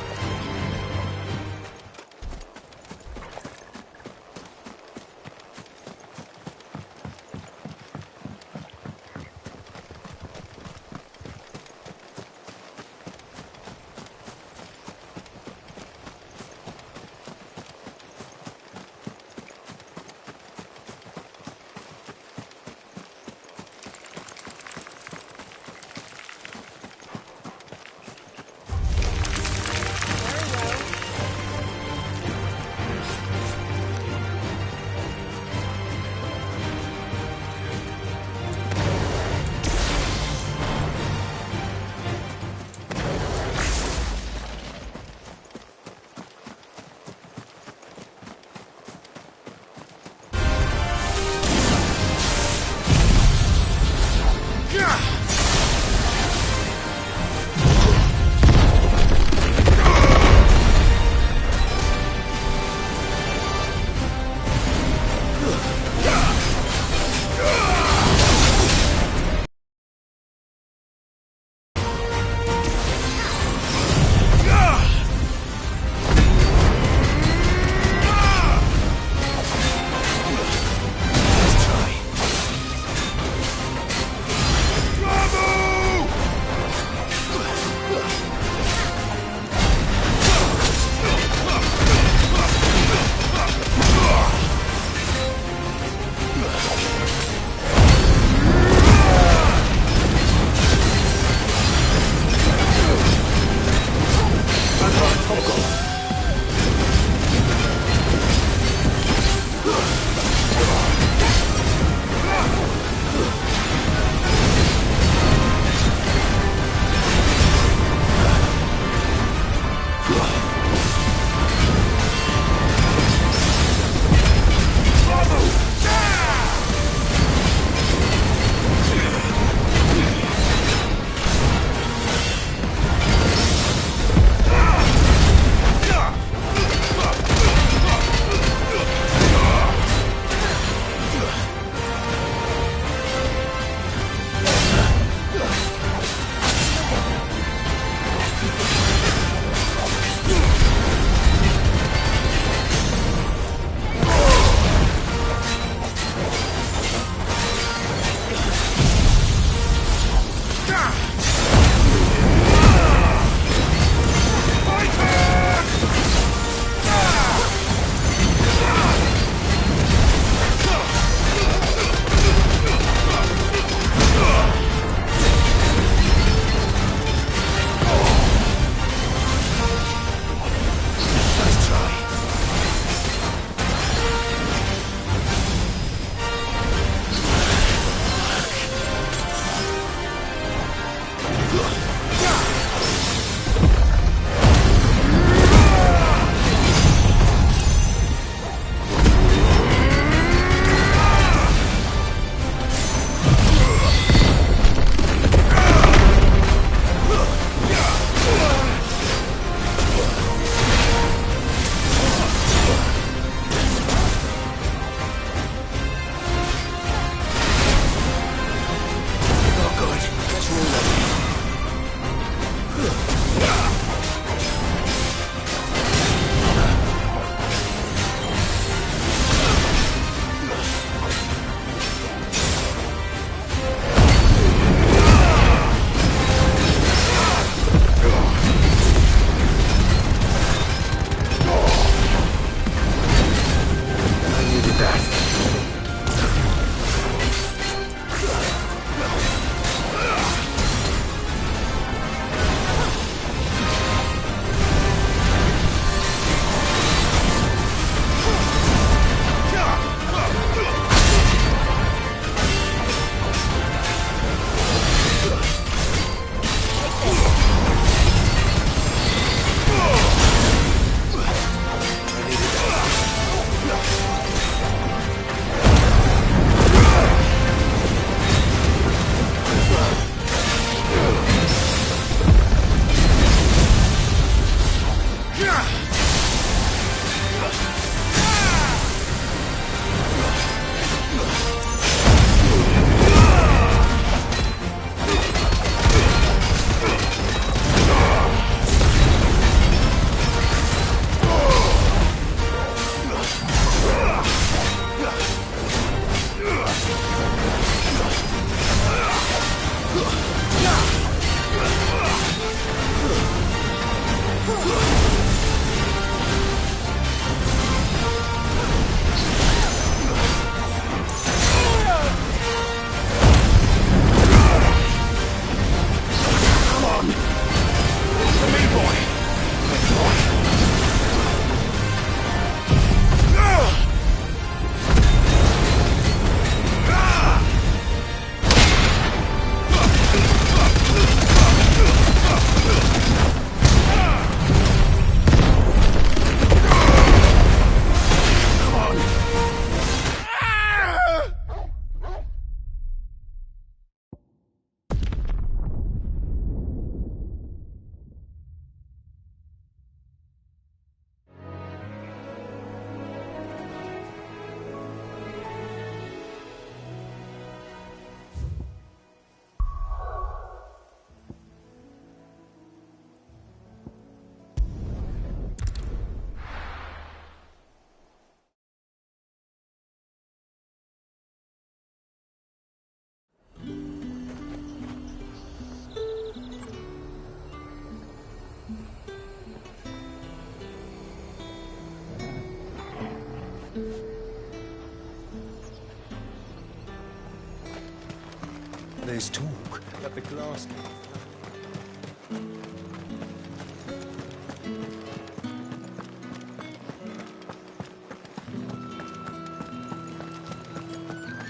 always talk. Got the glass.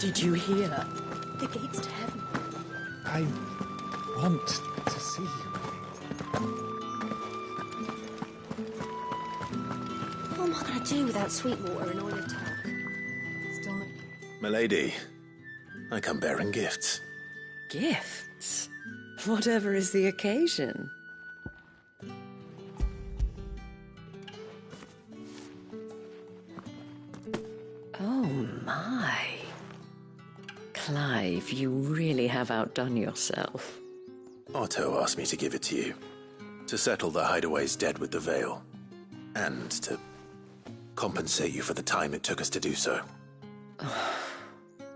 Did you hear? The gates to heaven. I want to see you. What am I going to do without Sweetwater and oil of talk? Still no... Milady, I come bearing gifts. Gifts? Whatever is the occasion. Oh my. Clive, you really have outdone yourself. Otto asked me to give it to you. To settle the Hideaway's debt with the Veil. And to compensate you for the time it took us to do so.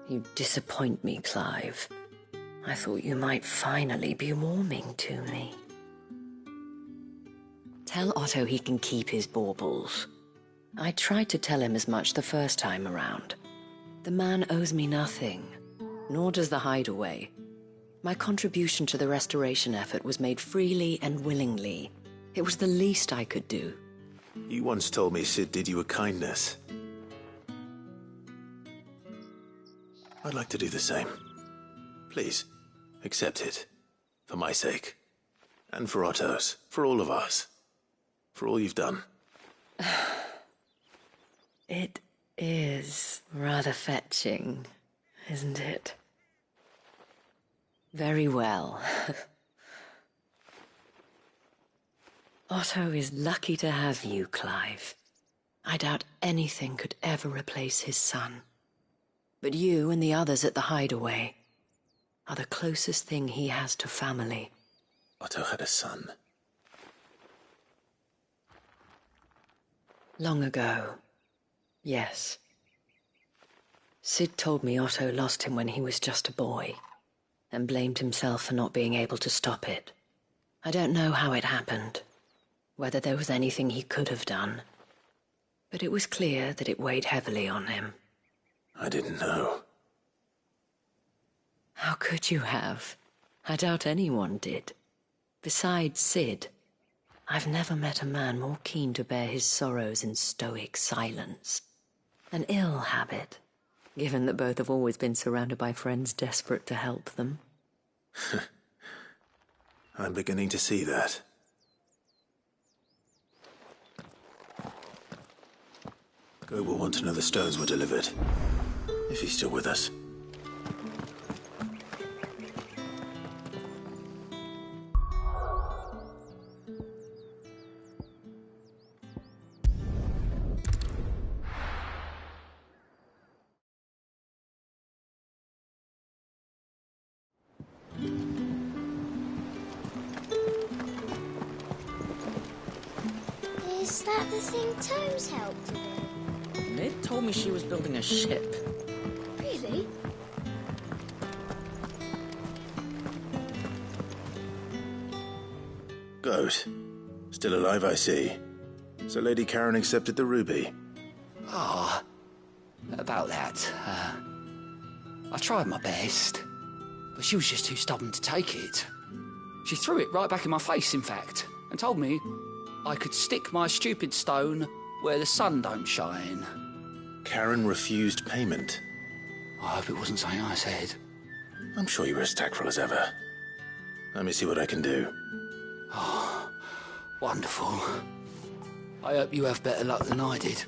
You disappoint me, Clive. I thought you might finally be warming to me. Tell Otto he can keep his baubles. I tried to tell him as much the first time around. The man owes me nothing, nor does the Hideaway. My contribution to the restoration effort was made freely and willingly. It was the least I could do. You once told me Sid did you a kindness. I'd like to do the same. Please, accept it. For my sake. And for Otto's. For all of us. For all you've done. It is rather fetching, isn't it? Very well. Otto is lucky to have you, Clive. I doubt anything could ever replace his son. But you and the others at the Hideaway are the closest thing he has to family. Otto had a son. Long ago, yes. Sid told me Otto lost him when he was just a boy, and blamed himself for not being able to stop it. I don't know how it happened, whether there was anything he could have done, but it was clear that it weighed heavily on him. I didn't know. How could you have? I doubt anyone did. Besides Sid, I've never met a man more keen to bear his sorrows in stoic silence. An ill habit, given that both have always been surrounded by friends desperate to help them. I'm beginning to see that. Go will want to know the stones were delivered. If he's still with us. Is that the thing Tomes helped with? Mid told me she was building a ship. Really? Goat. Still alive, I see. So Lady Karen accepted the ruby. Ah, about that. I tried my best, but she was just too stubborn to take it. She threw it right back in my face, in fact, and told me I could stick my stupid stone where the sun don't shine. Karen refused payment. I hope it wasn't something I said. I'm sure you were as tactful as ever. Let me see what I can do. Oh, wonderful. I hope you have better luck than I did.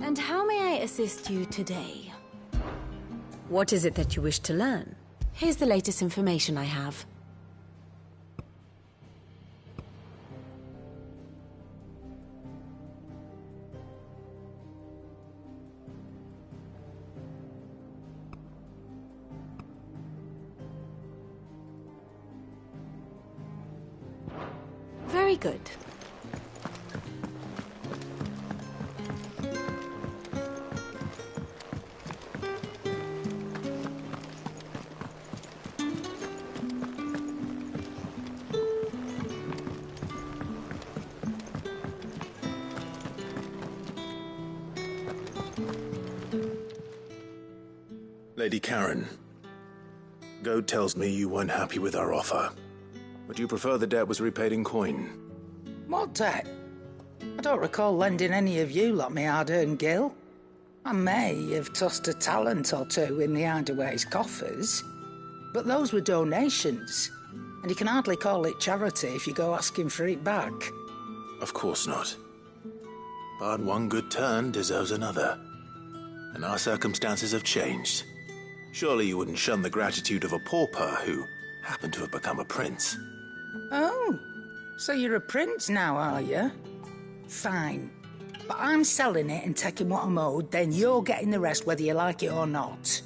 And how may I assist you today? What is it that you wish to learn? Here's the latest information I have. Very good. Lady Karen, Goad tells me you weren't happy with our offer. Would you prefer the debt was repaid in coin? What debt? I don't recall lending any of you lot me hard-earned gil. I may have tossed a talent or two in the Hideaway's coffers, but those were donations, and you can hardly call it charity if you go asking for it back. Of course not. But one good turn deserves another. And our circumstances have changed. Surely you wouldn't shun the gratitude of a pauper who happened to have become a prince. Oh, so you're a prince now, are you? Fine. But I'm selling it and taking what I'm owed, then you're getting the rest whether you like it or not.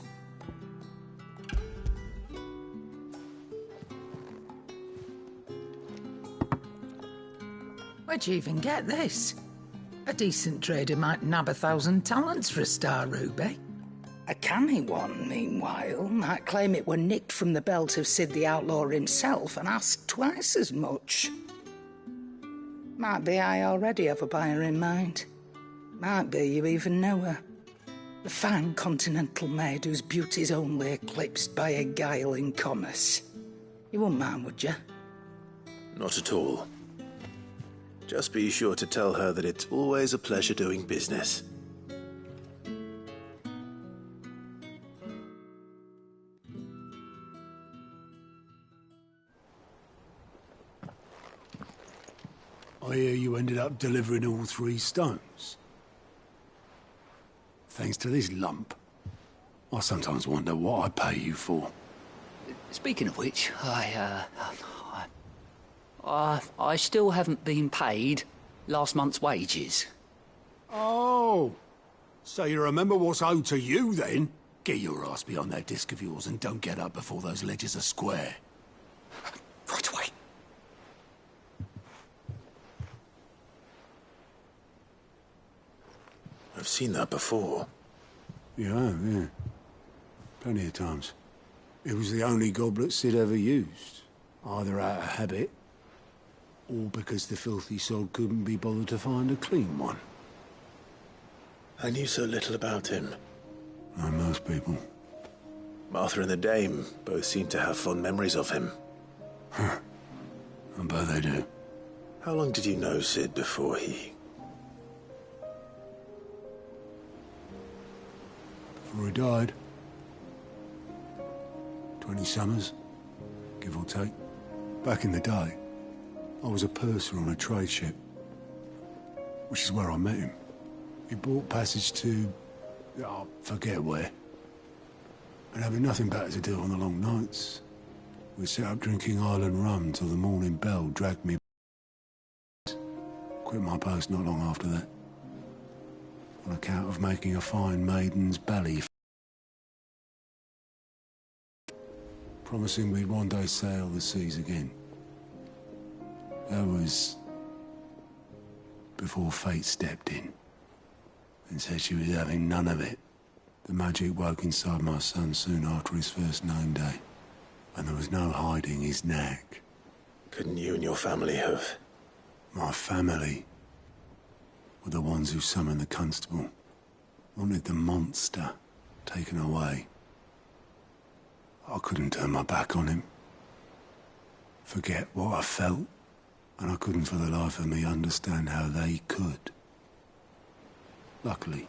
Where'd you even get this? A decent trader might nab 1,000 talents for a star ruby. A canny one, meanwhile, might claim it were nicked from the belt of Sid the Outlaw himself and ask twice as much. Might be I already have a buyer in mind. Might be you even know her. A fine continental maid whose beauty's only eclipsed by a guile in commerce. You wouldn't mind, would you? Not at all. Just be sure to tell her that it's always a pleasure doing business. I hear you ended up delivering all 3 stones. Thanks to this lump. I sometimes wonder what I pay you for. Speaking of which, I still haven't been paid last month's wages. Oh, so you remember what's owed to you, then? Get your ass behind that disc of yours and don't get up before those ledgers are square. Right away. I've seen that before. You have, yeah. Plenty of times. It was the only goblet Sid ever used. Either out of habit, or because the filthy sod couldn't be bothered to find a clean one. I knew so little about him. Like most people. Martha and the Dame both seem to have fond memories of him. Huh. I bet they do. How long did you know Sid before he... Before he died? 20 summers, give or take. Back in the day, I was a purser on a trade ship, which is where I met him. He bought passage to... I forget where. And having nothing better to do on the long nights, we set up drinking island rum till the morning bell dragged me. Quit my post not long after that, on account of making a fine maiden's belly. Promising we'd one day sail the seas again. That was before fate stepped in and said she was having none of it. The magic woke inside my son soon after his first name day, and there was no hiding his knack. Couldn't you and your family have... My family were the ones who summoned the constable. Wanted the monster taken away. I couldn't turn my back on him. Forget what I felt, and I couldn't for the life of me understand how they could. Luckily,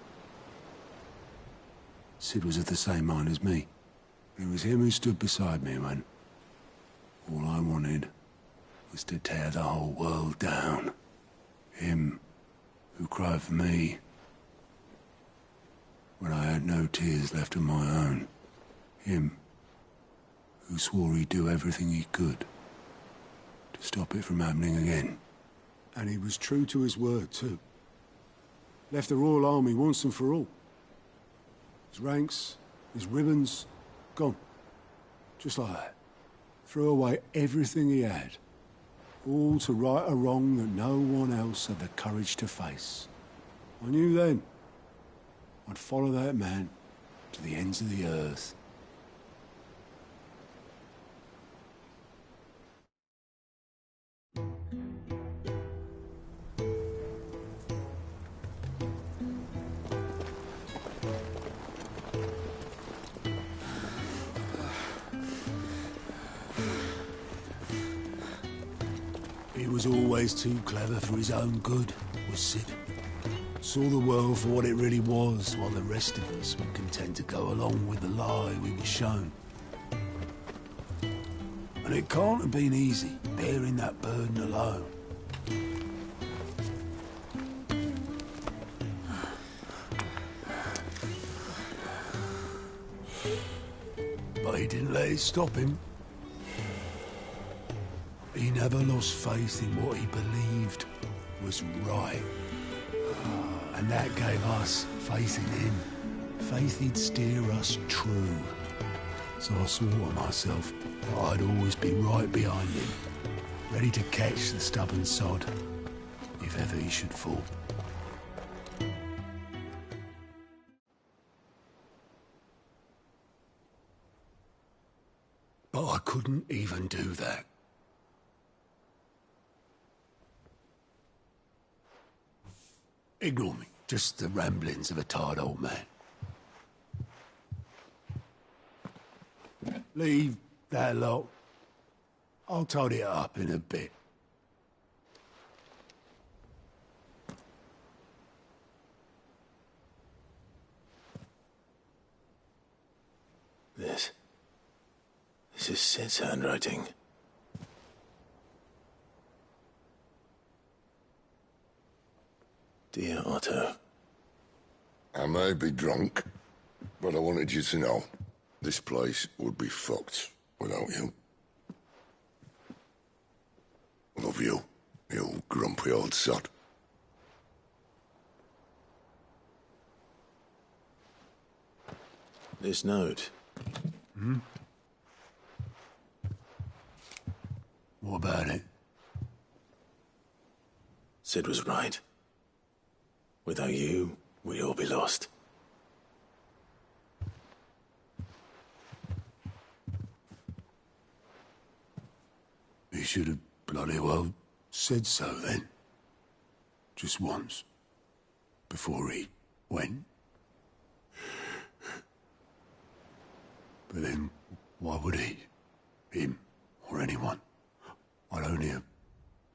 Sid was of the same mind as me. It was him who stood beside me when all I wanted was to tear the whole world down. Him who cried for me when I had no tears left of my own. Him who swore he'd do everything he could to stop it from happening again. And he was true to his word, too. Left the Royal Army once and for all. His ranks, his ribbons, gone. Just like that. Threw away everything he had. All to right a wrong that no one else had the courage to face. I knew then I'd follow that man to the ends of the earth. was always too clever for his own good, was Sid. Saw the world for what it really was, while the rest of us were content to go along with the lie we were shown. And it can't have been easy, bearing that burden alone. But he didn't let it stop him. He never lost faith in what he believed was right. And that gave us faith in him. Faith he'd steer us true. So I swore to myself that I'd always be right behind him, ready to catch the stubborn sod, if ever he should fall. But I couldn't even do that. Ignore me. Just the ramblings of a tired old man. Leave that lot. I'll tidy it up in a bit. This is Sid's handwriting. Dear Otto. I may be drunk, but I wanted you to know this place would be fucked without you. Love you, you grumpy old sod. This note. Hmm? What about it? Sid was right. Without you, we'd all be lost. He should have bloody well said so then. Just once. Before he went. But then, why would he? Him, or anyone? I'd only have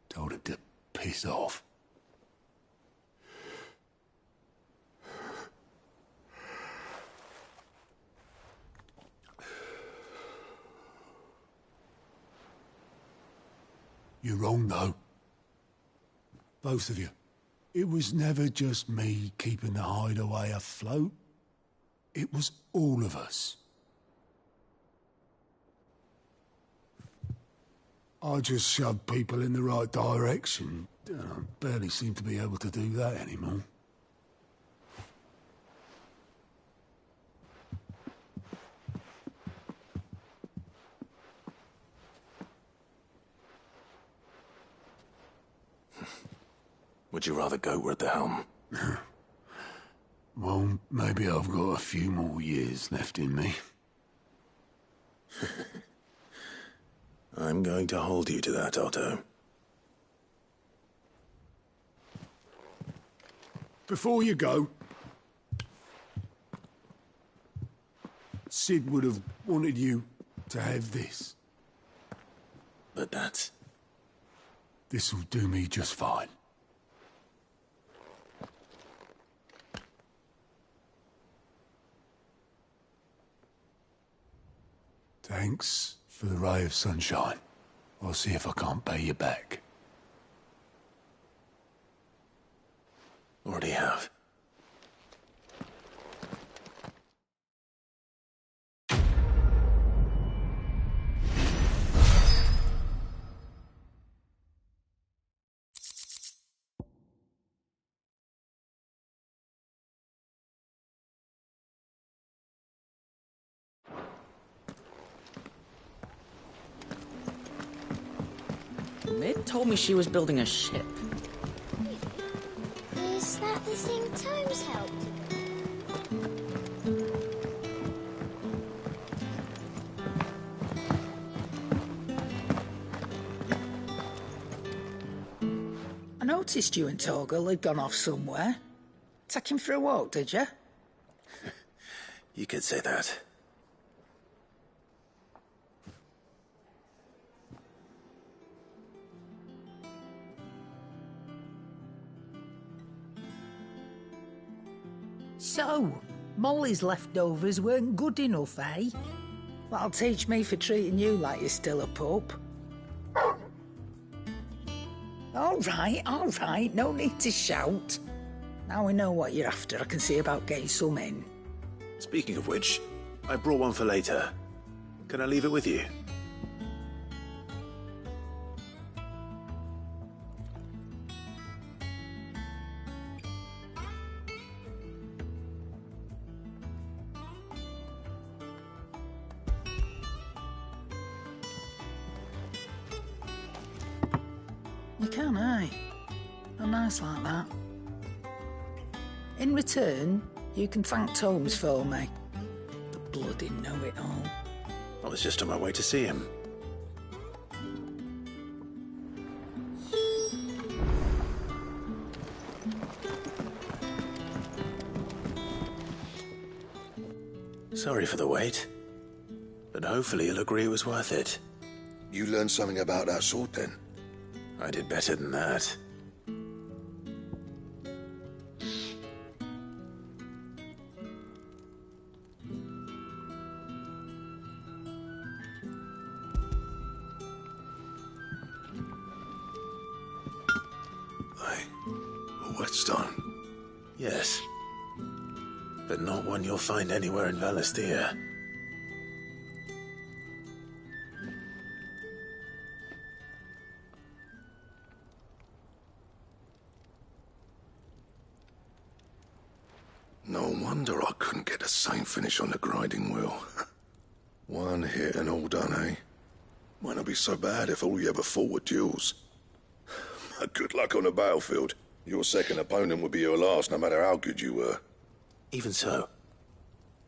told him to piss off. You're wrong, though. Both of you. It was never just me keeping the hideaway afloat. It was all of us. I just shoved people in the right direction. I barely seem to be able to do that anymore. Would you rather goat were at the helm? Well, maybe I've got a few more years left in me. I'm going to hold you to that, Otto. Before you go, Sid would have wanted you to have this. But that's... This'll do me just fine. Thanks for the ray of sunshine. I'll see if I can't pay you back. Already have. Mid told me she was building a ship. Is that the thing Tomes helped? I noticed you and Torgal had gone off somewhere. Take him for a walk, did you? You could say that. So, Molly's leftovers weren't good enough, eh? That'll teach me for treating you like you're still a pup. All right, no need to shout. Now we know what you're after, I can see about getting some in. Speaking of which, I brought one for later. Can I leave it with you? You can, eh? I'm nice like that. In return, you can thank Tomes for me. The bloody know-it-all. I was just on my way to see him. Sorry for the wait, but hopefully you'll agree it was worth it. You learned something about that sword, then? I did better than that. A whetstone? Yes. But not one you'll find anywhere in Valisthea. No wonder I couldn't get the same finish on the grinding wheel. One hit and all done, eh? Might not be so bad if all you ever fought were duels. But good luck on the battlefield. Your second opponent would be your last, no matter how good you were. Even so,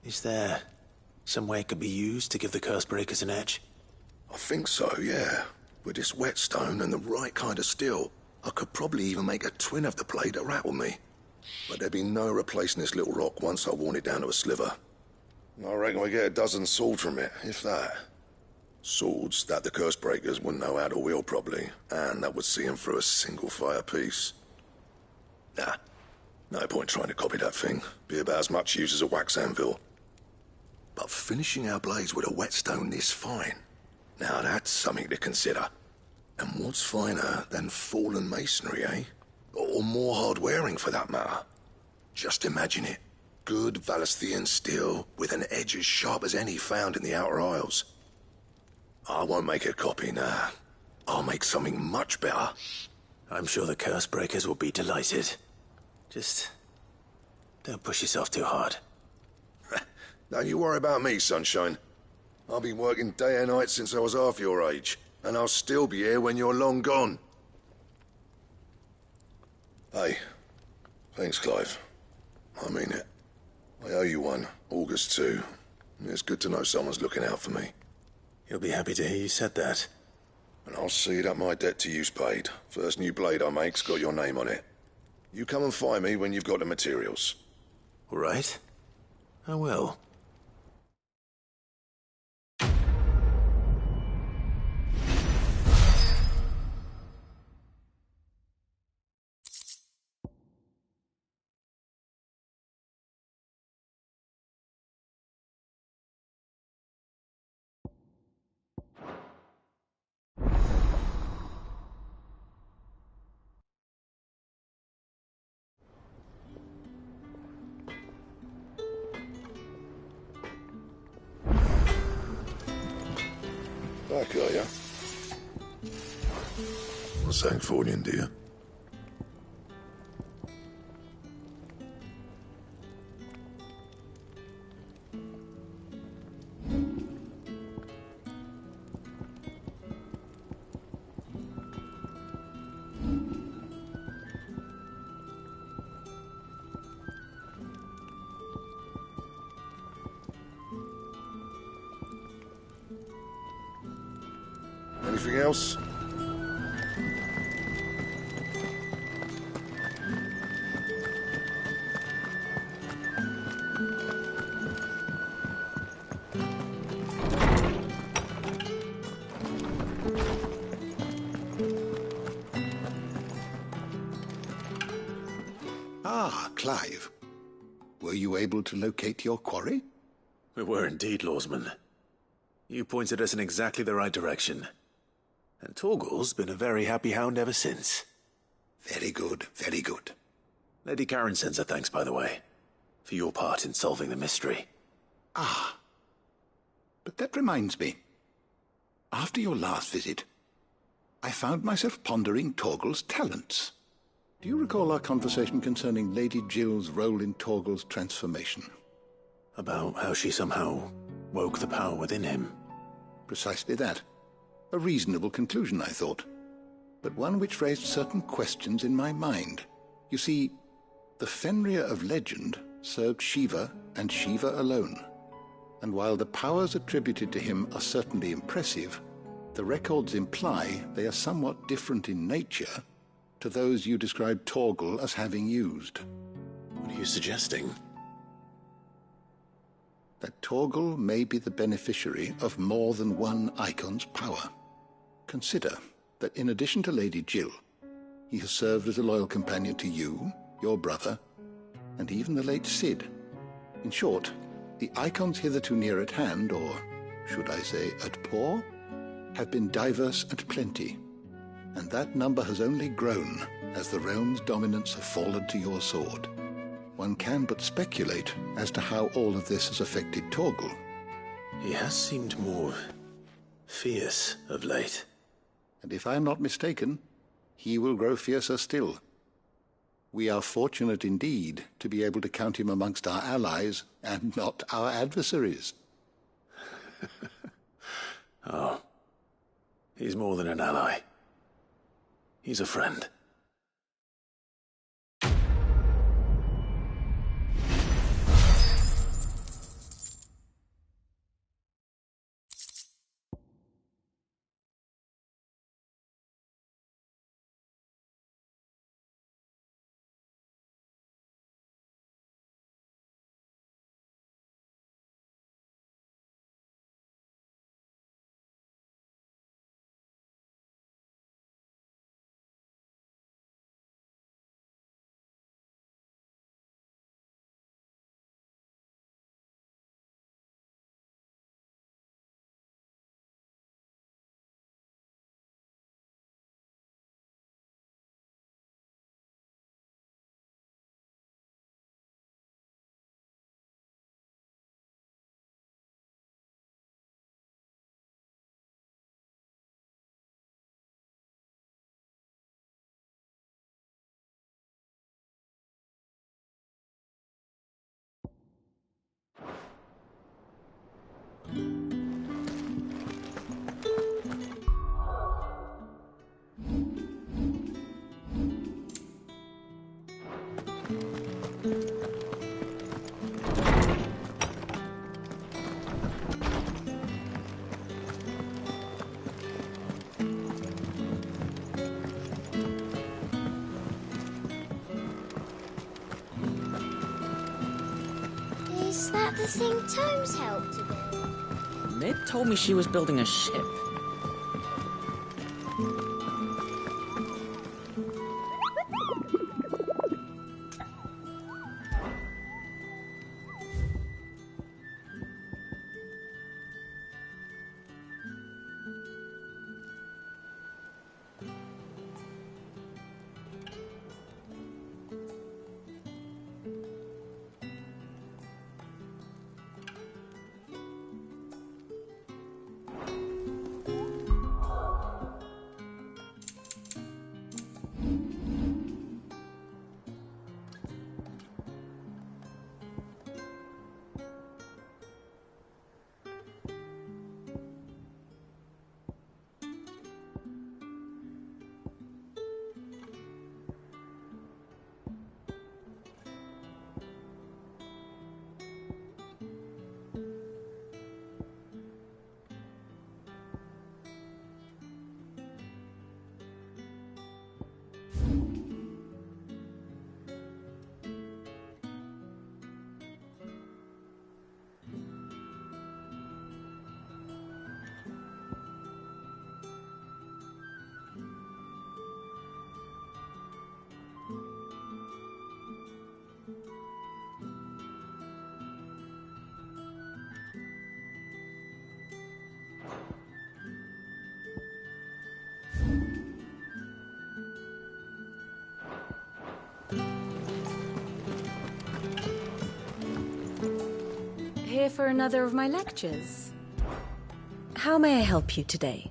is there some way it could be used to give the Cursebreakers an edge? I think so, yeah. With this whetstone and the right kind of steel, I could probably even make a twin of the blade that rattled me. But there'd be no replacing this little rock once I worn it down to a sliver. I reckon we get a dozen swords from it, if that. Swords that the Cursebreakers wouldn't know how to wield properly, and that would see them through a single fire piece. Nah, no point trying to copy that thing. Be about as much use as a wax anvil. But finishing our blades with a whetstone this fine, now that's something to consider. And what's finer than fallen masonry, eh? Or more hard-wearing, for that matter. Just imagine it. Good Valisthean steel with an edge as sharp as any found in the Outer Isles. I won't make a copy, nah. I'll make something much better. I'm sure the Cursebreakers will be delighted. Just don't push yourself too hard. Don't you worry about me, sunshine. I've been working day and night since I was half your age, and I'll still be here when you're long gone. Hey, thanks, Clive. I mean it. I owe you one, August too. It's good to know someone's looking out for me. You'll be happy to hear you said that. And I'll see that my debt to you's paid. First new blade I make's got your name on it. You come and find me when you've got the materials. All right. I will. Back, are ya? What's that for you, dear? Anything else? Ah, Clive. Were you able to locate your quarry? We were indeed, Lawsman. You pointed us in exactly the right direction. And Torgal's been a very happy hound ever since. Very good, very good. Lady Karen sends her thanks, by the way, for your part in solving the mystery. Ah. But that reminds me. After your last visit, I found myself pondering Torgal's talents. Do you recall our conversation concerning Lady Jill's role in Torgal's transformation? About how she somehow woke the power within him. Precisely that. A reasonable conclusion, I thought, but one which raised certain questions in my mind. You see, the Fenrir of legend served Shiva and Shiva alone, and while the powers attributed to him are certainly impressive, the records imply they are somewhat different in nature to those you described Torgal as having used. What are you suggesting? That Torgal may be the beneficiary of more than one icon's power. Consider that in addition to Lady Jill, he has served as a loyal companion to you, your brother, and even the late Cid. In short, the icons hitherto near at hand, or should I say at paw, have been diverse and plenty, and that number has only grown as the realm's dominance have fallen to your sword. One can but speculate as to how all of this has affected Torgal. He has seemed more fierce of late. And if I am not mistaken, he will grow fiercer still. We are fortunate indeed to be able to count him amongst our allies and not our adversaries. Oh, he's more than an ally. He's a friend. Is that the thing Tomes helped to build? Mid told me she was building a ship. here for another of my lectures? How may I help you today?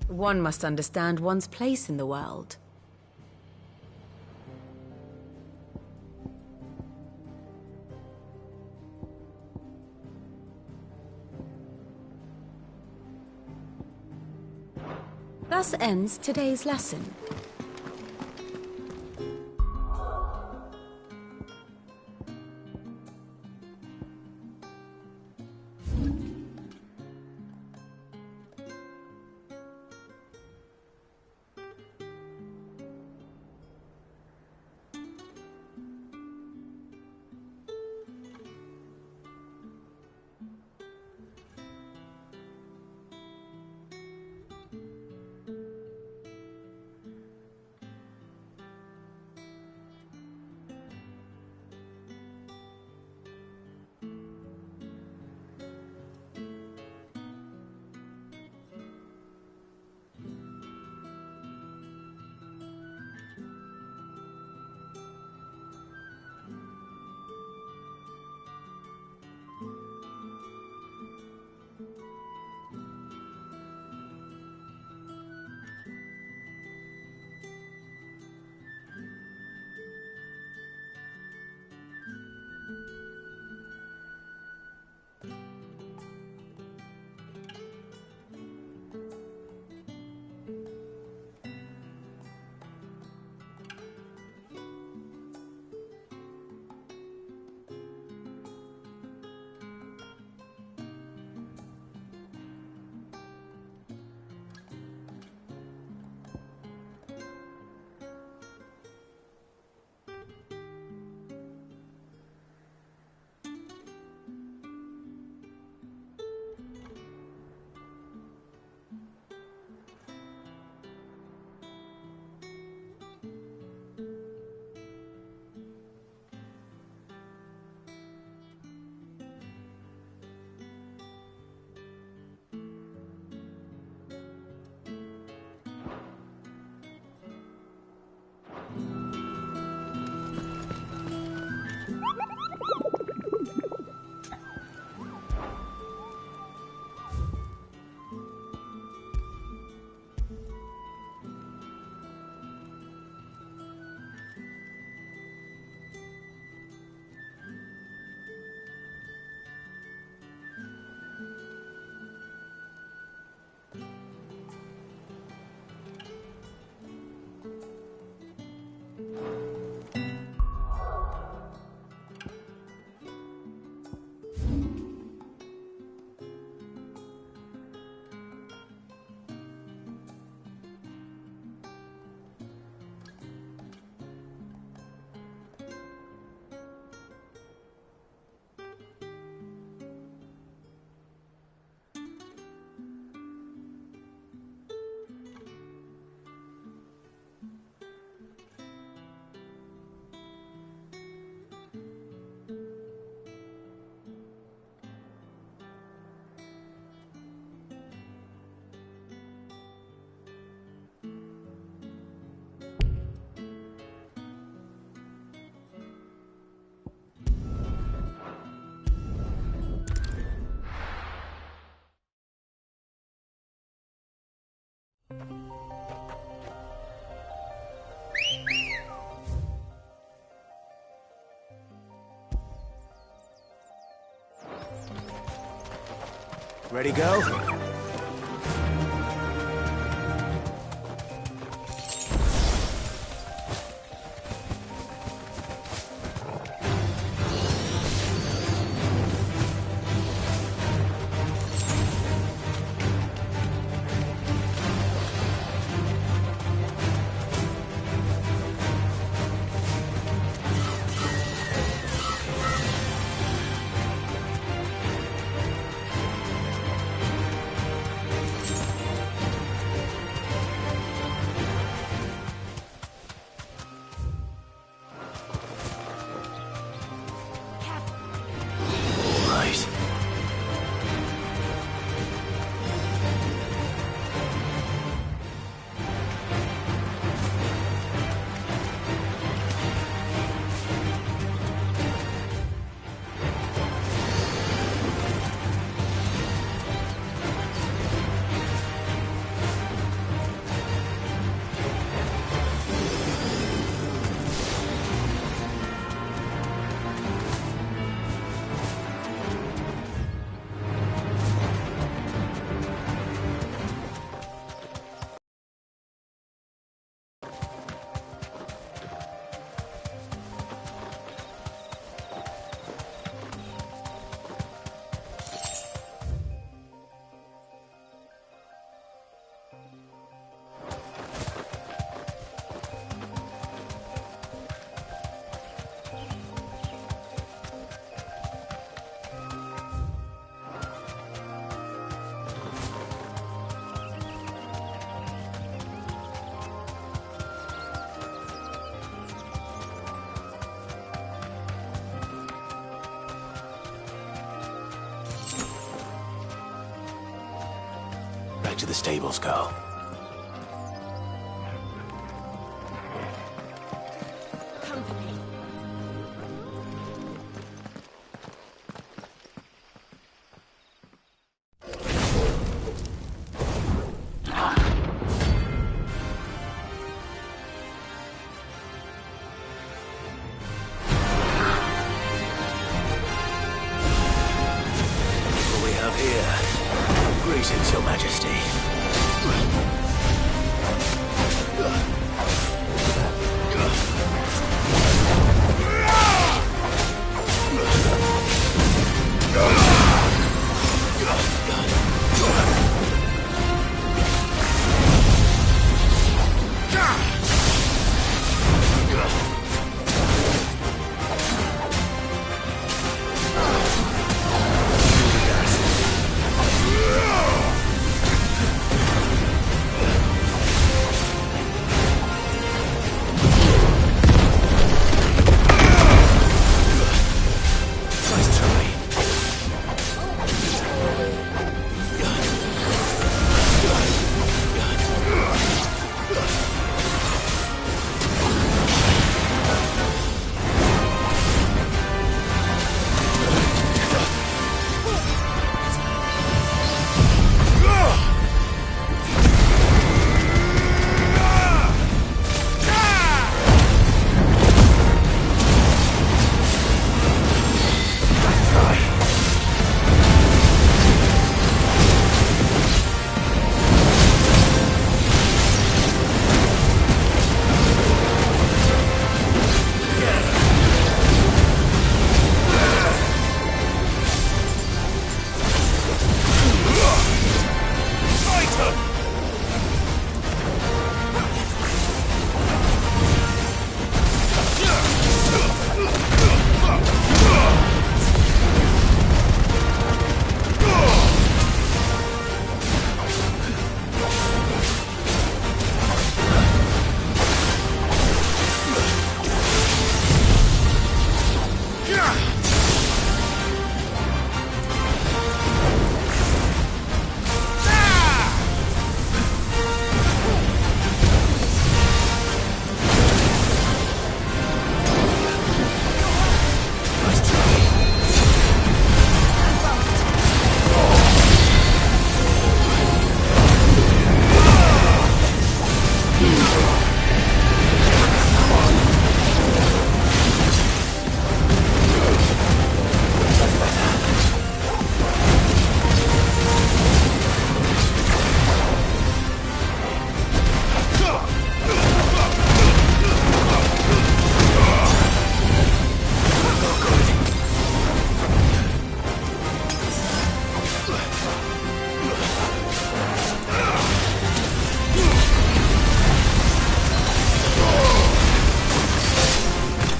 One must understand one's place in the world. Thus ends today's lesson. Ready, go? back to the stables, girl. Greetings, Your Majesty.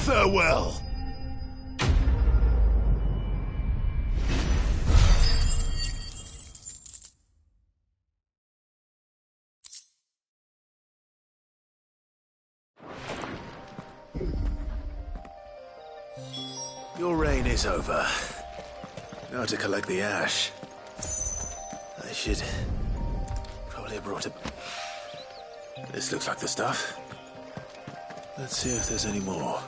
Farewell. Your reign is over. Now to collect the ash. I should probably have brought it. This looks like the stuff. Let's see if there's any more.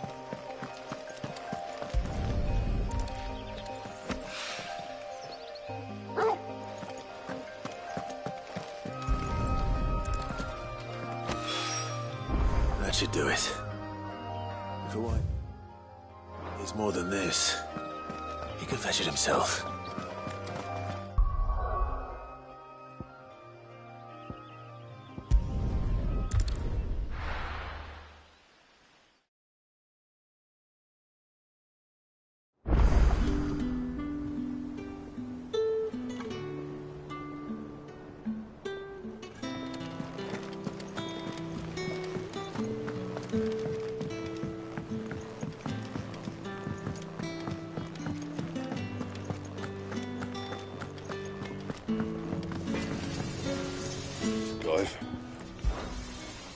That should do it. If a white is more than this, he can fetch it himself.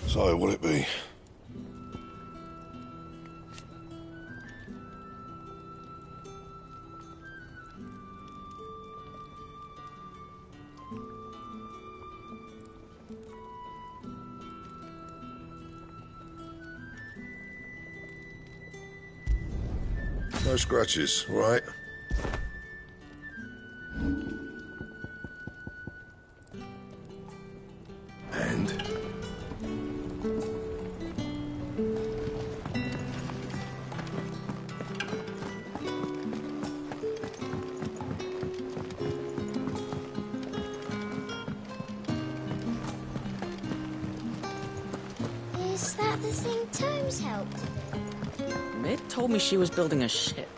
So, what'll it be? No scratches, right? And? Is that the thing Tomes helped with? Mid told me she was building a ship.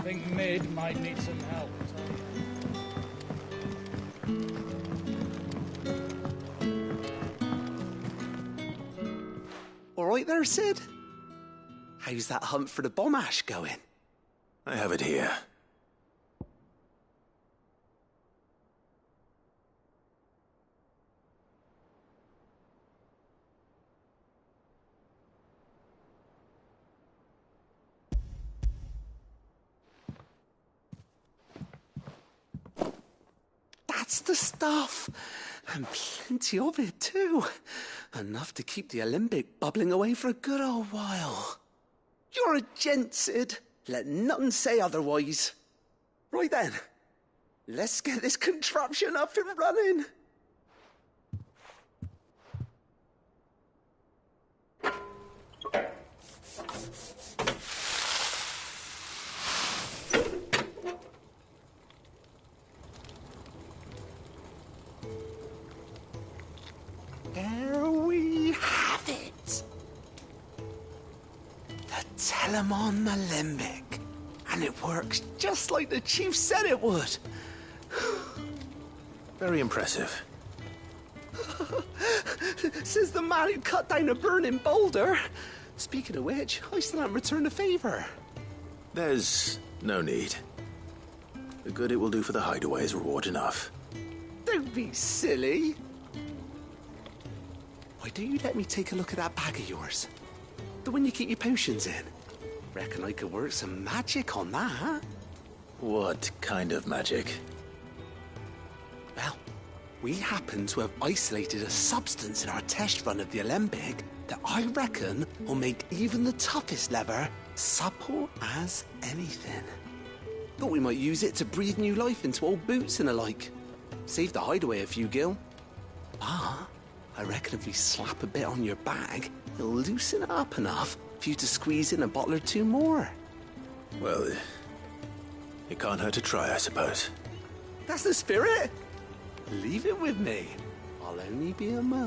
Think Mid might need some help. All right there, Sid? How's that hunt for the bomb ash going? I have it here. That's the stuff. And plenty of it, too. Enough to keep the Olympic bubbling away for a good old while. You're a gent, Sid. Let nothing say otherwise. Right then, let's get this contraption up and running. There we have it. The Telemon Alembic. And it works just like the chief said it would. Very impressive. Says the man who cut down a burning boulder. Speaking of which, I still haven't returned the favor. There's no need. The good it will do for the hideaway is reward enough. Don't be silly. Why don't you let me take a look at that bag of yours? The one you keep your potions in. Reckon I could work some magic on that. What kind of magic? Well, we happen to have isolated a substance in our test run of the Alembic that I reckon will make even the toughest leather supple as anything. Thought we might use it to breathe new life into old boots and the like. Save the hideaway a few gil. Ah, I reckon if we slap a bit on your bag, it'll loosen it up enough for you to squeeze in a bottle or two more. Well, it can't hurt to try, I suppose. That's the spirit. Leave it with me. I'll only be a mo.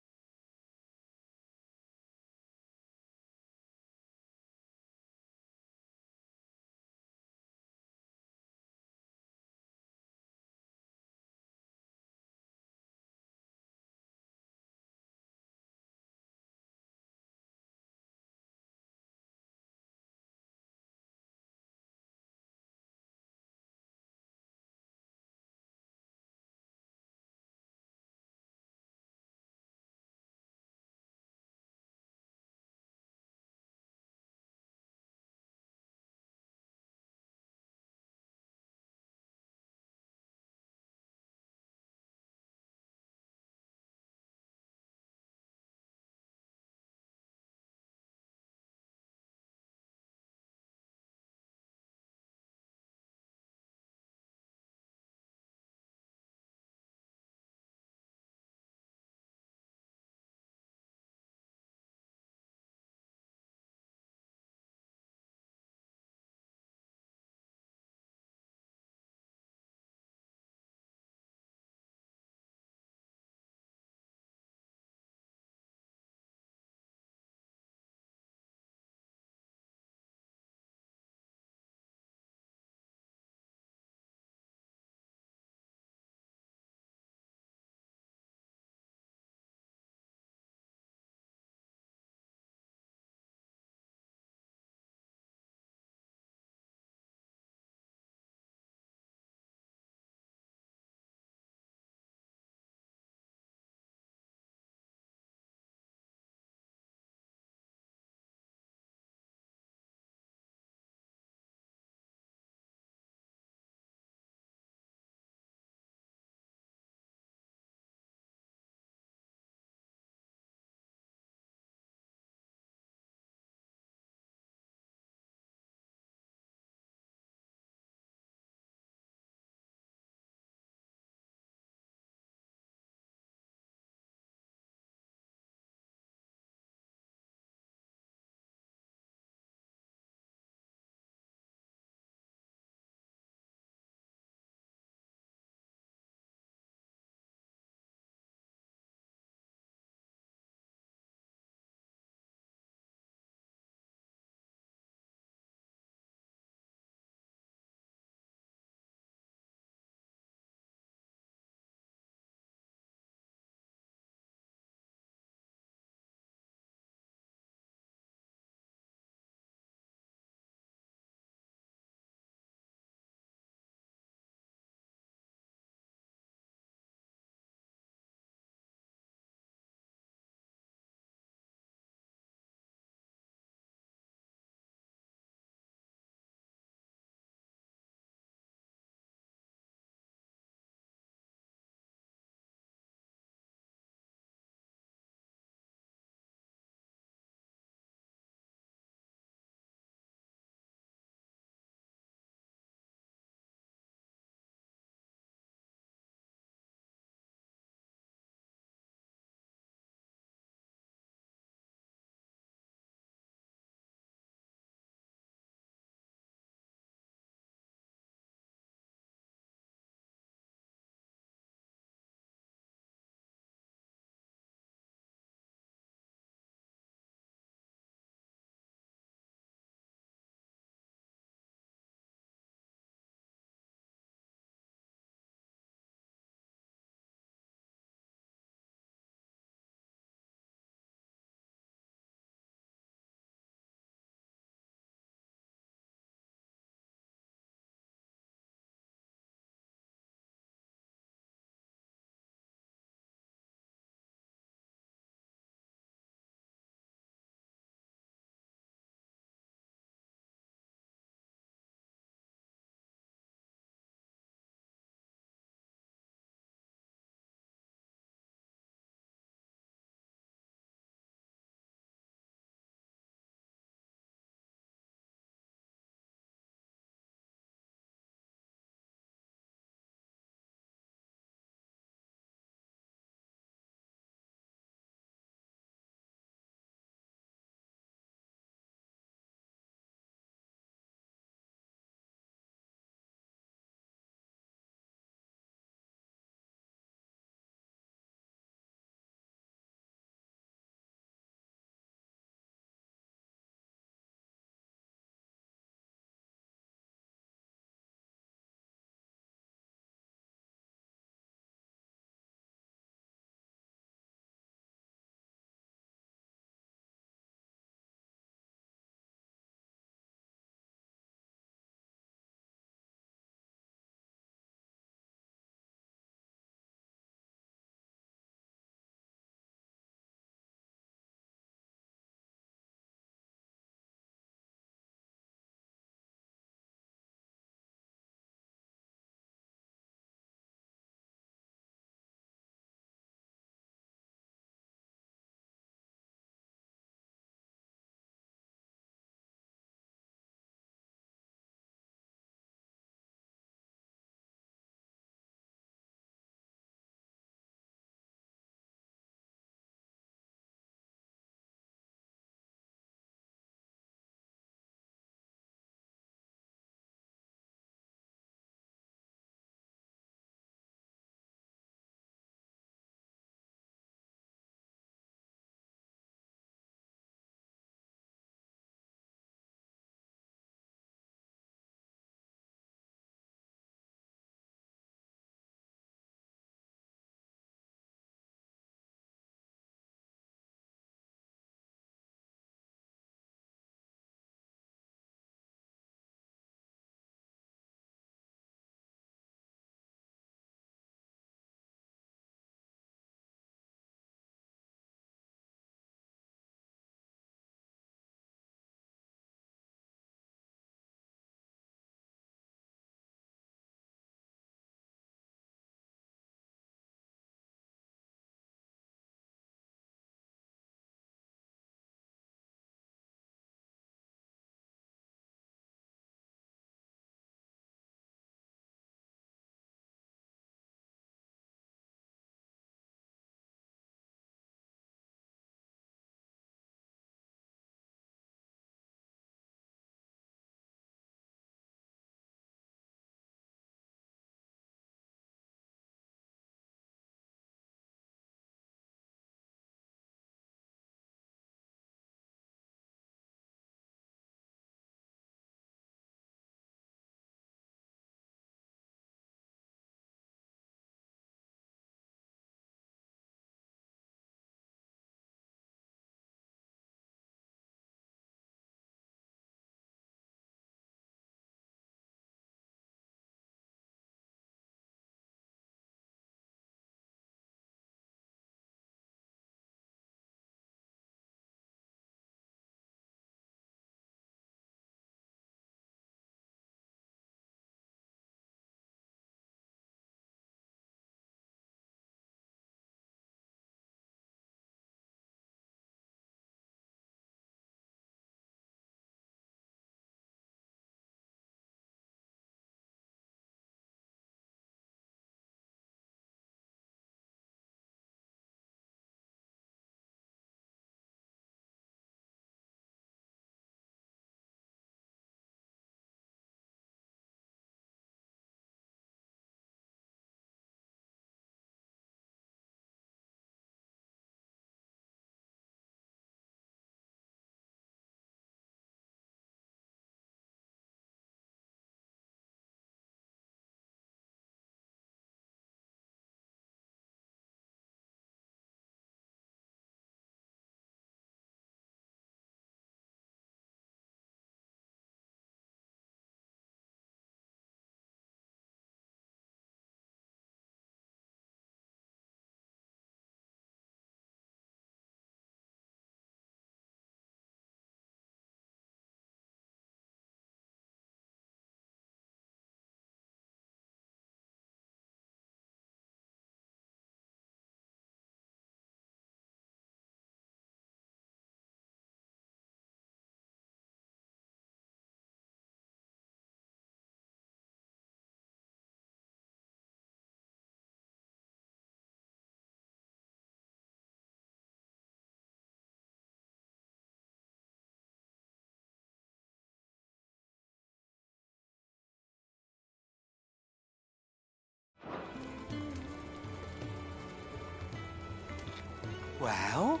Well,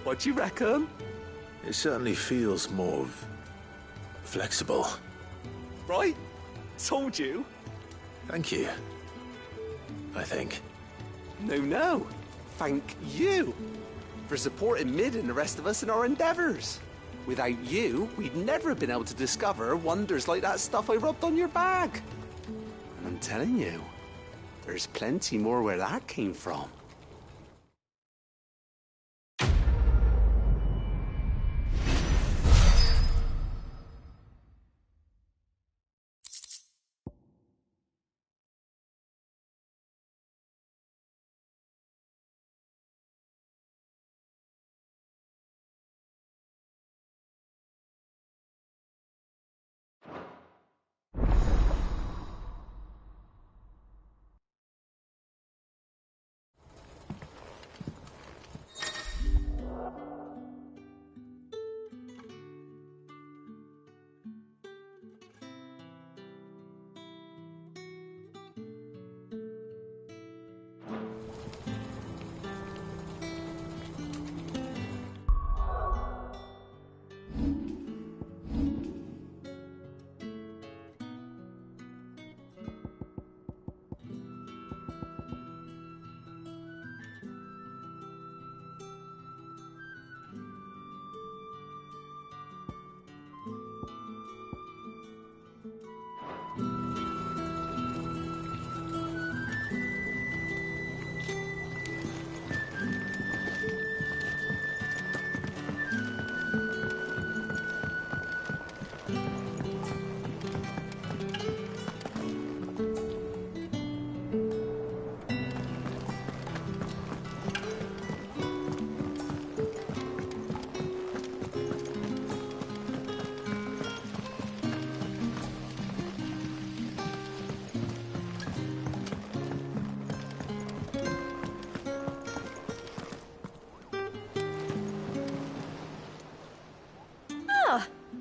what do you reckon? It certainly feels more flexible. Right? Told you. Thank you. I think. No. Thank you for supporting Mid and the rest of us in our endeavors. Without you, we'd never have been able to discover wonders like that stuff I rubbed on your bag. And I'm telling you, there's plenty more where that came from.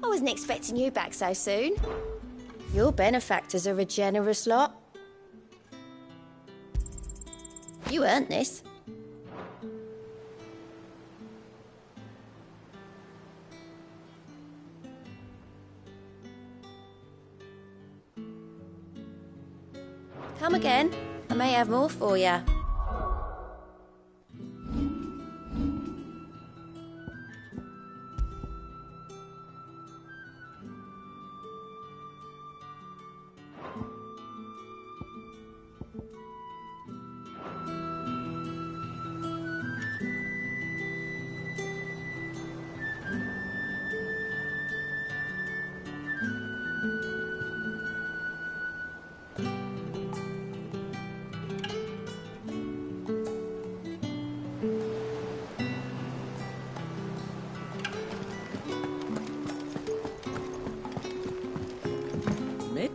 I wasn't expecting you back so soon. Your benefactors are a generous lot. You earned this. Come again. I may have more for you.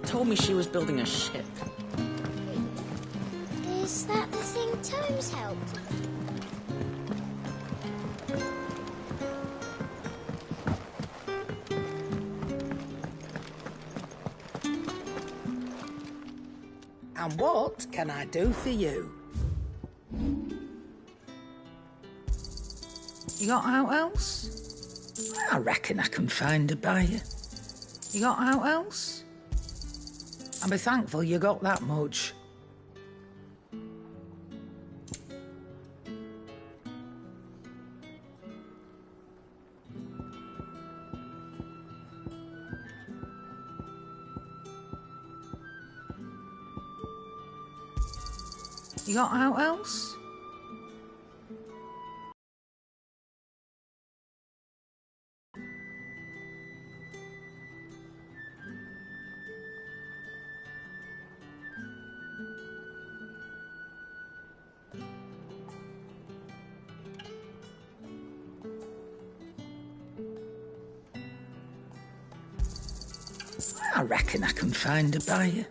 Told me she was building a ship. Is that the thing Tomes helped? And what can I do for you? You got out else? I reckon I can find a buyer. You got out else? I'll be thankful you got that much. You got out else? I reckon I can find a buyer.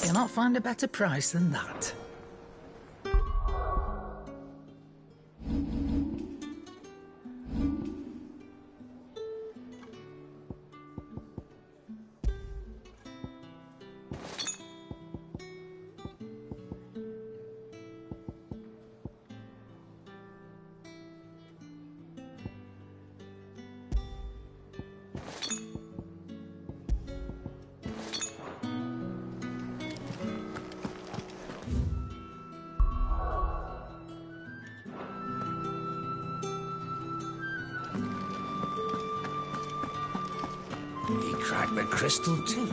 You'll not find a better price than that. He cracked the crystal too.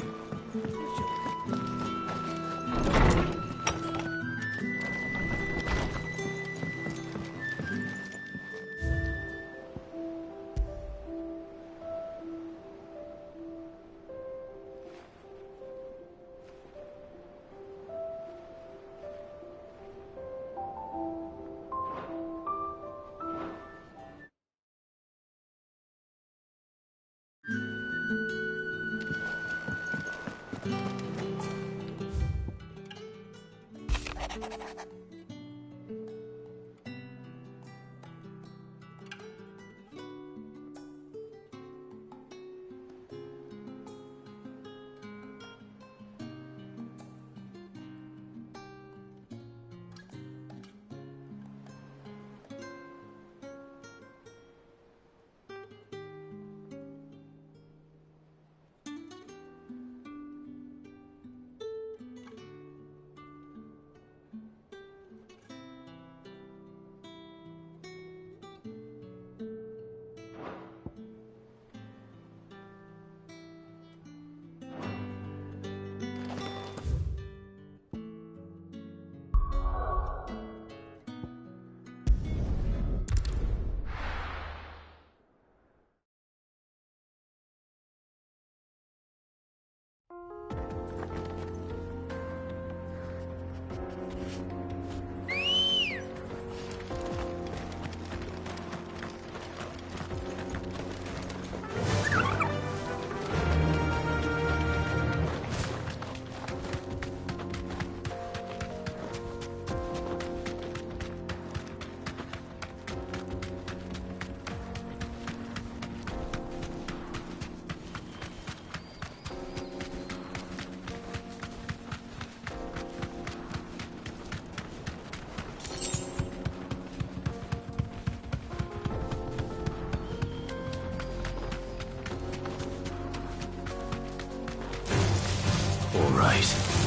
All right.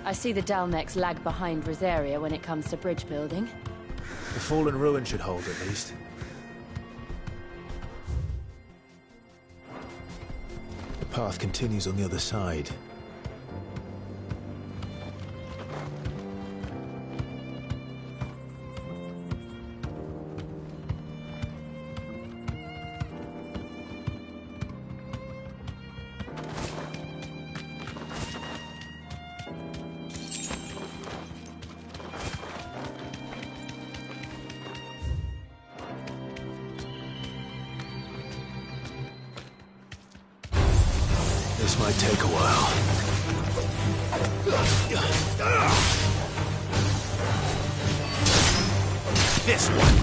I see the Dalmex lag behind Rosaria when it comes to bridge building. The fallen ruin should hold, at least. The path continues on the other side. This might take a while. This one.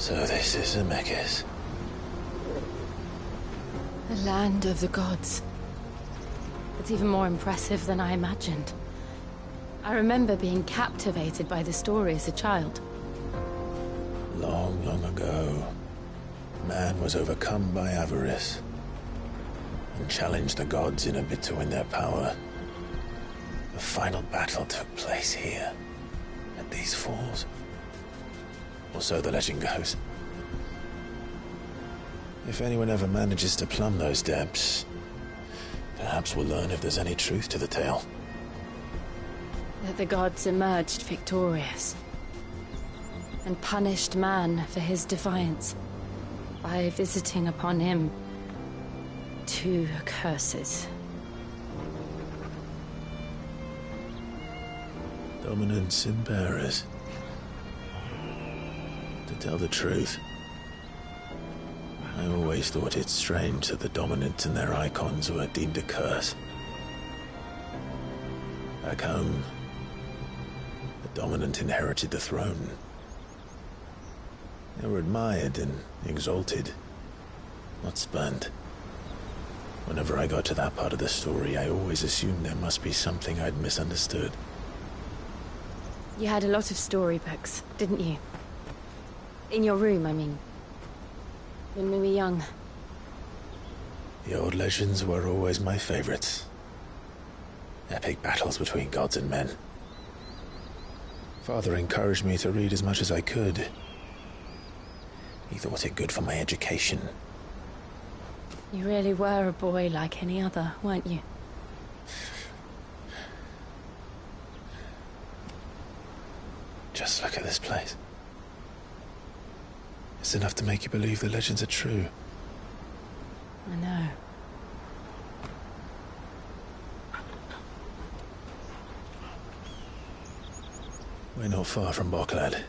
So this is Zemeckis. The land of the gods. It's even more impressive than I imagined. I remember being captivated by the story as a child. Long, long ago, man was overcome by avarice and challenged the gods in a bid to win their power. The final battle took place here, at these falls. Or so the legend goes. If anyone ever manages to plumb those depths, perhaps we'll learn if there's any truth to the tale. That the gods emerged victorious and punished man for his defiance by visiting upon him 2 curses. Dominance and bearers. To tell the truth, I always thought it strange that the dominant and their icons were deemed a curse. Back home, the dominant inherited the throne. They were admired and exalted, not spurned. Whenever I got to that part of the story, I always assumed there must be something I'd misunderstood. You had a lot of storybooks, didn't you? In your room, I mean. When we were young. The old legends were always my favorites. Epic battles between gods and men. Father encouraged me to read as much as I could. He thought it good for my education. You really were a boy like any other, weren't you? Just look at this place. It's enough to make you believe the legends are true. I know. We're not far from Boklad.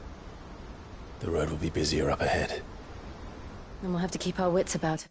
The road will be busier up ahead. Then we'll have to keep our wits about.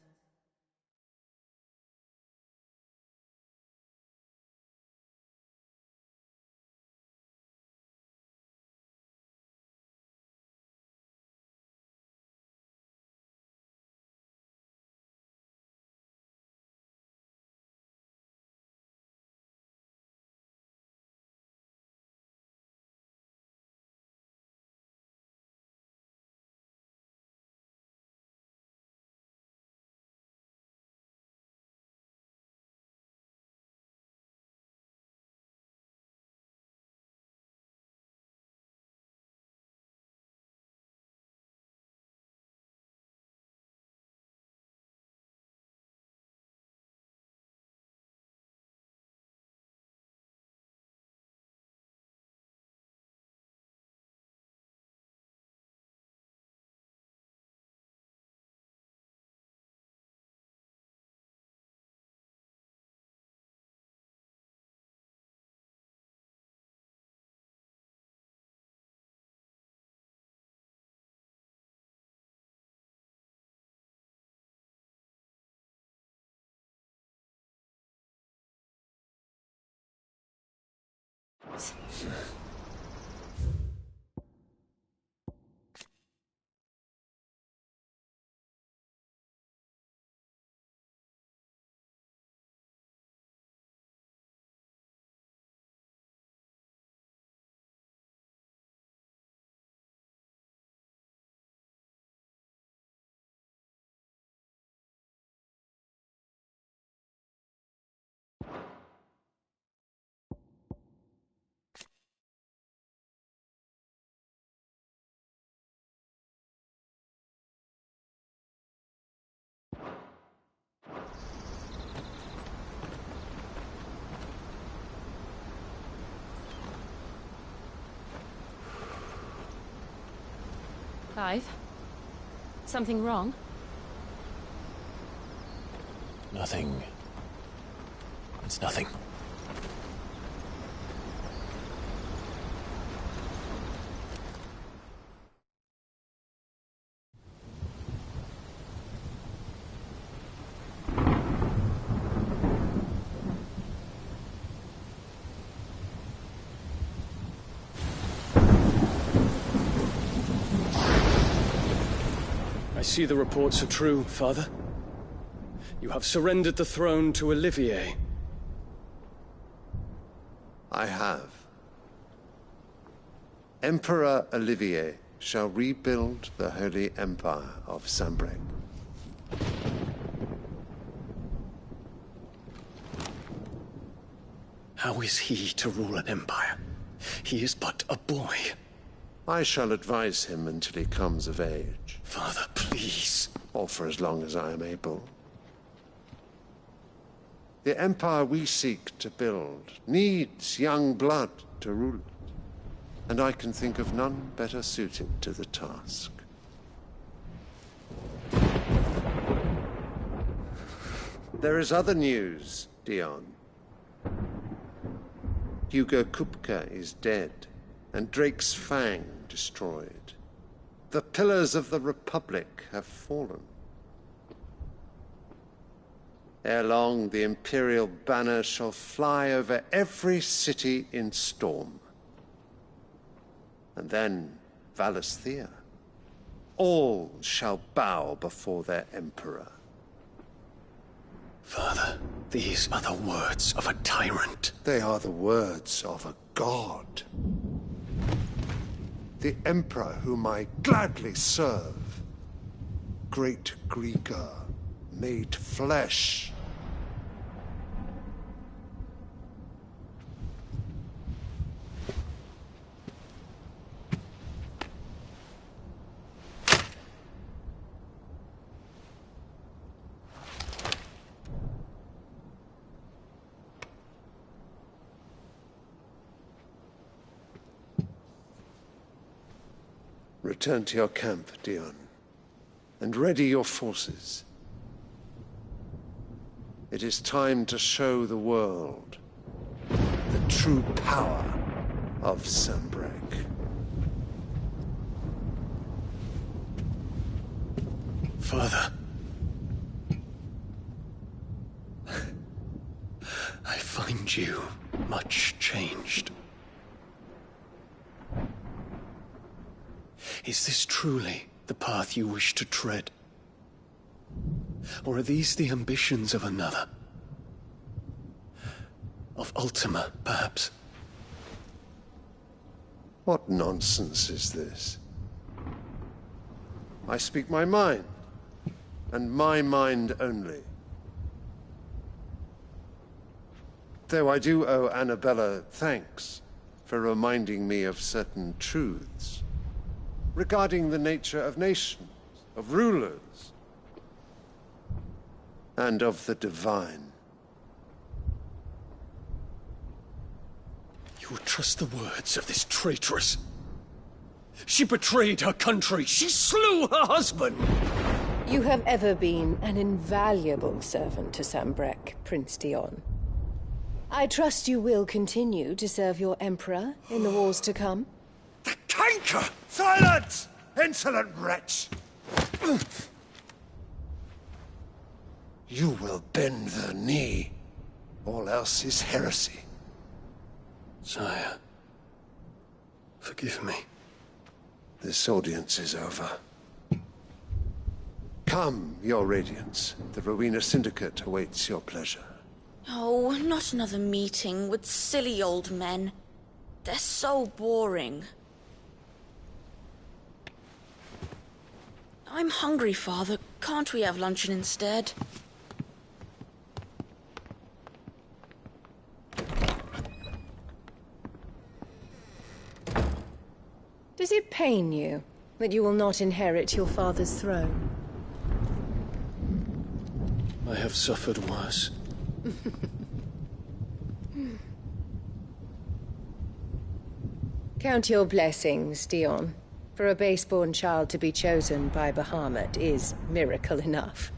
Clive? Something wrong? Nothing. It's nothing. see the reports are true, Father. You have surrendered the throne to Olivier. I have. Emperor Olivier shall rebuild the Holy Empire of Sanbreque. How is he to rule an empire? He is but a boy. I shall advise him until he comes of age. Father, please. Or for as long as I am able. The empire we seek to build needs young blood to rule it, and I can think of none better suited to the task. There is other news, Dion. Hugo Kupka is dead, and Drake's Fang destroyed. The pillars of the Republic have fallen. Ere long, the Imperial banner shall fly over every city in Storm. And then, Valisthea. All shall bow before their Emperor. Father, these are the words of a tyrant. They are the words of a god. The Emperor whom I gladly serve. Great Greeker, made flesh. Return to your camp, Dion, and ready your forces. It is time to show the world the true power of Sanbreque. Father. I find you much changed. Is this truly the path you wish to tread? Or are these the ambitions of another? Of Ultima, perhaps? What nonsense is this? I speak my mind, and my mind only. Though I do owe Annabella thanks for reminding me of certain truths regarding the nature of nations, of rulers, and of the divine. You would trust the words of this traitress? She betrayed her country. She slew her husband. You have ever been an invaluable servant to Sanbreque, Prince Dion. I trust you will continue to serve your Emperor in the wars to come. Canker! Silence! Insolent wretch! You will bend the knee. All else is heresy. Sire, forgive me. This audience is over. Come, your Radiance. The Rowena Syndicate awaits your pleasure. Oh, not another meeting with silly old men. They're so boring. I'm hungry, Father. Can't we have luncheon instead? Does it pain you that you will not inherit your father's throne? I have suffered worse. Count your blessings, Dion. For a base-born child to be chosen by Bahamut is miracle enough.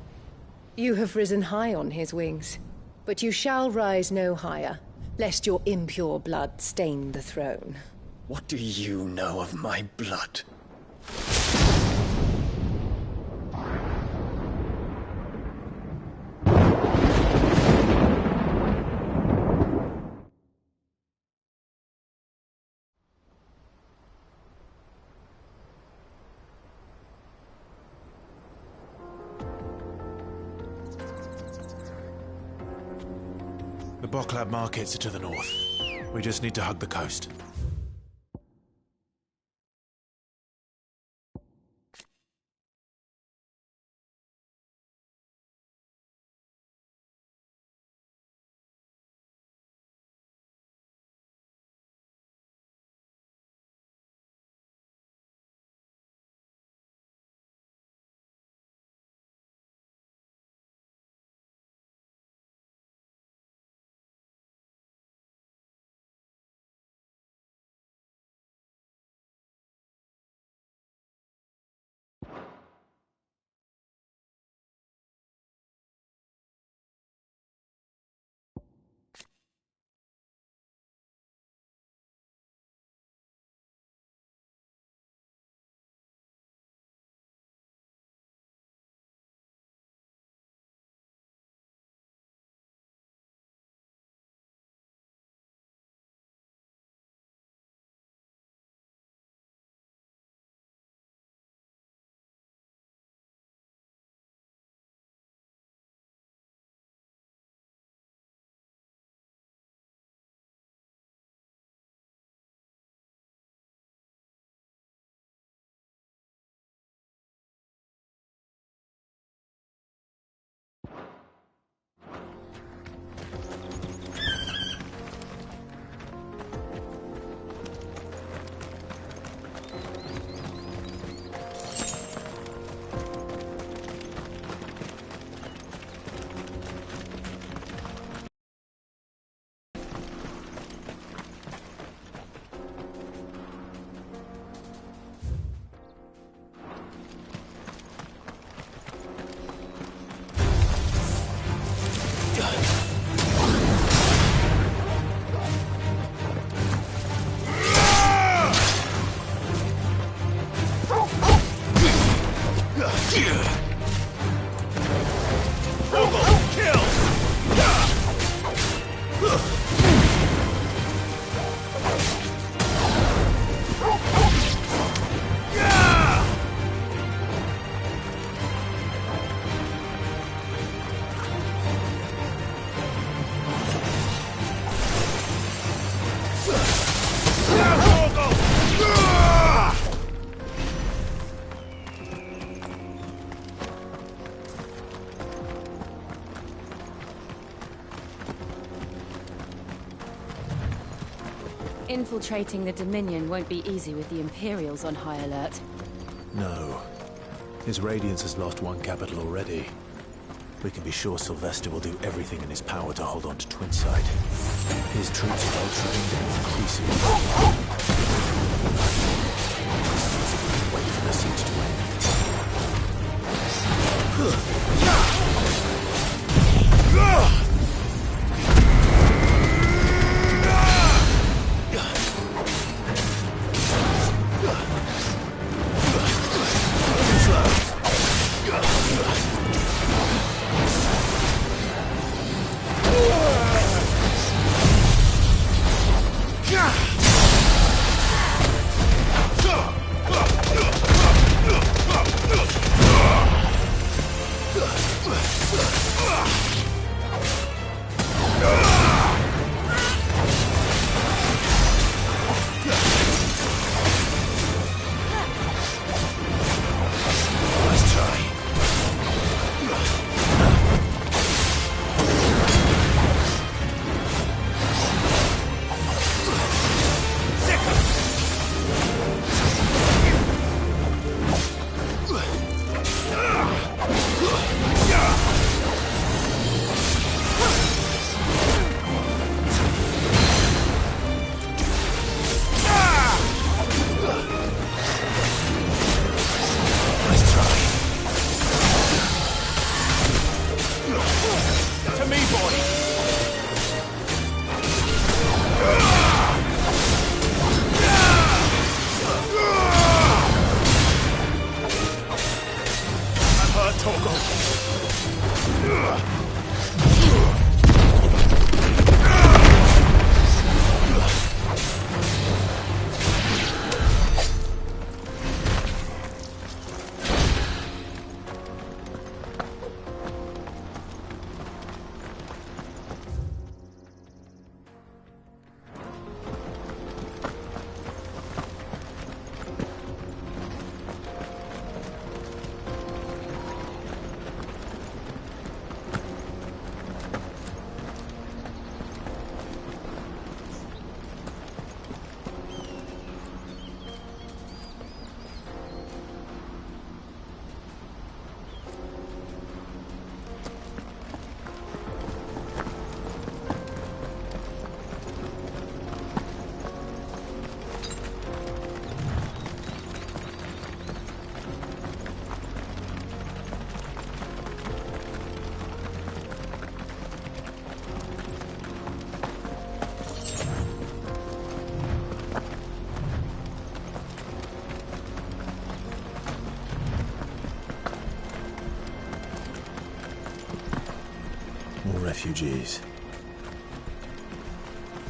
You have risen high on his wings, but you shall rise no higher, lest your impure blood stain the throne. What do you know of my blood? Boklab markets are to the north. We just need to hug the coast. Infiltrating the Dominion won't be easy with the Imperials on high alert. No. His Radiance has lost one capital already. We can be sure Sylvester will do everything in his power to hold on to Twinside. His troops are ultra-trained and increasingly wait for the siege to end. Ugh! refugees.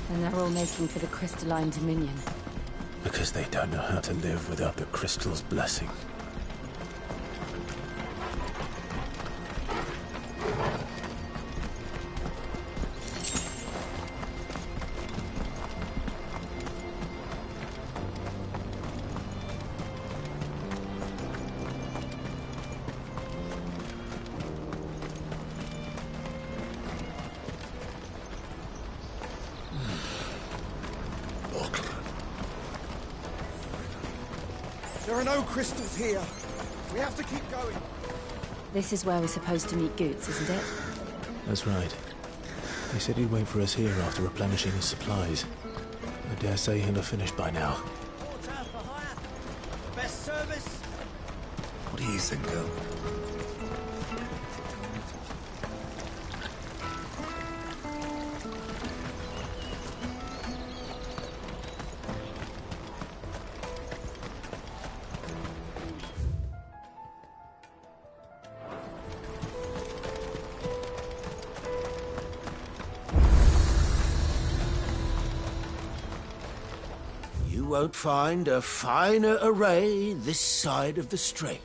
And they're all making for the Crystalline Dominion. Because they don't know how to live without the crystal's blessing. There are no crystals here. We have to keep going. This is where we're supposed to meet Goots, isn't it? That's right. He said he'd wait for us here after replenishing his supplies. I dare say he'll have finished by now. Best service. What do you think, girl? You won't find a finer array this side of the strait.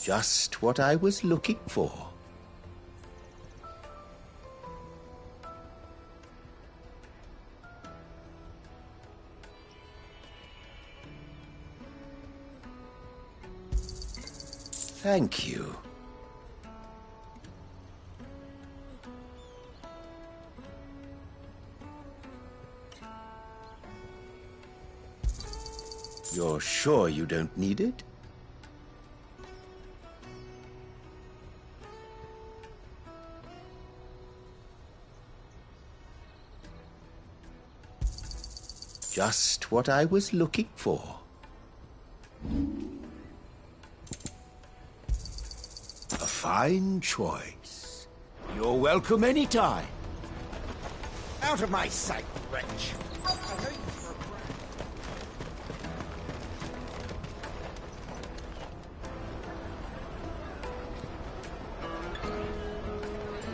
Just what I was looking for. Thank you. You're sure you don't need it? Just what I was looking for. A fine choice. You're welcome anytime. Out of my sight, wretch.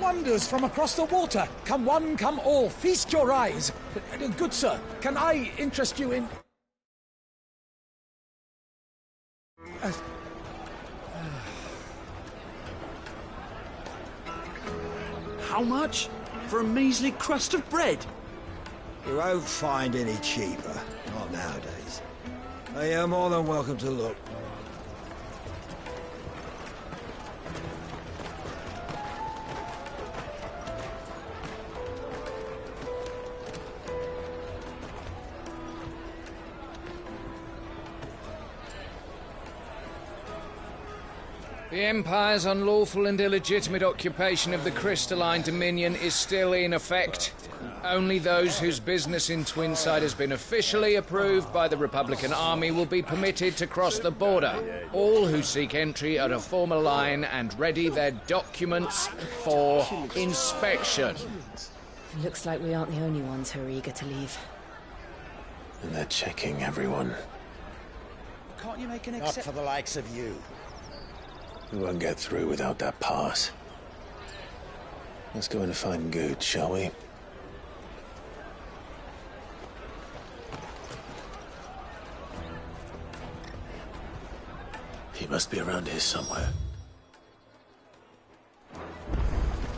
Wonders from across the water. Come one, come all. Feast your eyes. Good sir, can I interest you in... How much? For a measly crust of bread? You won't find any cheaper. Not nowadays. But you're more than welcome to look. The Empire's unlawful and illegitimate occupation of the Crystalline Dominion is still in effect. Only those whose business in Twinside has been officially approved by the Republican Army will be permitted to cross the border. All who seek entry are to form a line and ready their documents for inspection. Looks like we aren't the only ones who are eager to leave. And they're checking everyone. Can't you make an Not for the likes of you. We won't get through without that pass. Let's go in and find Good, shall we? He must be around here somewhere.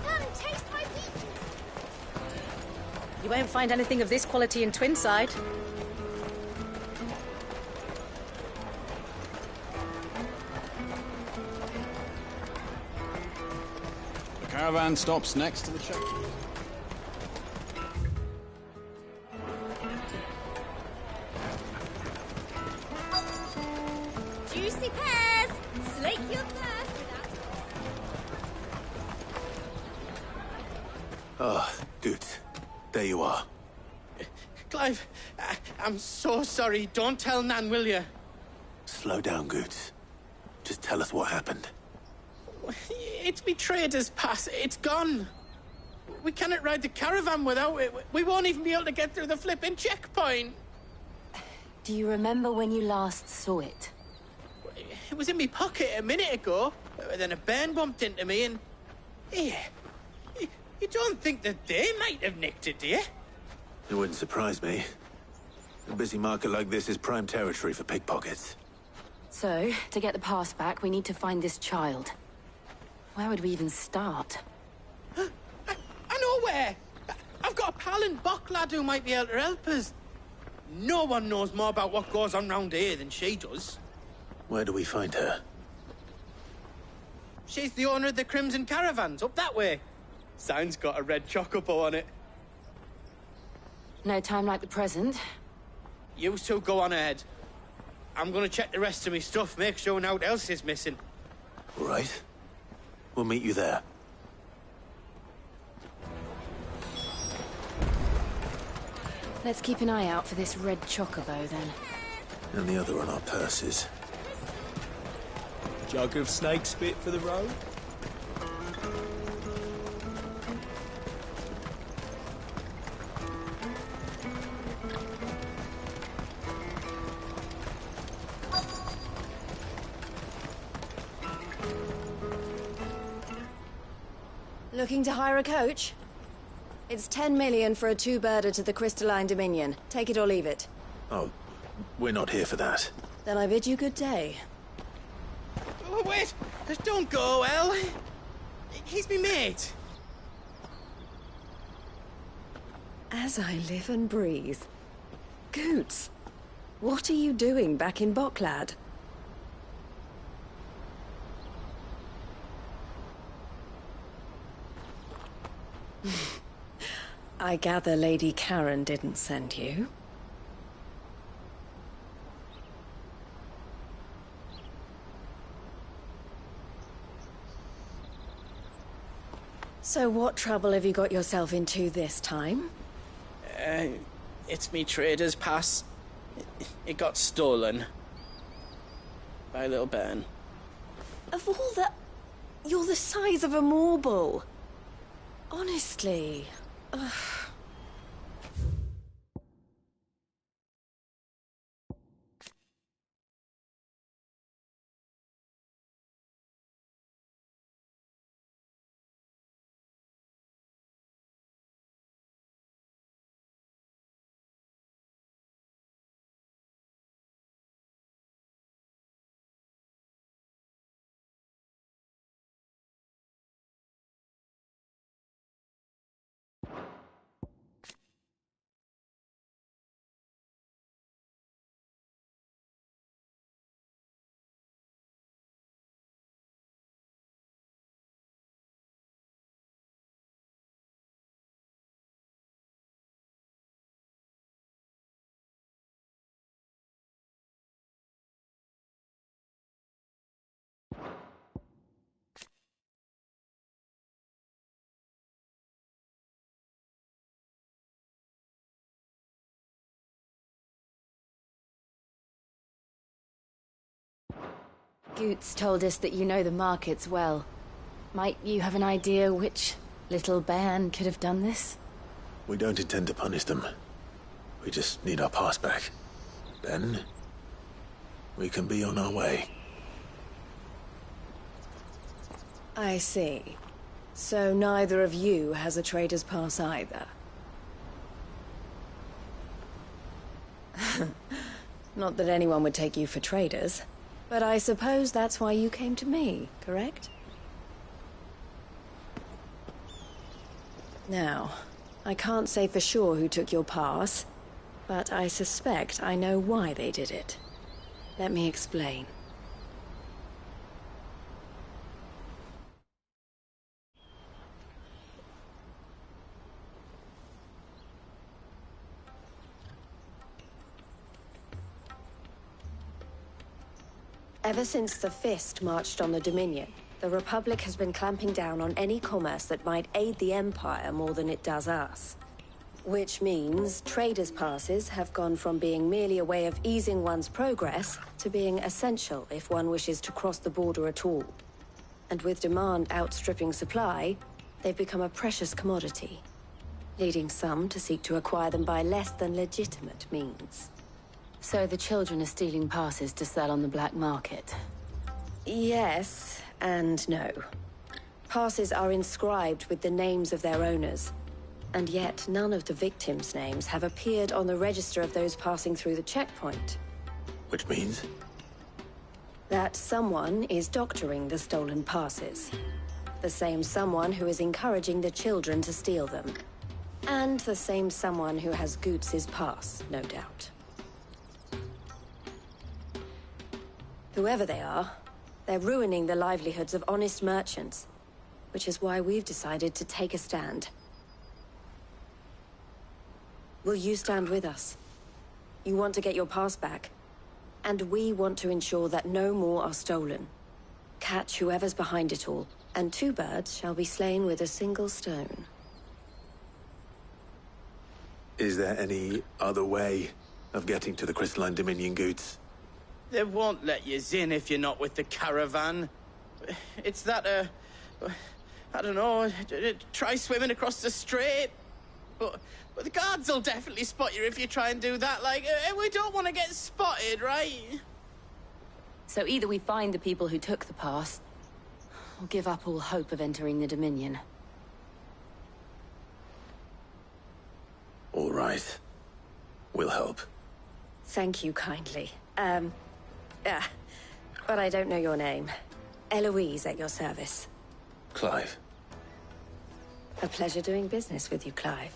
Come, taste my peaches. You won't find anything of this quality in Twinside. The caravan stops next to the checkpoint. Juicy pears! Ah, good. There you are. Clive, I'm so sorry. Don't tell Nan, will you? Slow down, Goots. Just tell us what happened. It's me trader's pass. It's gone. We cannot ride the caravan without it. We won't even be able to get through the flipping checkpoint. Do you remember when you last saw it? It was in my pocket a minute ago. Then a bairn bumped into me and... Yeah. You don't think that they might have nicked it, do you? It wouldn't surprise me. A busy market like this is prime territory for pickpockets. So, to get the pass back, we need to find this child. Where would we even start? I know where! I've got a pal in Bock lad who might be able to help us. No one knows more about what goes on round here than she does. Where do we find her? She's the owner of the Crimson Caravans, up that way. Sign's got a red chocobo on it. No time like the present. You two go on ahead. I'm gonna check the rest of my stuff, make sure naught else is missing. All right. We'll meet you there. Let's keep an eye out for this red chocobo, then. And the other on our purses. Jug of snake spit for the road? Looking to hire a coach? It's 10 million for a two-birder to the Crystalline Dominion. Take it or leave it. Oh, we're not here for that. Then I bid you good day. Oh, wait! Don't go, El. He's me mate. As I live and breathe. Goots, what are you doing back in Bocklad? I gather Lady Karen didn't send you. So what trouble have you got yourself into this time? It's me trader's pass. It got stolen. By a little bairn. Of all the... You're the size of a marble. Honestly. Ugh. Goots told us that you know the markets well. Might you have an idea which little bairn could have done this? We don't intend to punish them. We just need our pass back. Then, we can be on our way. I see. So neither of you has a trader's pass either. Not that anyone would take you for traders, but I suppose that's why you came to me, correct? Now, I can't say for sure who took your pass, but I suspect I know why they did it. Let me explain. Ever since the Fist marched on the Dominion, The Republic has been clamping down on any commerce that might aid the Empire more than it does us. Which means traders' passes have gone from being merely a way of easing one's progress to being essential if one wishes to cross the border at all. And with demand outstripping supply, they've become a precious commodity, leading some to seek to acquire them by less than legitimate means. So the children are stealing passes to sell on the black market? Yes, and no. Passes are inscribed with the names of their owners, and yet none of the victims' names have appeared on the register of those passing through the checkpoint. Which means? That someone is doctoring the stolen passes. The same someone who is encouraging the children to steal them. And the same someone who has Goots's pass, no doubt. Whoever they are, they're ruining the livelihoods of honest merchants, which is why we've decided to take a stand. Will you stand with us? You want to get your pass back, and we want to ensure that no more are stolen. Catch whoever's behind it all, and 2 birds shall be slain with a single stone. Is there any other way of getting to the Crystalline Dominion, Goots? They won't let you in if you're not with the caravan. It's that, I don't know, try swimming across the strait. But the guards will definitely spot you if you try and do that. Like, we don't want to get spotted, right? So either we find the people who took the pass, or give up all hope of entering the Dominion. All right. We'll help. Thank you kindly. But I don't know your name. Eloise at your service. Clive. A pleasure doing business with you, Clive.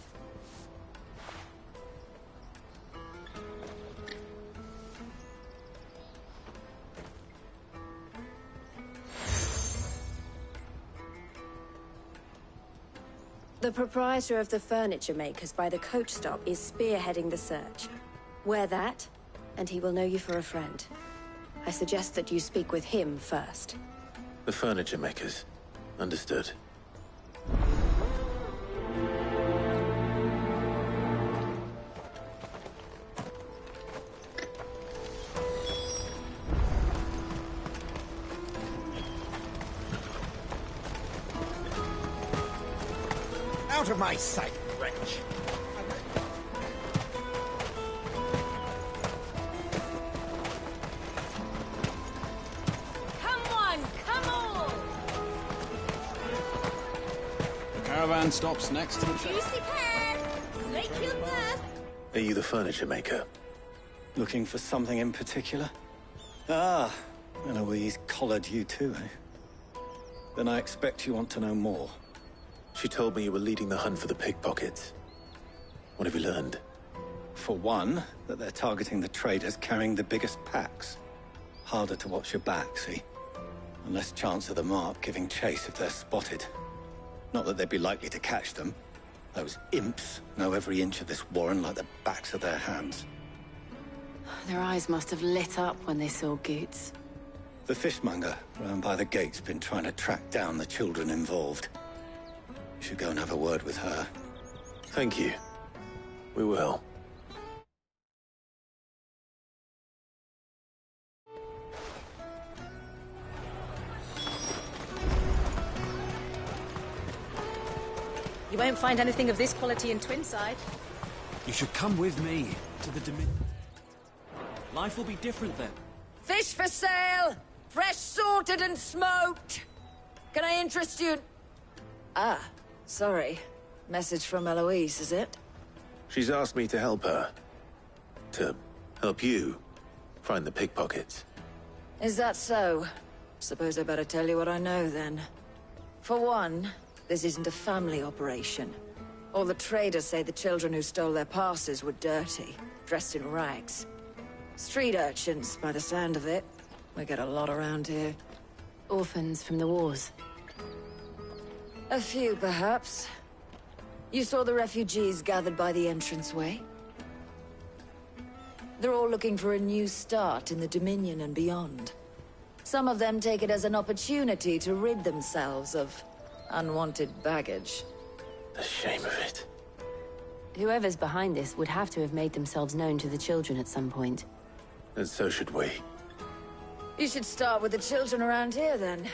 The proprietor of the furniture makers by the coach stop is spearheading the search. Wear that, and he will know you for a friend. I suggest that you speak with him first. The furniture makers. Understood. Out of my sight, wretch! Caravan stops next to the check. Juicy pears! Snake your thirst! Are you the furniture maker? Looking for something in particular? Ah, Eloise collared you too, eh? Then I expect you want to know more. She told me you were leading the hunt for the pickpockets. What have you learned? For one, that they're targeting the traders carrying the biggest packs. Harder to watch your back, see? And less chance of the mark giving chase if they're spotted. Not that they'd be likely to catch them. Those imps know every inch of this warren like the backs of their hands. Their eyes must have lit up when they saw Goots. The fishmonger round by the gate's been trying to track down the children involved. You should go and have a word with her. Thank you. We will. You won't find anything of this quality in Twinside. You should come with me to the Dominion. Life will be different then. Fish for sale! Fresh sorted and smoked! Can I interest you? Ah, sorry. Message from Eloise, is it? She's asked me to help her. To help you find the pickpockets. Is that so? Suppose I better tell you what I know, then. For one, this isn't a family operation. All the traders say the children who stole their passes were dirty, dressed in rags. Street urchins, by the sound of it. We get a lot around here. Orphans from the wars. A few, perhaps. You saw the refugees gathered by the entranceway? They're all looking for a new start in the Dominion and beyond. Some of them take it as an opportunity to rid themselves of unwanted baggage. The shame of it. Whoever's behind this would have to have made themselves known to the children at some point. And so should we. You should start with the children around here, then.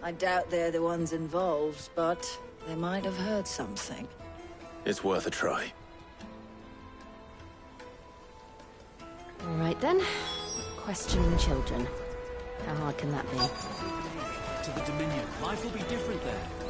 I doubt they're the ones involved, but they might have heard something. It's worth a try. All right, then. Questioning children. How hard can that be? To the Dominion. Life will be different there.